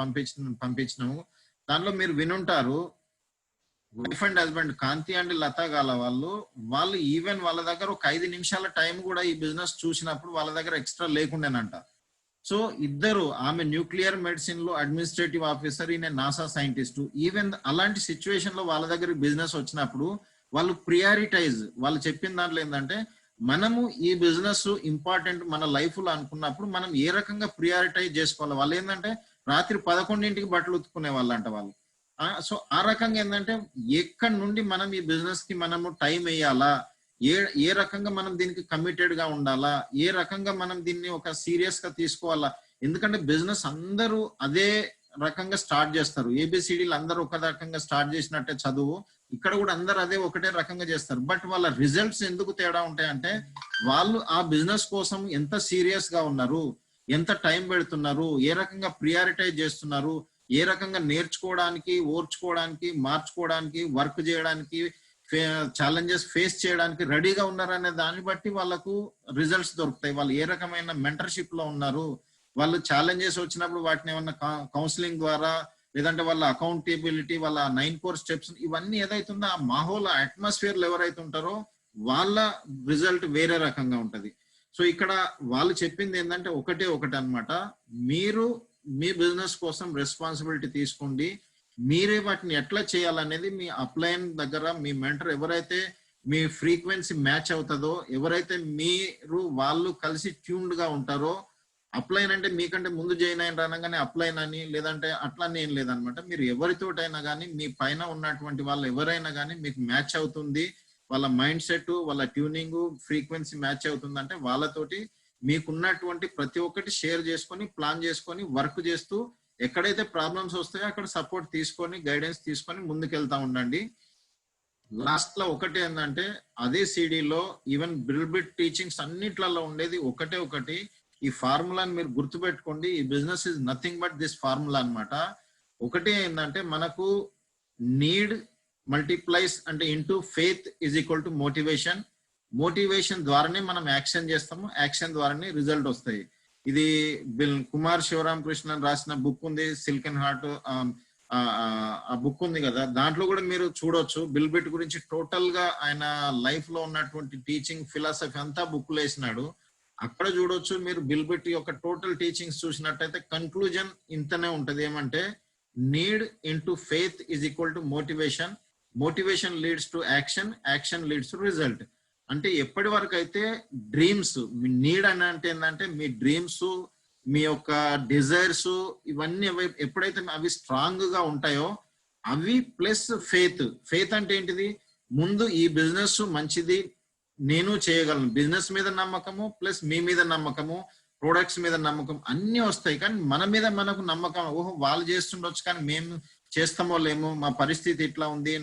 పంపించినాము. దానిలో మీరు వినుంటారు, wife and husband Kanti and Latha గాల వాళ్ళు ఈవెన్ వాళ్ళ దగ్గర ఒక 5 నిమిషాల టైం కూడా ఈ బిజినెస్ చూసినప్పుడు వాళ్ళ దగ్గర ఎక్స్ట్రా లేకుండేనంట. సో ఇద్దరు, ఆమె న్యూక్లియర్ మెడిసిన్ లో అడ్మినిస్ట్రేటివ్ ఆఫీసర్, ఈయన నాసా సైంటిస్ట్. ఈవెన్ అలాంటి సిచ్యువేషన్ లో వాళ్ళ దగ్గర బిజినెస్ వచ్చినప్పుడు వాళ్ళు ప్రియారిటైజ్, వాళ్ళు చెప్పిన దాంట్లో ఏంటంటే, మనము ఈ బిజినెస్ ఇంపార్టెంట్ మన లైఫ్ లో అనుకున్నప్పుడు మనం ఏ రకంగా ప్రియారిటైజ్ చేసుకోవాలి. వాళ్ళు ఏంటంటే రాత్రి 11ంటికి బట్టలు ఉతుకునే వాళ్ళంట వాళ్ళు. సో ఆ రకంగా ఏంటంటే ఎక్కడి నుండి మనం ఈ బిజినెస్ కి మనము టైం వేయాలా, ఏ రకంగా మనం దీనికి కమిటెడ్ గా ఉండాలా, ఏ రకంగా మనం దీన్ని ఒక సీరియస్ గా తీసుకోవాలా. ఎందుకంటే బిజినెస్ అందరూ అదే రకంగా స్టార్ట్ చేస్తారు, ABCDలు అందరూ ఒక రకంగా స్టార్ట్ చేసినట్టే చదువు, ఇక్కడ కూడా అందరు అదే ఒకటే రకంగా చేస్తారు. బట్ వాళ్ళ రిజల్ట్స్ ఎందుకు తేడా ఉంటాయంటే, వాళ్ళు ఆ బిజినెస్ కోసం ఎంత సీరియస్ గా ఉన్నారు, ఎంత టైం పెడుతున్నారు, ఏ రకంగా ప్రియారిటైజ్ చేస్తున్నారు, ఏ రకంగా నేర్చుకోవడానికి, ఓర్చుకోవడానికి, మార్చుకోవడానికి, వర్క్ చేయడానికి, ఛాలెంజెస్ ఫేస్ చేయడానికి రెడీగా ఉన్నారనే దాన్ని బట్టి వాళ్ళకు రిజల్ట్స్ దొరుకుతాయి. వాళ్ళు ఏ రకమైన మెంటర్షిప్ లో ఉన్నారు, వాళ్ళు ఛాలెంజెస్ వచ్చినప్పుడు వాటిని ఏమన్నా కౌన్సిలింగ్ ద్వారా, లేదంటే వాళ్ళ అకౌంటబిలిటీ, వాళ్ళ 9 core స్టెప్స్, ఇవన్నీ ఏదైతుందో ఆ మాహోల్ అట్మాస్ఫియర్ ఎవరైతే ఉంటారో వాళ్ళ రిజల్ట్ వేరే రకంగా ఉంటది. సో ఇక్కడ వాళ్ళు చెప్పింది ఏంటంటే ఒకటే అన్నమాట, మీరు మీ బిజినెస్ కోసం రెస్పాన్సిబిలిటీ తీసుకోండి, మీరే వాటిని ఎట్లా చేయాలనేది మీ అప్లైన్ దగ్గర మీ మెంటర్ ఎవరైతే మీ ఫ్రీక్వెన్సీ మ్యాచ్ అవుతుందో, ఎవరైతే మీరు వాళ్ళు కలిసి ట్యూన్డ్ గా ఉంటారో, అప్లైన్ అంటే మీకంటే ముందు జాయిన్ అయిన అనగానే అప్లైన్ అని, లేదంటే అట్లా ఏం లేదనమాట. మీరు ఎవరితోటైనా కానీ, మీ పైన ఉన్నటువంటి వాళ్ళు ఎవరైనా కానీ మీకు మ్యాచ్ అవుతుంది, వాళ్ళ మైండ్ సెట్, వాళ్ళ ట్యూనింగ్, ఫ్రీక్వెన్సీ మ్యాచ్ అవుతుందంటే వాళ్ళతోటి మీకున్నటువంటి ప్రతి ఒక్కటి షేర్ చేసుకొని, ప్లాన్ చేసుకొని, వర్క్ చేస్తూ ఎక్కడైతే ప్రాబ్లమ్స్ వస్తాయో అక్కడ సపోర్ట్ తీసుకొని, గైడెన్స్ తీసుకొని ముందుకెళ్తా ఉండండి. లాస్ట్ లో ఒకటి ఏంటంటే, అదే సిడీలో ఈవెన్ బిల్బిట్ టీచింగ్స్ అన్నిట్లలో ఉండేది ఒకటి, ఈ ఫార్ములాని మీరు గుర్తుపెట్టుకోండి. ఈ business is nothing but this formula అన్నమాట. ఒకటి ఏంటంటే, మనకు నీడ్ మల్టిప్లైస్ అంటే into faith is equal to motivation. Motivation ద్వారానే మనం యాక్షన్ చేస్తాము, యాక్షన్ ద్వారానే రిజల్ట్ వస్తాయి. ఇది కుమార్ శివరామకృష్ణన్ రాసిన బుక్ ఉంది, సిల్క్ అండ్ హార్ట్. ఆ బుక్ ఉంది కదా, దాంట్లో కూడా మీరు చూడొచ్చు. బిల్బిట్ గురించి టోటల్ గా ఆయన లైఫ్ లో ఉన్నటువంటి టీచింగ్ ఫిలాసఫీ అంతా బుక్ లో వేసినాడు. అక్కడ చూడొచ్చు మీరు. బిల్బిట్ యొక్క టోటల్ టీచింగ్స్ చూసినట్టయితే కన్క్లూజన్ ఇంతనే ఉంటది, ఏమంటే need into faith is equal to motivation. Motivation leads to action, action leads to result. అంటే ఎప్పటి వరకు అయితే డ్రీమ్స్, మీ నీడ్ అని అంటే ఏంటంటే మీ డ్రీమ్స్, మీ యొక్క డిజైర్స్, ఇవన్నీ ఎప్పుడైతే అవి స్ట్రాంగ్ గా ఉంటాయో, అవి ప్లస్ ఫెయిత్. ఫెయిత్ అంటే ఏంటిది? ముందు ఈ బిజినెస్ మంచిది, నేను చేయగలను, బిజినెస్ మీద నమ్మకము ప్లస్ మీ మీద నమ్మకము, ప్రొడక్ట్స్ మీద నమ్మకం, అన్ని వస్తాయి. కానీ మన మీద మనకు నమ్మకం, ఓహో వాళ్ళు చేస్తుండొచ్చు కానీ మేము చేస్తామో లేమో, మా పరిస్థితి ఇట్లా ఉంది,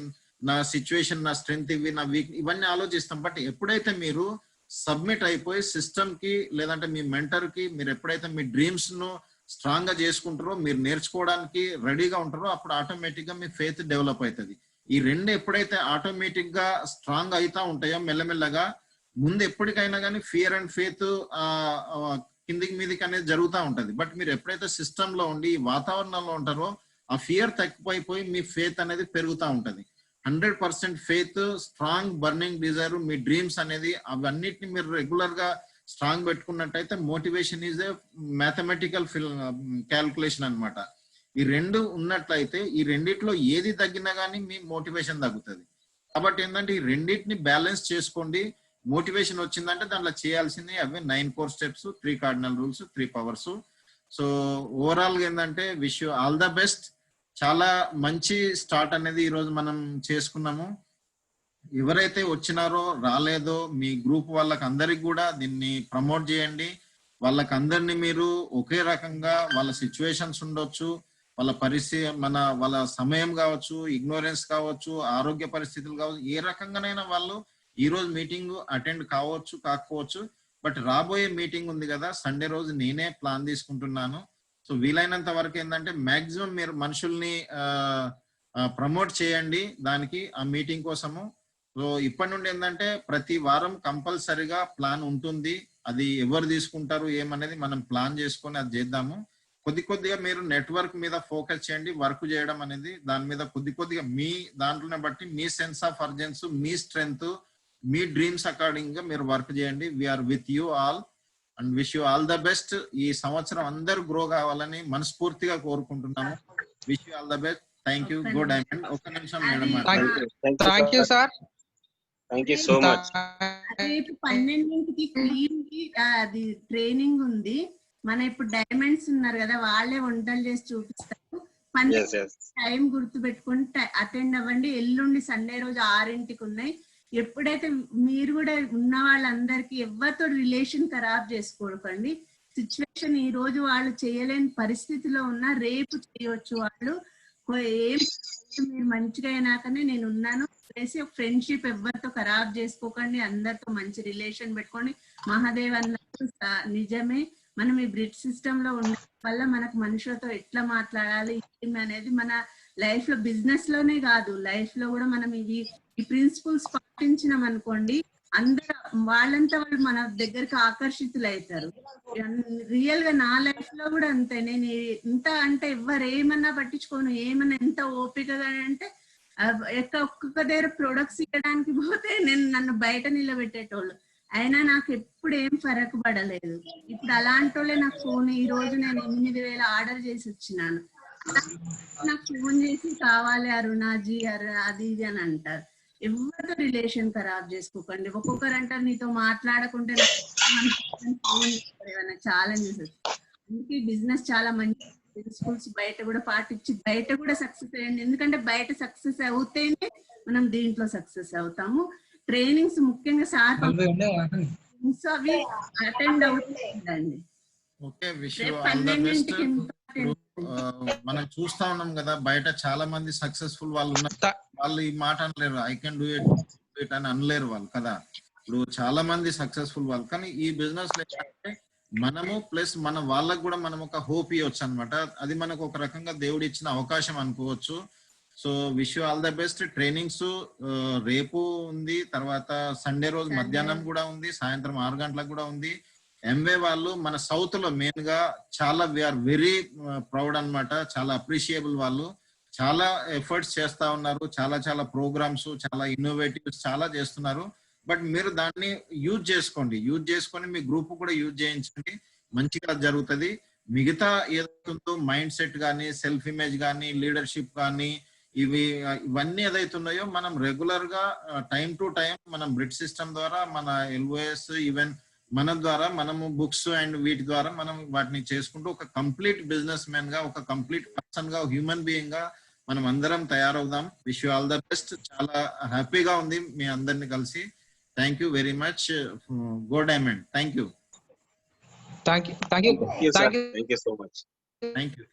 నా సిచ్యువేషన్, నా స్ట్రెంగ్త్ ఇవి, నా వీక్, ఇవన్నీ ఆలోచిస్తాం. బట్ ఎప్పుడైతే మీరు సబ్మిట్ అయిపోయి సిస్టమ్ కి లేదంటే మీ మెంటర్ కి మీరు ఎప్పుడైతే మీ డ్రీమ్స్ ను స్ట్రాంగ్ గా చేసుకుంటారో, మీరు నేర్చుకోవడానికి రెడీగా ఉంటారో, అప్పుడు ఆటోమేటిక్ గా మీ ఫెయిత్ డెవలప్ అవుతుంది. ఈ రెండు ఎప్పుడైతే ఆటోమేటిక్ గా స్ట్రాంగ్ అవుతా ఉంటాయో మెల్లమెల్లగా, ముందు ఎప్పటికైనా కానీ ఫియర్ అండ్ ఫెయిత్ కిందికి మీదికి అనేది జరుగుతూ ఉంటది. బట్ మీరు ఎప్పుడైతే సిస్టమ్ లో ఉండి ఈ వాతావరణంలో ఉంటారో, ఆ ఫియర్ తక్కువైపోయి మీ ఫెయిత్ అనేది పెరుగుతూ ఉంటది. 100% ఫెయిత్, స్ట్రాంగ్ బర్నింగ్ డిజైర్, మీ డ్రీమ్స్ అనేది, అవన్నిటిని మీరు రెగ్యులర్ గా స్ట్రాంగ్ పెట్టుకున్నట్టయితే motivation is a mathematical calculation అన్నమాట. ఈ రెండు ఉన్నట్లయితే ఈ రెండిట్లో ఏది తగ్గినా కానీ మీ మోటివేషన్ తగ్గుతుంది. కాబట్టి ఏంటంటే ఈ రెండింటిని బ్యాలెన్స్ చేసుకోండి. మోటివేషన్ వచ్చిందంటే దాంట్లో చేయాల్సింది అవే 9 core steps, 3 cardinal rules, 3 powers. So overall గా ఏంటంటే wish you all the best. చాలా మంచి స్టార్ట్ అనేది ఈ రోజు మనం చేసుకున్నాము. ఎవరైతే వచ్చినారో రాలేదో మీ గ్రూప్ వాళ్ళకి అందరికి కూడా దీన్ని ప్రమోట్ చేయండి. వాళ్ళకందరినీ మీరు ఒకే రకంగా, వాళ్ళ సిచ్యువేషన్స్ ఉండొచ్చు, వాళ్ళ పరిస్థితి, వాళ్ళ సమయం కావచ్చు, ఇగ్నోరెన్స్ కావచ్చు, ఆరోగ్య పరిస్థితులు కావచ్చు, ఏ రకంగానైనా వాళ్ళు ఈ రోజు మీటింగ్ అటెండ్ కావచ్చు కాకపోవచ్చు. బట్ రాబోయే మీటింగ్ ఉంది కదా సండే రోజు, నేనే ప్లాన్ తీసుకుంటున్నాను. సో వీలైనంత వరకు ఏంటంటే మాక్సిమం మీరు మనుషుల్ని ప్రమోట్ చేయండి దానికి, ఆ మీటింగ్ కోసము. సో ఇప్పటి నుండి ఏంటంటే ప్రతి వారం కంపల్సరిగా ప్లాన్ ఉంటుంది. అది ఎవరు తీసుకుంటారు ఏమనేది మనం ప్లాన్ చేసుకొని అది చేద్దాము. కొద్దిగా మీరు నెట్వర్క్ మీద ఫోకస్ చేయండి. వర్క్ చేయడం అనేది దాని మీద కొద్దిగా మీ దాంట్లోనే బట్టి మీ సెన్స్ ఆఫ్ అర్జెన్స్, మీ స్ట్రెంగ్త్, మీ డ్రీమ్స్ అకార్డింగ్ గా మీరు వర్క్ చేయండి. We are with you all and wish you all the best. ఈ సంవత్సరం అందరూ గ్రో కావాలని మనస్ఫూర్తిగా కోరుకుంటున్నాము. Wish you all the best. Thank you. Go diamond. ఒక్క నిమిషం madam. Thank you sir. Thank you so much. రేపు 12కి క్లీన్ కి అది ట్రైనింగ్ ఉంది. మన ఇప్పుడు డైమండ్స్ ఉన్నారు కదా, వాళ్ళే వంటలు చేసి చూపిస్తారు. టైం గుర్తు పెట్టుకుని అటెండ్ అవ్వండి. ఎల్లుండి సండే రోజు 6ంటికి ఉన్నాయి. ఎప్పుడైతే మీరు కూడా ఉన్న వాళ్ళందరికీ ఎవరితో రిలేషన్ ఖరాబ్ చేసుకోకండి. సిచ్యువేషన్ ఈ రోజు వాళ్ళు చేయలేని పరిస్థితిలో ఉన్నా రేపు చేయవచ్చు వాళ్ళు. ఏం మీరు మంచిగా అయినాకనే నేను ఉన్నాను అనేసి ఫ్రెండ్షిప్ ఎవరితో ఖరాబ్ చేసుకోకండి. అందరితో మంచి రిలేషన్ పెట్టుకోండి. మహాదేవ్ అన్నట్టు నిజమే, మనం ఈ బ్రిడ్ సిస్టమ్ లో ఉండడం వల్ల మనకు మనుషులతో ఎట్లా మాట్లాడాలి అనేది మన లైఫ్ లో, బిజినెస్ లోనే కాదు లైఫ్ లో కూడా మనం ఈ ప్రిన్సిపల్స్ పాటించినాం అనుకోండి, అందరూ వాళ్ళంతా వాళ్ళు మన దగ్గరికి ఆకర్షితులు అవుతారు. రియల్ గా నా లైఫ్ లో కూడా అంతే. నేను ఇంత అంటే ఎవరు ఏమన్నా పట్టించుకోను, ఏమన్నా ఎంత ఓపికగా అంటే ఒక్కొక్క దగ్గర ప్రొడక్ట్స్ ఇవ్వడానికి పోతే నన్ను బయట నిలబెట్టేటోళ్ళు. అయినా నాకు ఎప్పుడు ఏం ఫరక్ పడలేదు. ఇప్పుడు అలాంటి వాళ్ళే నాకు ఫోన్, ఈ రోజు నేను 8,000 ఆర్డర్ చేసి వచ్చినాను. నాకు ఫోన్ చేసి కావాలి అరుణాజీ అది ఇది అని అంటారు. ఎవరితో రిలేషన్ ఖరాబ్ చేసుకోకండి. ఒక్కొక్కరు అంటారు నీతో మాట్లాడకుంటే ఏమైనా ఛాలెంజెస్. అందుకే బిజినెస్ చాలా మంచి ప్రిన్సిపల్స్ బయట కూడా పాటించి బయట కూడా సక్సెస్ అయ్యండి. ఎందుకంటే బయట సక్సెస్ అవుతేనే మనం దీంట్లో సక్సెస్ అవుతాము. ట్రైనింగ్స్ ముఖ్యంగా సార్ నలభై ఉండేవా? అవి అటెండ్ అవుతుందండి. ఓకే, విష్ రేపు ఆల్ ద బెస్ట్. 12ంటికి ఇంపార్టెంట్. మనం చూస్తా ఉన్నాం కదా బయట చాలా మంది సక్సెస్ఫుల్ వాళ్ళు ఉన్నారు. వాళ్ళు ఈ మాట అనలేరు, ఐ కెన్ డూ ఇట్ అని అనలేరు వాళ్ళు కదా. ఇప్పుడు చాలా మంది సక్సెస్ఫుల్ వాళ్ళు, కానీ ఈ బిజినెస్ లో ఏంటంటే మనము ప్లస్ మన వాళ్ళకు కూడా మనం ఒక హోప్ ఇవ్వచ్చు అనమాట. అది మనకు ఒక రకంగా దేవుడు ఇచ్చిన అవకాశం అనుకోవచ్చు. So wish you all the best. Trainings రేపు ఉంది, తర్వాత సండే రోజు మధ్యాహ్నం కూడా ఉంది, సాయంత్రం 6 గంటలకు కూడా ఉంది. ఎంవే వాళ్ళు మన సౌత్ లో మెయిన్ గా చాలా వీఆర్ వెరీ ప్రౌడ్ అన్నమాట. చాలా అప్రిషియబుల్ వాళ్ళు, చాలా ఎఫర్ట్స్ చేస్తా ఉన్నారు, చాలా చాలా ప్రోగ్రామ్స్, చాలా ఇన్నోవేటివ్స్ చాలా చేస్తున్నారు. బట్ మీరు దాన్ని యూజ్ చేసుకొని మీ గ్రూప్ కూడా యూజ్ చేయించండి, మంచిగా జరుగుతుంది. మిగతా ఏదైతుందో మైండ్ సెట్ కానీ, సెల్ఫ్ ఇమేజ్ కానీ, లీడర్షిప్ కానీ, ఇవన్నీ ఏదైతున్నాయో మనం రెగ్యులర్ గా టైం టు టైం మనం బ్రిడ్ సిస్టమ్ ద్వారా, మన ఎల్ఓఎస్, ఈవెన్ మన ద్వారా మనము బుక్స్ అండ్ వీటి ద్వారా మనం వాటిని చేసుకుంటూ ఒక కంప్లీట్ బిజినెస్ మ్యాన్ గా, ఒక కంప్లీట్ పర్సన్ గా, హ్యూమన్ బీయింగ్ గా మనం అందరం తయారవుదాం. Wish you all the best. చాలా హ్యాపీగా ఉంది మీ అందరిని కలిసి. Thank you very much. Go diamond. Thank you. Thank you. Thank you. Thank you, sir. Thank you so much. Thank you.